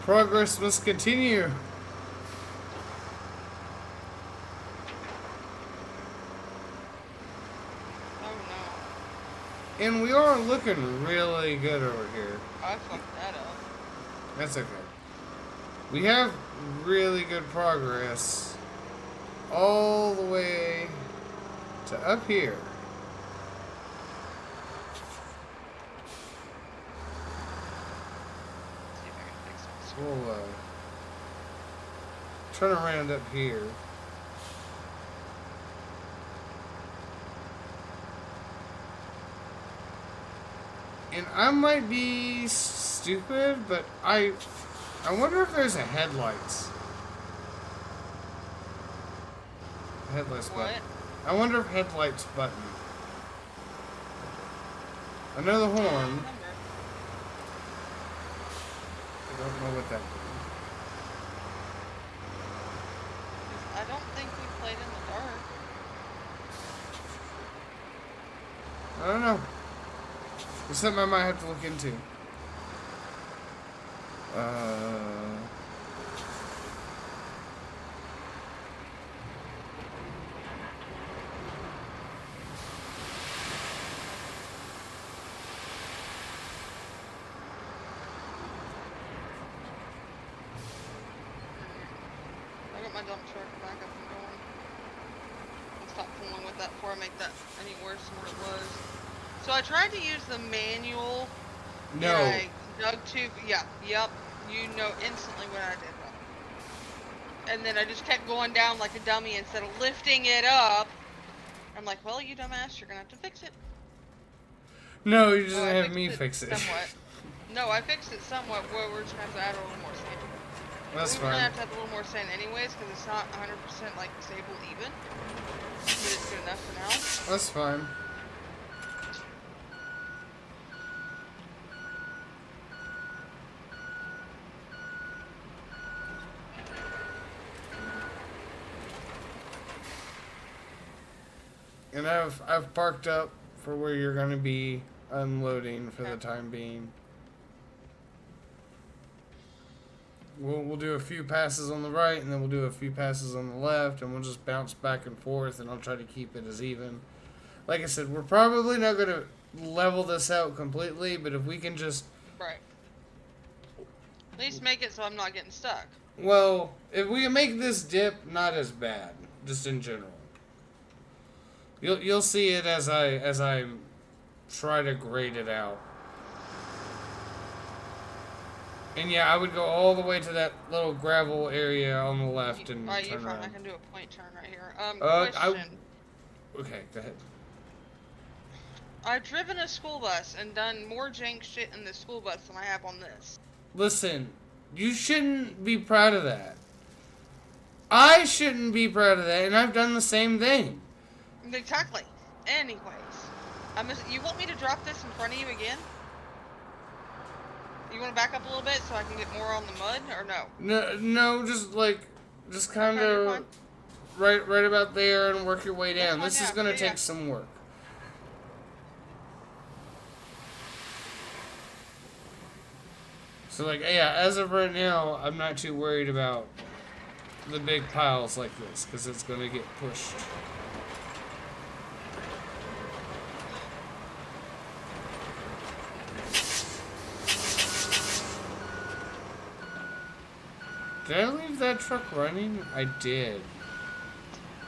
Progress must continue. Oh no. And we are looking really good over here. I fucked that up. That's okay. We have really good progress all the way to up here. See if I can fix this. We'll turn around up here. And I might be stupid, but I wonder if there's a headlights. Headlights What? button. I wonder if headlights button. I know the horn. Remember. I don't know what that means. I don't think we played in the dark. I don't know. It's something I might have to look into. I got my dump truck back up and going. And stop fooling with that before I make that any worse than what it was. So I tried to use the manual. No. And I dug too. Yeah. Yep. You know instantly what I did wrong. And then I just kept going down like a dummy instead of lifting it up. I'm like, well, you dumbass, you're gonna have to fix it. No, you just Well, I have fixed me fix it. Somewhat. No, I fixed it somewhat. Where we're just gonna have to add a little more sand. That's We're gonna fine. have to add a little more sand anyways, because it's not 100% like stable even. But it's good enough for now. That's fine. And I've parked up for where you're gonna be unloading for the time being. We'll do a few passes on the right, and then we'll do a few passes on the left, and we'll just bounce back and forth, and I'll try to keep it as even. Like I said, we're probably not going to level this out completely, but if we can just... Right. At least make it so I'm not getting stuck. Well, if we can make this dip not as bad, just in general. You'll see it as I try to grade it out. And yeah, I would go all the way to that little gravel area on the left and Alright, you're turn fine. I around. can do a point turn right here. Question. Okay, go ahead. I've driven a school bus and done more jank shit in the school bus than I have on this. Listen, you shouldn't be proud of that. I shouldn't be proud of that, and I've done the same thing. Exactly. Anyways. You want me to drop this in front of you again? You want to back up a little bit so I can get more on the mud, or no? No, just kind of right about there and work your way down. This is going to take some work. So yeah, as of right now, I'm not too worried about the big piles like this, because it's going to get pushed. Did I leave that truck running? I did.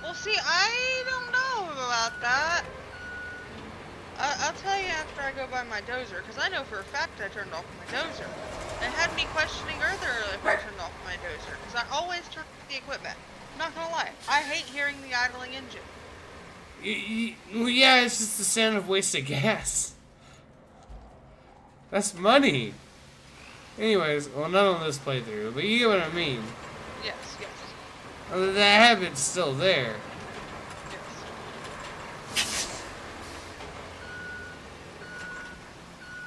Well, see, I don't know about that. I'll tell you after I go by my dozer, because I know for a fact I turned off my dozer. It had me questioning earlier if I turned off my dozer, because I always turn off the equipment. I'm not gonna lie, I hate hearing the idling engine. Well, yeah, it's just the sound of wasted gas. That's money. Anyways, well, not on this playthrough, but you get what I mean. Yes. The habit's still there. Yes.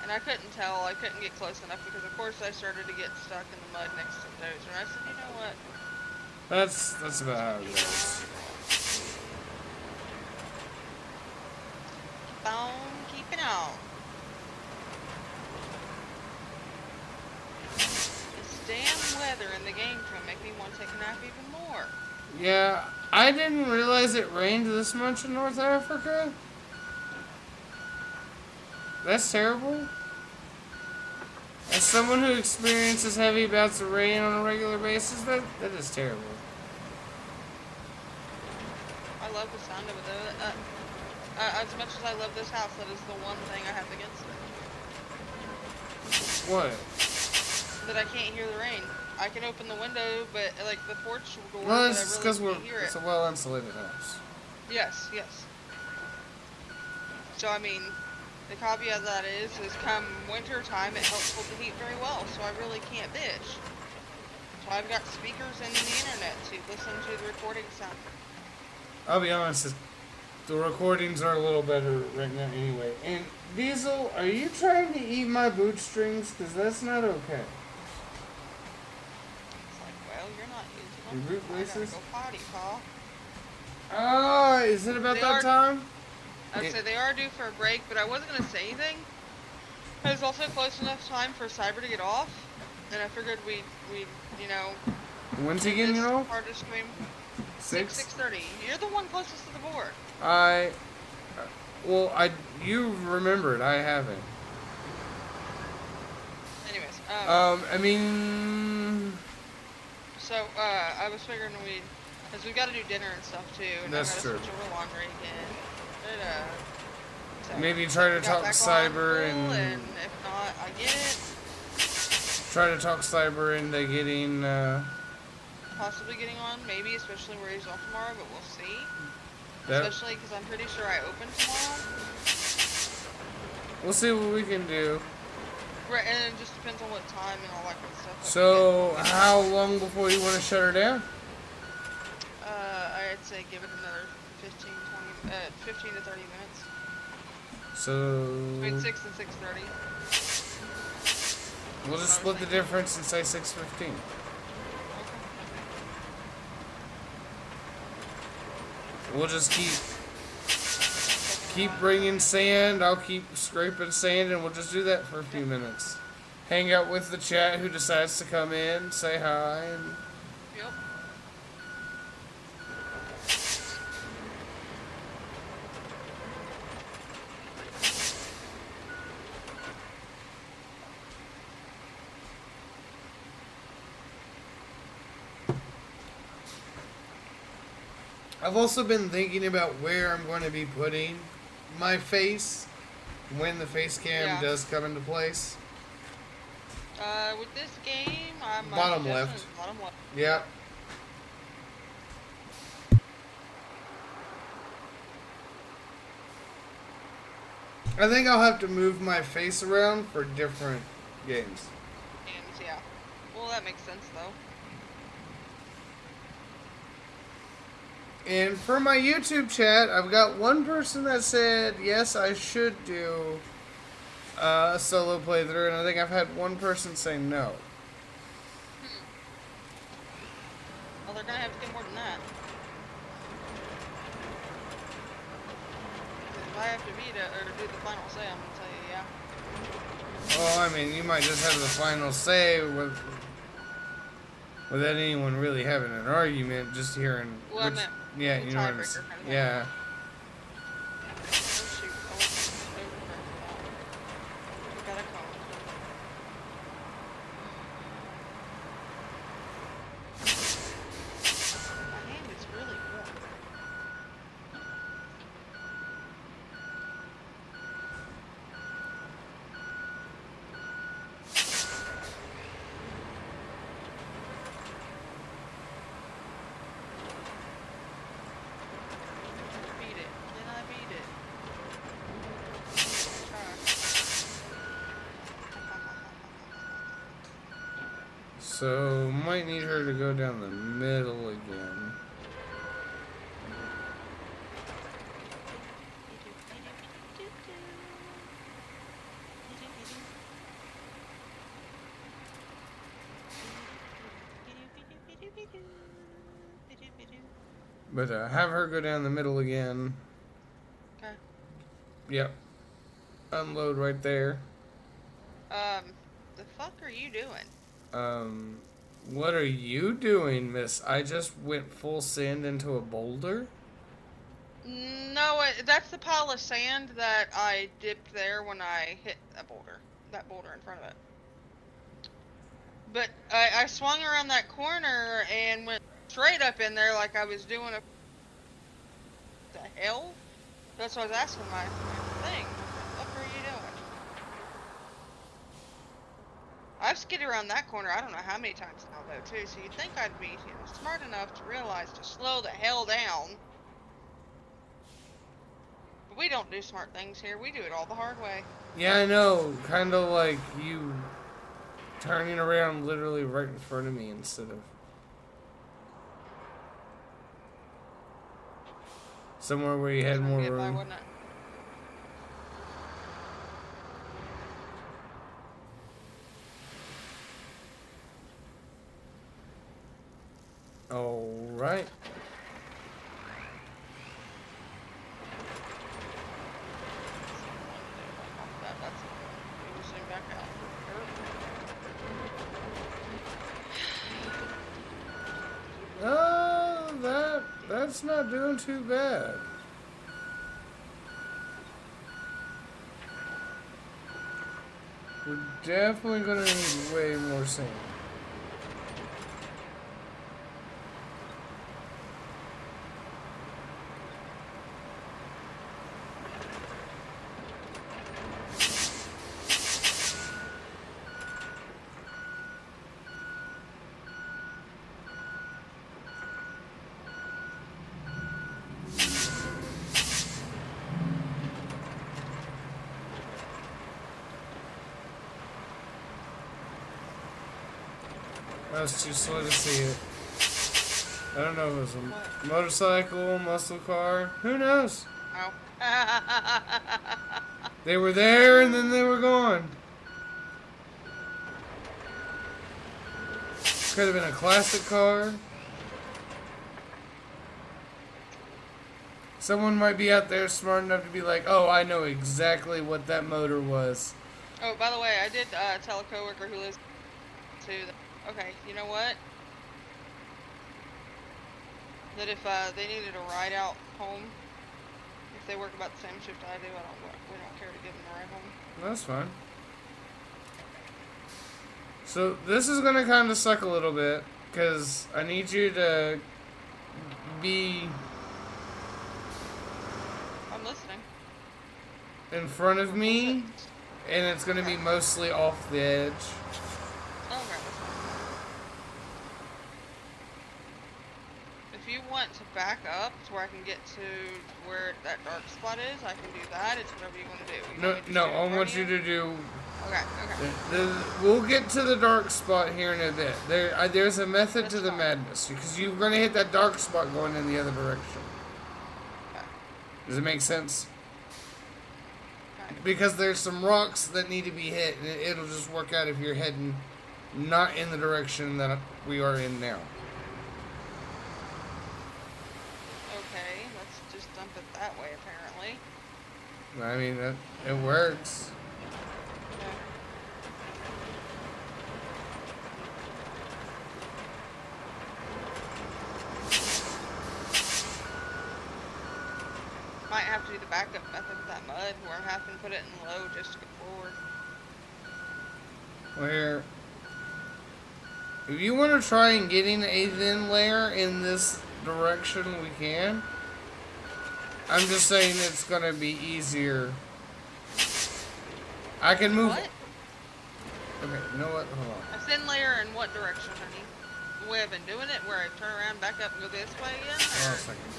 And I couldn't tell, I couldn't get close enough because of course I started to get stuck in the mud next to the dozer. And I said, you know what? That's about how it goes. Keep on weather in the game to make me want to take a nap even more. Yeah, I didn't realize it rained this much in North Africa. That's terrible. As someone who experiences heavy bouts of rain on a regular basis, that is terrible. I love the sound of it though. As much as I love this house, that is the one thing I have against it. What? That I can't hear the rain. I can open the window, but like the porch door, Well, but it's I because really can't hear it's it. a well-insulated house. Yes, yes. So I mean, the caveat of that is come winter time, it helps hold the heat very well. So I really can't bitch. So I've got speakers in the internet to listen to the recording sound. I'll be honest, the recordings are a little better right now anyway. And Diesel, are you trying to eat my boot strings? Because that's not okay. It's like, well, you're not using them. Your boot I gotta laces? go potty, Paul. Oh, is it about They that are- time? I'd say they are due for a break, but I wasn't gonna say anything. It was also close enough time for Cyber to get off, and I figured we'd you know, When's he do getting this it off? part of stream. 6? 6:30. You're the one closest to the board. You remembered. I haven't. Anyways, I mean, so I was figuring because we got to do dinner and stuff too, and That's I gotta true. switch over laundry again. So maybe try to got talk back on Cyber full, and if not, I get it. try to talk Cyber into getting. Possibly getting on, maybe, especially where he's off tomorrow, but we'll see. That, Especially because I'm pretty sure I open tomorrow. we'll see what we can do. Right, and it just depends on what time and all that kind of stuff. So, how long before you want to shut her down? I'd say give it another 15 to 30 minutes. So, Between 6 and 6:30. we'll just split the difference and say 6:15. We'll just keep bringing sand. I'll keep scraping sand, and we'll just do that for a few minutes. Hang out with the chat who decides to come in, say hi, and Yep. I've also been thinking about where I'm going to be putting my face when the face cam does come into place. With this game, I'm Bottom left. Bottom left. Yep. I think I'll have to move my face around for different games. And yeah. Well, that makes sense though. And for my YouTube chat, I've got one person that said, yes, I should do a solo playthrough, and I think I've had one person say no. Well, they're gonna have to get more than that. 'Cause if I have to beat it or do the final say, I'm gonna tell you, yeah. Well, I mean, you might just have the final say without anyone really having an argument, just hearing Well, I meant yeah, the you know what I'm tiebreaker saying. kind of thing. Yeah. Oh shoot, I wasn't overcorrected that. We got a call. My hand is really warm. Beat it. Then I beat it. So, might need her to go down the middle again. But have her go down the middle again. Okay. Yep. Unload right there. The fuck are you doing? What are you doing, miss? I just went full send into a boulder? No, that's the pile of sand that I dipped there when I hit that boulder in front of it. But I swung around that corner and went straight up in there like I was doing a... The hell? That's what I was asking my thing. What the fuck are you doing? I've skidded around that corner I don't know how many times now though too, so you'd think I'd be smart enough to realize to slow the hell down. But we don't do smart things here, we do it all the hard way. Yeah, I know. Kind of like you turning around literally right in front of me instead of somewhere where you had more room. Wouldn't it? All right. That's not doing too bad. We're definitely gonna need way more sand. I was too slow to see it. I don't know if it was a motorcycle, muscle car. Who knows? Oh. They were there and then they were gone. Could have been a classic car. Someone might be out there smart enough to be like, oh, I know exactly what that motor was. Oh, by the way, I did tell a coworker who lives too that, okay, you know what? That if they needed a ride out home, if they work about the same shift I do, we don't care to give them a ride home. That's fine. So this is gonna kind of suck a little bit because I need you to be I'm listening. in front of me, and it's gonna be mostly off the edge. Oh, okay, that's fine. If you want to back up to where I can get to where that dark spot is, I can do that. It's whatever you want to do. No, I want you to do. Okay. We'll get to the dark spot here in a bit. There's a method to the madness because you're gonna hit that dark spot going in the other direction. Okay. Does it make sense? Okay. Because there's some rocks that need to be hit, and it'll just work out if you're heading not in the direction that we are in now. Okay, let's just dump it that way, apparently. I mean, it works. Okay. Might have to do the backup method with that mud, where I have to put it in low just to go forward. Where, if you want to try and getting a thin layer in this direction, we can. I'm just saying it's gonna be easier. I can move. What? Okay, you know what? Hold on. A thin layer in what direction, honey? The way I've been doing it, where I turn around, back up, and go this way again? Hold on a second.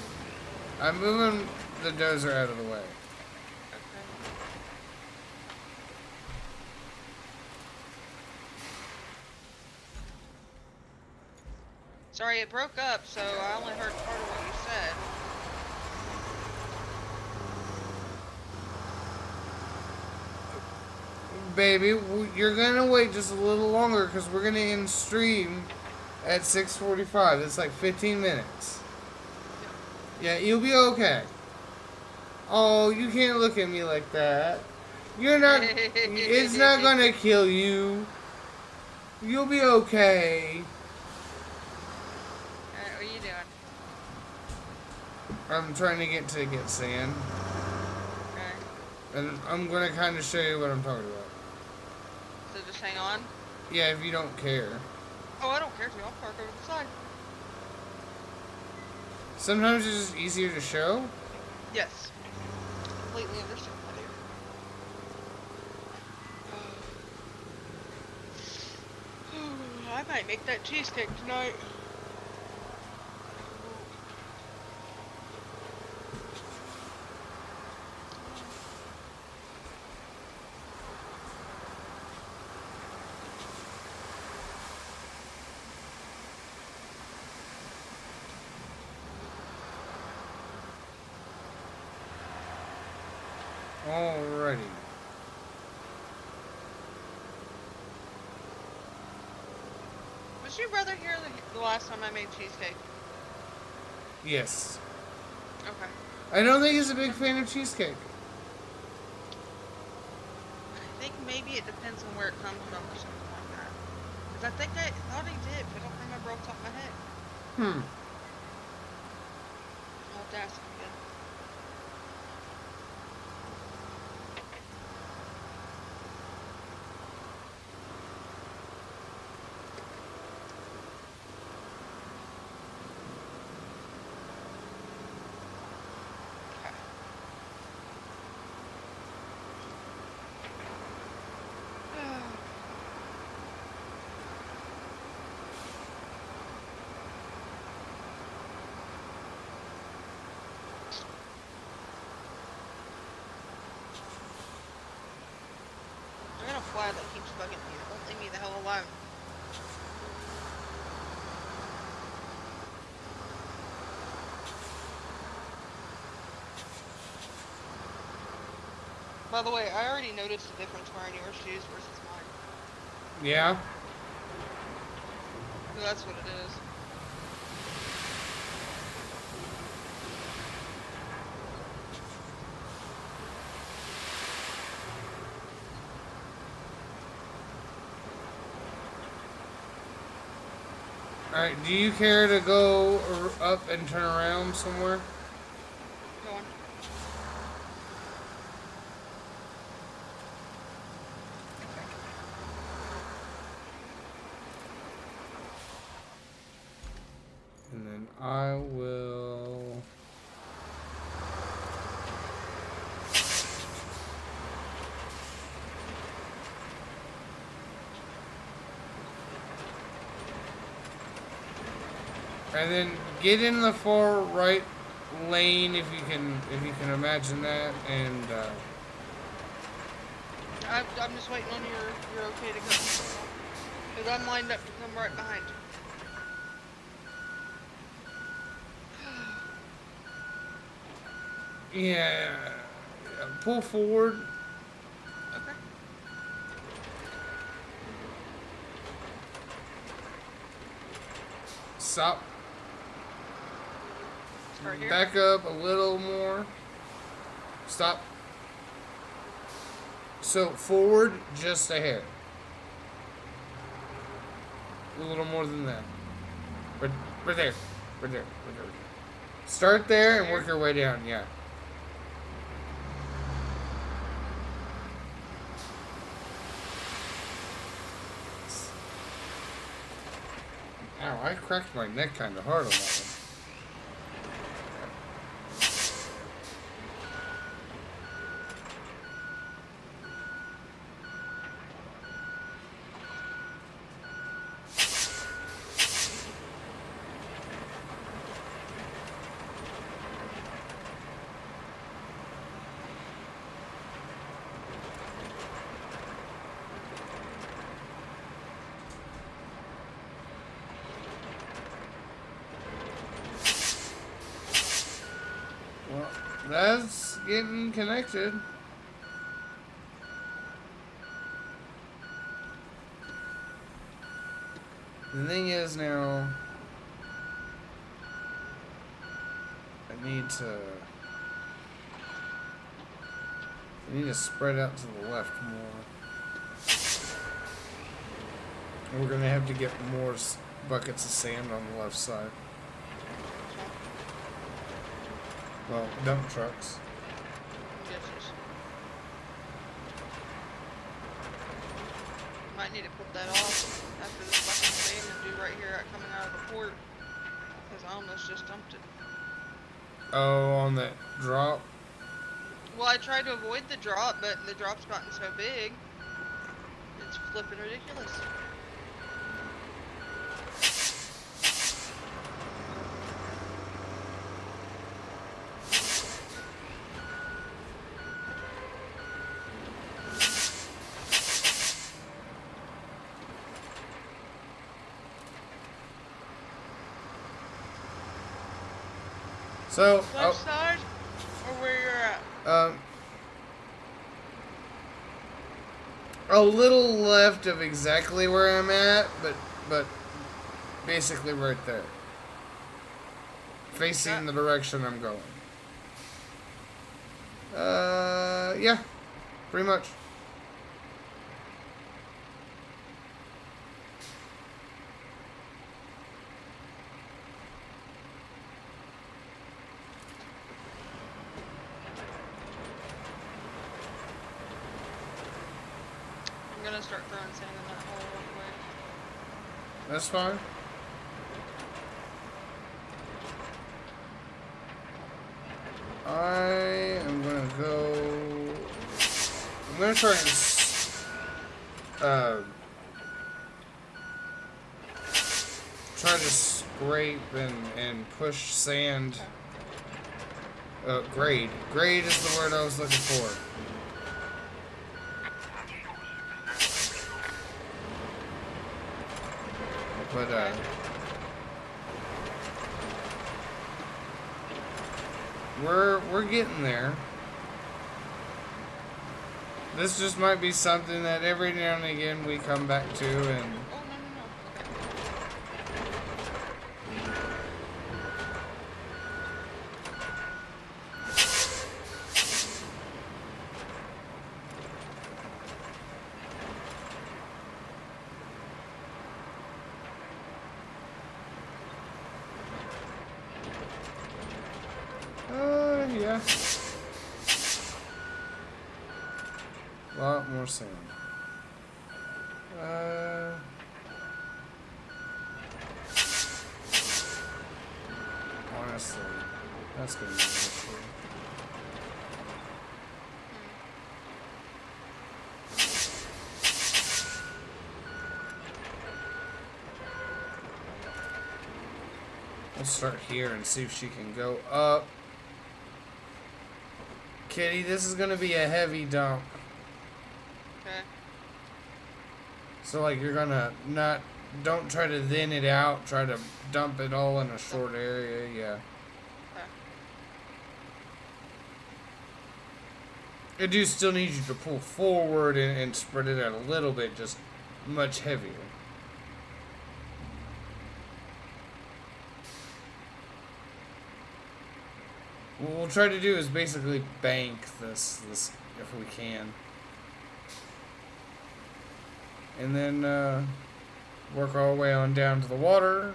I'm moving the dozer out of the way. Okay. Sorry, it broke up, so I only heard part of what you said. Baby, you're gonna wait just a little longer because we're gonna end stream at 6:45. It's like 15 minutes. Yeah, you'll be okay. Oh, you can't look at me like that. You're not. It's not gonna kill you. You'll be okay. I'm trying to get sand. Okay. And I'm going to kind of show you what I'm talking about. So just hang on. Yeah, if you don't care. Oh, I don't care to. I'll park over the side. Sometimes it's just easier to show. Yes. Completely understand, my dear. I might make that cheesecake tonight. Alrighty. Was your brother here the last time I made cheesecake? Yes. Okay. I don't think he's a big fan of cheesecake. I think maybe it depends on where it comes from or something like that. Because I think I thought he did, but I don't remember off the top of my head. I'll have to ask him again. I got a fly that keeps bugging me. It won't leave me the hell alone. By the way, I already noticed the difference wearing your shoes versus mine. Yeah. So that's what it is. Alright, do you care to go up and turn around somewhere? Go on. And then I will... And then get in the far right lane if you can imagine that, and I'm just waiting on you're okay to go. Because I'm lined up to come right behind you. yeah, pull forward. Okay. Stop. Start here. Back up a little more. Stop. So forward just a hair. A little more than that. Right there. Right there. Right there. Start there and work your way down, yeah. Ow, I cracked my neck kind of hard on that one. Well, that's getting connected. The thing is now, I need to spread out to the left more. And we're gonna have to get more buckets of sand on the left side. Well, dump trucks. Ditches. Might need to put that off after this fucking thing and do right here at coming out of the port. Because I almost just dumped it. Oh, on that drop? Well, I tried to avoid the drop, but the drop's gotten so big. It's flipping ridiculous. So, Left side? Or where you're at? A little left of exactly where I'm at, but basically right there. Facing the direction I'm going. Yeah, pretty much. I'm gonna start throwing sand in that hole real quick. That's fine. I am gonna go. I'm gonna try and try to scrape and push sand. Grade. Grade is the word I was looking for. But we're getting there. This just might be something that every now and again we come back to and Oh, no, no, no. yeah. A lot more sand. Honestly, that's gonna be an issue. Let's start here and see if she can go up. Kitty, this is gonna be a heavy dump. Okay. So like you're gonna don't try to thin it out, try to dump it all in a short area, yeah. Okay. I do still need you to pull forward and spread it out a little bit, just much heavier. What we'll try to do is basically bank this if we can. And then work our way on down to the water.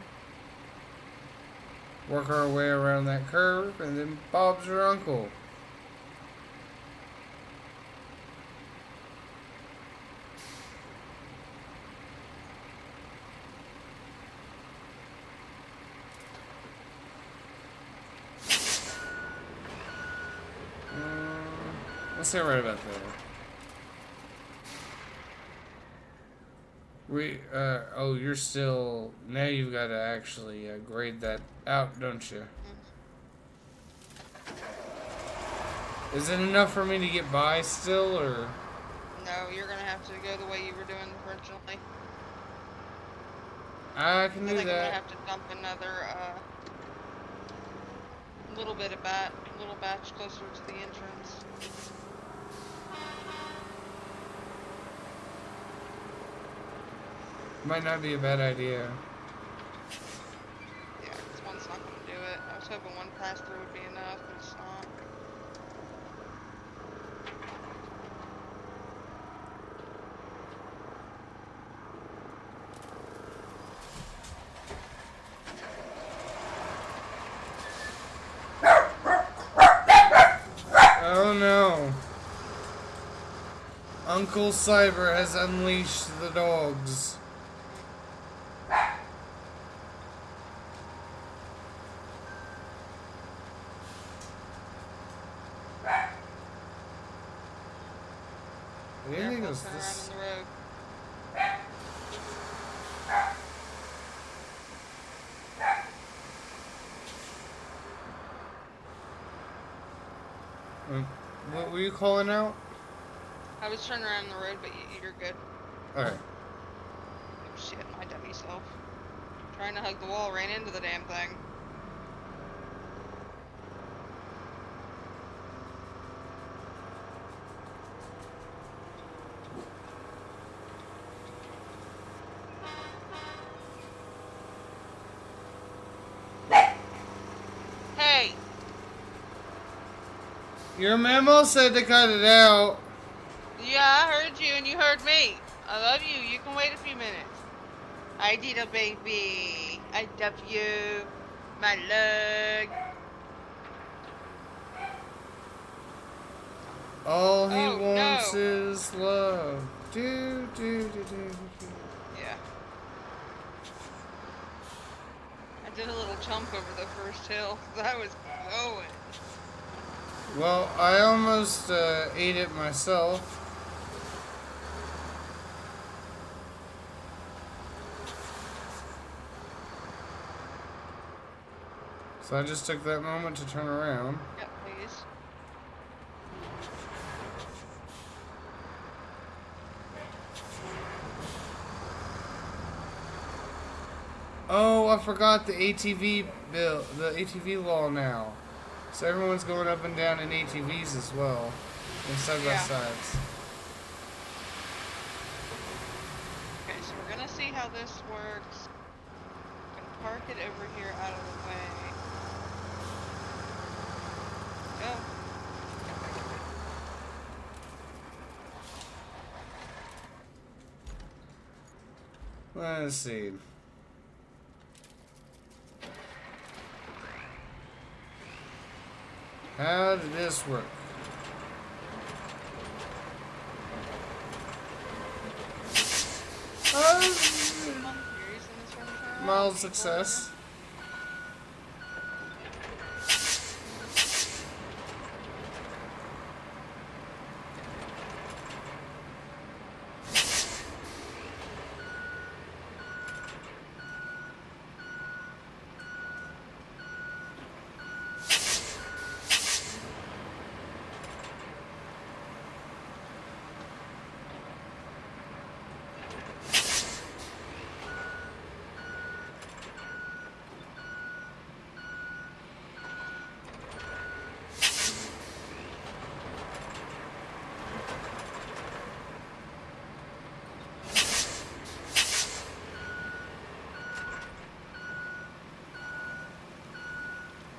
Work our way around that curve, and then Bob's your uncle. Let's say right about there. Oh, you're still, now you've got to actually grade that out, don't you? Mm-hmm. Is it enough for me to get by still, or? No, you're gonna have to go the way you were doing originally. I can I do think I'm gonna that. have to dump another little batch closer to the entrance. Might not be a bad idea. Yeah, this one's not gonna do it. I was hoping one pass through would be enough, but it's not. Uncle Cyber has unleashed the dogs. Anything Careful, else? turn around This... on the road. What were you calling out? I was turning around the road, but you're good. Alright. Oh shit, my dummy self. Trying to hug the wall, ran into the damn thing. Hey! Your memo said to cut it out. Yeah, I heard you and you heard me. I love you. You can wait a few minutes. I did a baby. I love you. My leg. All he Oh, wants no. is love. Do, do, do, do, do. Yeah. I did a little jump over the first hill. That was going. Well, I almost ate it myself. So I just took that moment to turn around. Yep, please. Oh, I forgot the ATV bill, the ATV law now. So everyone's going up and down in ATVs as well, and side by Yeah. sides. Okay, so we're gonna see how this works. I'm gonna park it over here out of the way. Go. Let's see. How did this work? Come on, you're using this one to turn around. Mild success.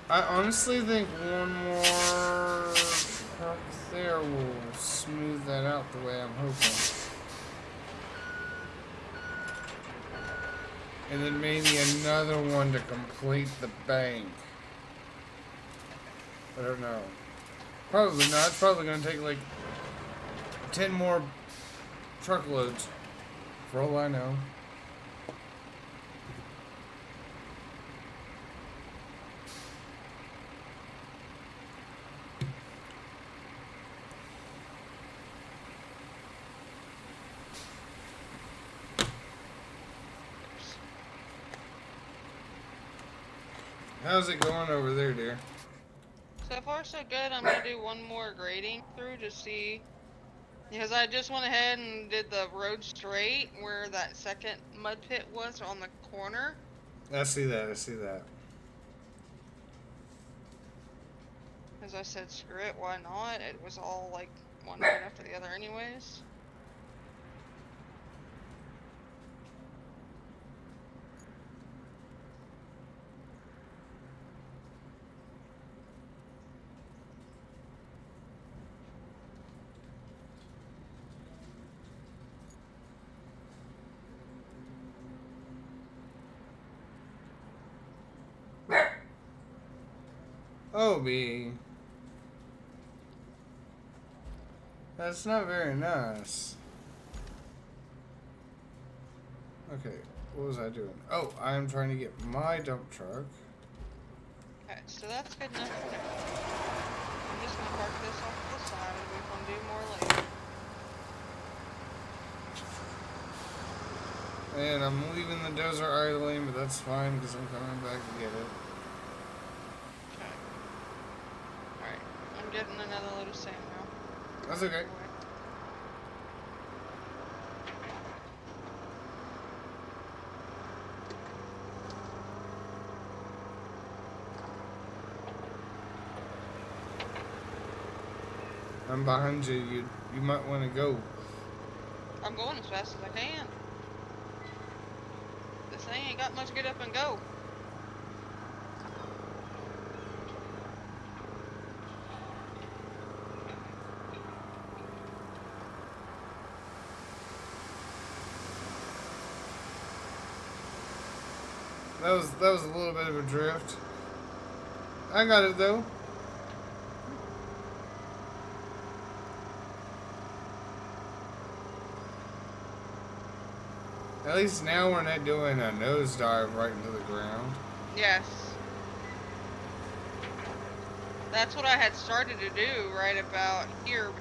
I honestly think one more park there will smooth that out the way I'm hoping. And then maybe another one to complete the bank. I don't know. Probably not. It's probably going to take like 10 more truckloads, for all I know. How's it going over there, dear? So far, so good. I'm gonna do one more grading through to see, because I just went ahead and did the road straight where that second mud pit was on the corner. I see that. I see that. As I said, screw it, why not? It was all like one right after the other, anyways. Obi. That's not very nice. Okay, what was I doing? Oh, I'm trying to get my dump truck. Okay, so that's good enough for now. I'm just gonna park this off to the side and we can do more later. And I'm leaving the dozer idling, but that's fine because I'm coming back to get it. Okay. Alright, I'm getting another load of sand now. That's okay. I'm behind you. You might want to go. I'm going as fast as I can. This thing ain't got much get up and go. That was a little bit of a drift. I got it though. At least now we're not doing a nosedive right into the ground. Yes. That's what I had started to do right about here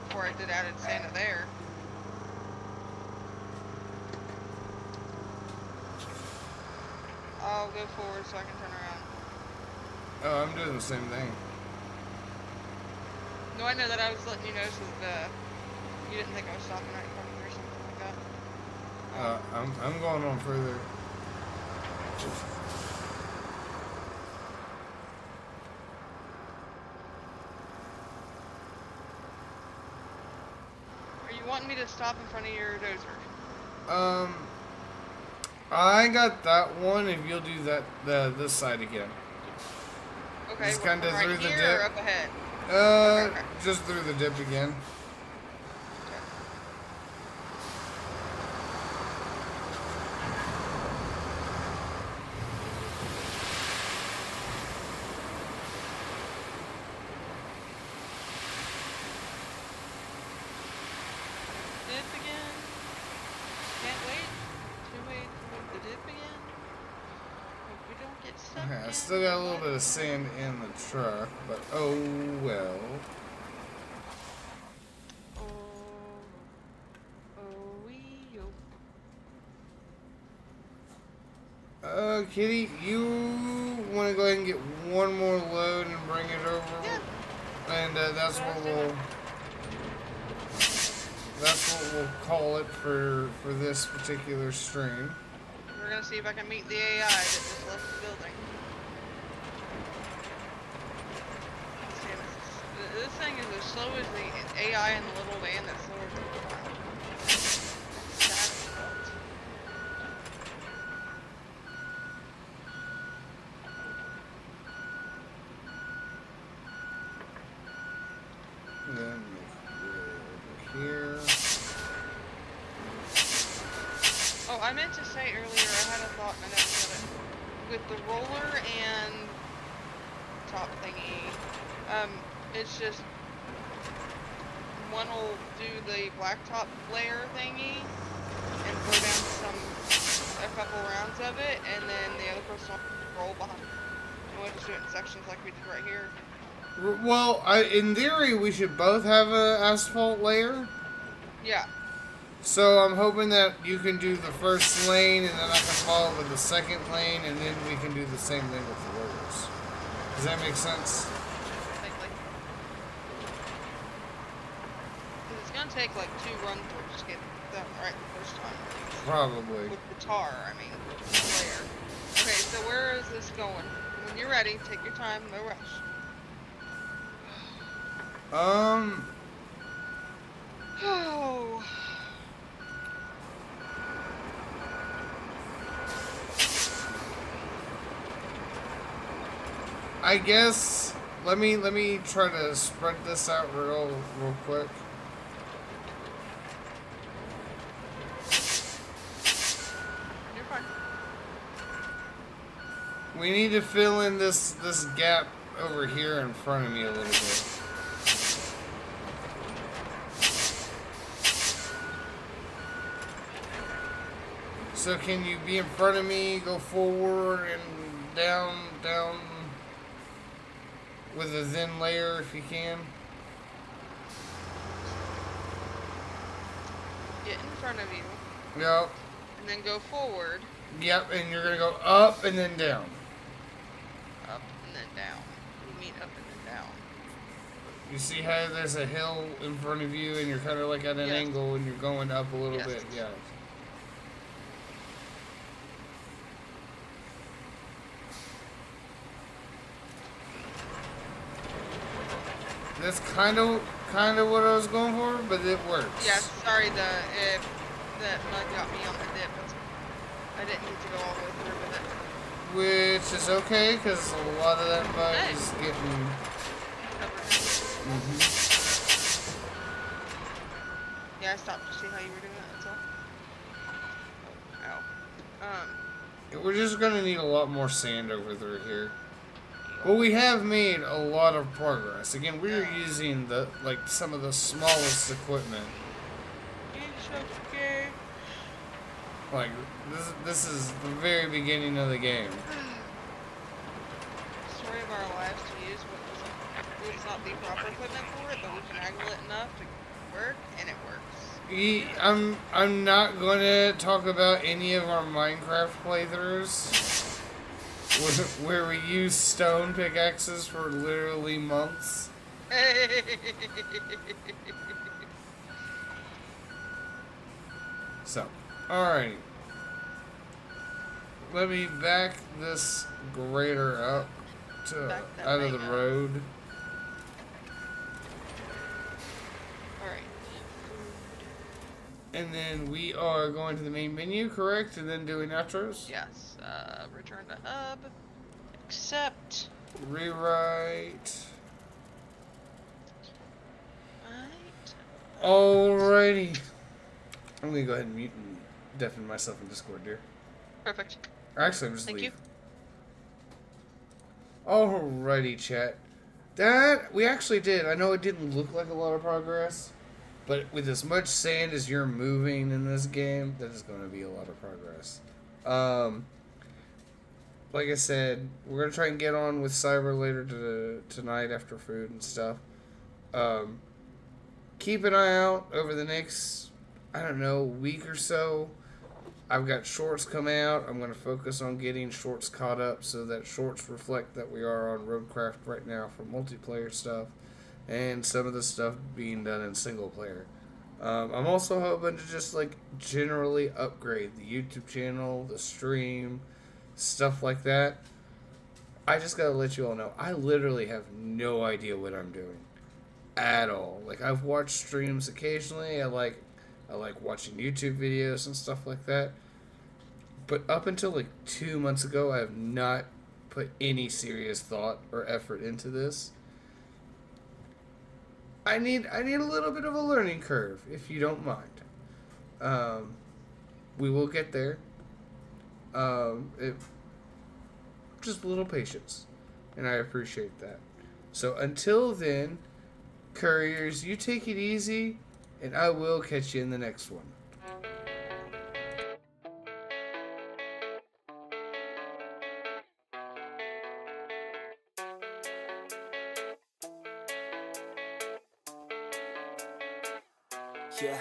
before I did added sand to there. I'll go forward so I can turn around. Oh, I'm doing the same thing. No, I know that. I was letting you know so that you didn't think I was stopping right in front of you or something like that. I'm going on further. Are you wanting me to stop in front of your dozer? I got that one. If you'll do that, this side again. Okay, Just kinda right through the here dip. or up ahead? Okay. Just through the dip again. Dip again. Can't wait. Too wait for the dip again. Hope we don't get stuck. Okay, I in still got a the little bit of sand in the truck, but oh well. Kitty, you want to go ahead and get one more load and bring it over? Yeah. And that's what we'll call it for this particular stream. We're gonna see if I can meet the AI that just left the building. See, this thing is as slow as the AI in the little van that's slower than the car. Then over here. Oh, I meant to say earlier, I had a thought and I never said it. With the roller and top thingy, it's just one will do the blacktop layer thingy and throw down a couple rounds of it, and then the other person will roll behind. And we'll just do it in sections like we did right here. Well, in theory, we should both have an asphalt layer. Yeah. So I'm hoping that you can do the first lane, and then I can follow with the second lane, and then we can do the same thing with the rollers. Does that make sense? Likely. It's gonna take like 2 run throughs to get that right the first time. Probably. With the tar, I mean, with the layer. Okay, so where is this going? When you're ready, take your time, no rush. Oh. I guess let me try to spread this out real quick. You're fine. We need to fill in this gap over here in front of me a little bit. So can you be in front of me, go forward and down, with a thin layer if you can? Get in front of you. Yep. And then go forward. Yep, and you're gonna go up and then down. Up and then down. What do you mean up and then down? You see how there's a hill in front of you and you're kind of like at an Yes. angle and you're going up a little Yes. bit? Yeah. That's kind of what I was going for, but it works. Yeah, sorry, that mud got me on the dip. I didn't need to go all the way through with it. Which is okay, because a lot of that mud Hey. is getting... Covered. Yeah, I stopped to see how you were doing that, that's all. Oh, ow. We're just going to need a lot more sand over through here. Well, we have made a lot of progress. Again, we're using some of the smallest equipment. It's okay. Like, this is the very beginning of the game. Story of our lives to use it's not the proper equipment for it, but we can angle it enough to work, and it works. I'm not going to talk about any of our Minecraft playthroughs where we use stone pickaxes for literally months. So, alrighty. Let me back this grader up to out of the road. Alright. And then we are going to the main menu, correct? And then doing outros? Yes. Return to hub. Accept. Rewrite. Right. Alrighty. I'm gonna go ahead and mute and deafen myself in Discord, dear. Perfect. Actually, I'm just Thank leave. you. Alrighty, chat. That we actually did. I know it didn't look like a lot of progress, but with as much sand as you're moving in this game, that is going to be a lot of progress. Like I said, we're gonna try and get on with Cyber later tonight after food and stuff. Keep an eye out over the next, I don't know, week or so. I've got shorts coming out. I'm going to focus on getting shorts caught up so that shorts reflect that we are on RoadCraft right now for multiplayer stuff and some of the stuff being done in single player. I'm also hoping to just generally upgrade the YouTube channel, the stream, stuff like that. I just got to let you all know, I literally have no idea what I'm doing at all. I've watched streams occasionally. I like watching YouTube videos and stuff like that. But up until 2 months ago, I have not put any serious thought or effort into this. I need a little bit of a learning curve, if you don't mind. We will get there. Just a little patience, and I appreciate that. So until then, Couriers, you take it easy, and I will catch you in the next one. Yeah,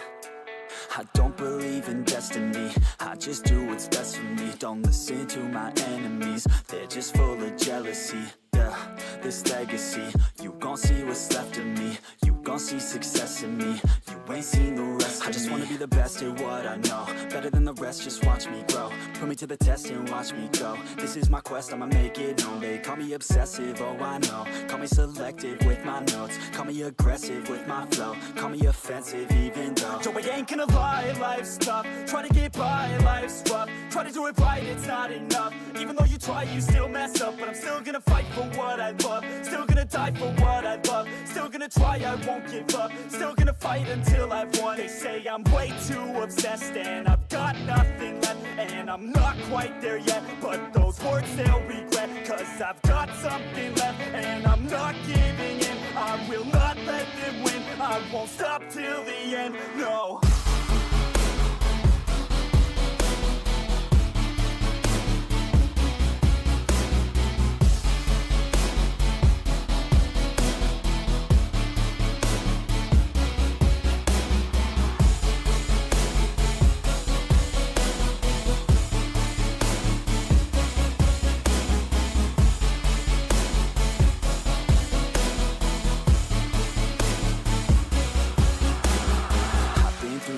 I don't believe in destiny. I just do what's best for me. Don't listen to my enemies, they're just full of jealousy. Yeah, this legacy, you gon' see what's left of me. You gon' see success in me. You ain't seen the rest of me. I just wanna be the best at what I know. Better than the rest, just watch me grow. Put me to the test and watch me go. This is my quest, I'ma make it known. They call me obsessive, oh I know. Call me selective with my notes. Call me aggressive with my flow. Call me offensive even though Joe, I ain't gonna lie, life's tough. Try to get by, life's rough. Try to do it right, it's not enough. Even though you try, you still mess up. But I'm still gonna fight for what I love. Still gonna die for what I love. Still gonna try, I won't give up. Still gonna fight until I've won. They say I'm way too obsessed and I've got nothing left. And I'm not quite there yet, but those words they'll regret. Cause I've got something left and I'm not giving in. I will not let them win. I won't stop till the end, no.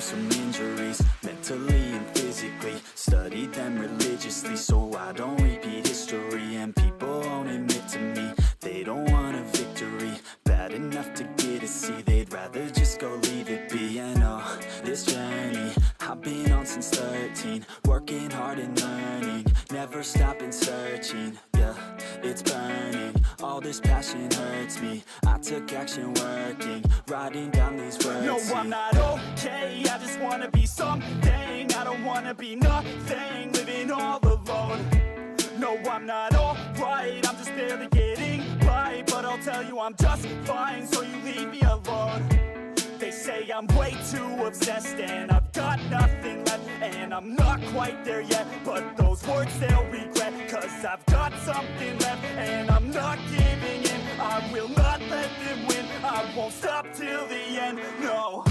some injuries, mentally and physically. Studied them religiously so I don't repeat history. And people won't admit to me they don't want a victory. Bad enough to get a C, they'd rather just go leave it be. And oh, this journey I've been on since 13, working hard and learning, never stopping searching. Yeah, it's burning, all this passion hurts me. I took action working, writing down these words. No, I'm not okay, I just wanna be something. I don't wanna be nothing, living all alone. No, I'm not alright, I'm just barely getting by. But I'll tell you I'm just fine, so you leave me alone. They say I'm way too obsessed and I've got nothing left. And I'm not quite there yet, but those words they'll regret. Cause I've got something left and I'm not giving in. I will not let them win, I won't stop till the end, no.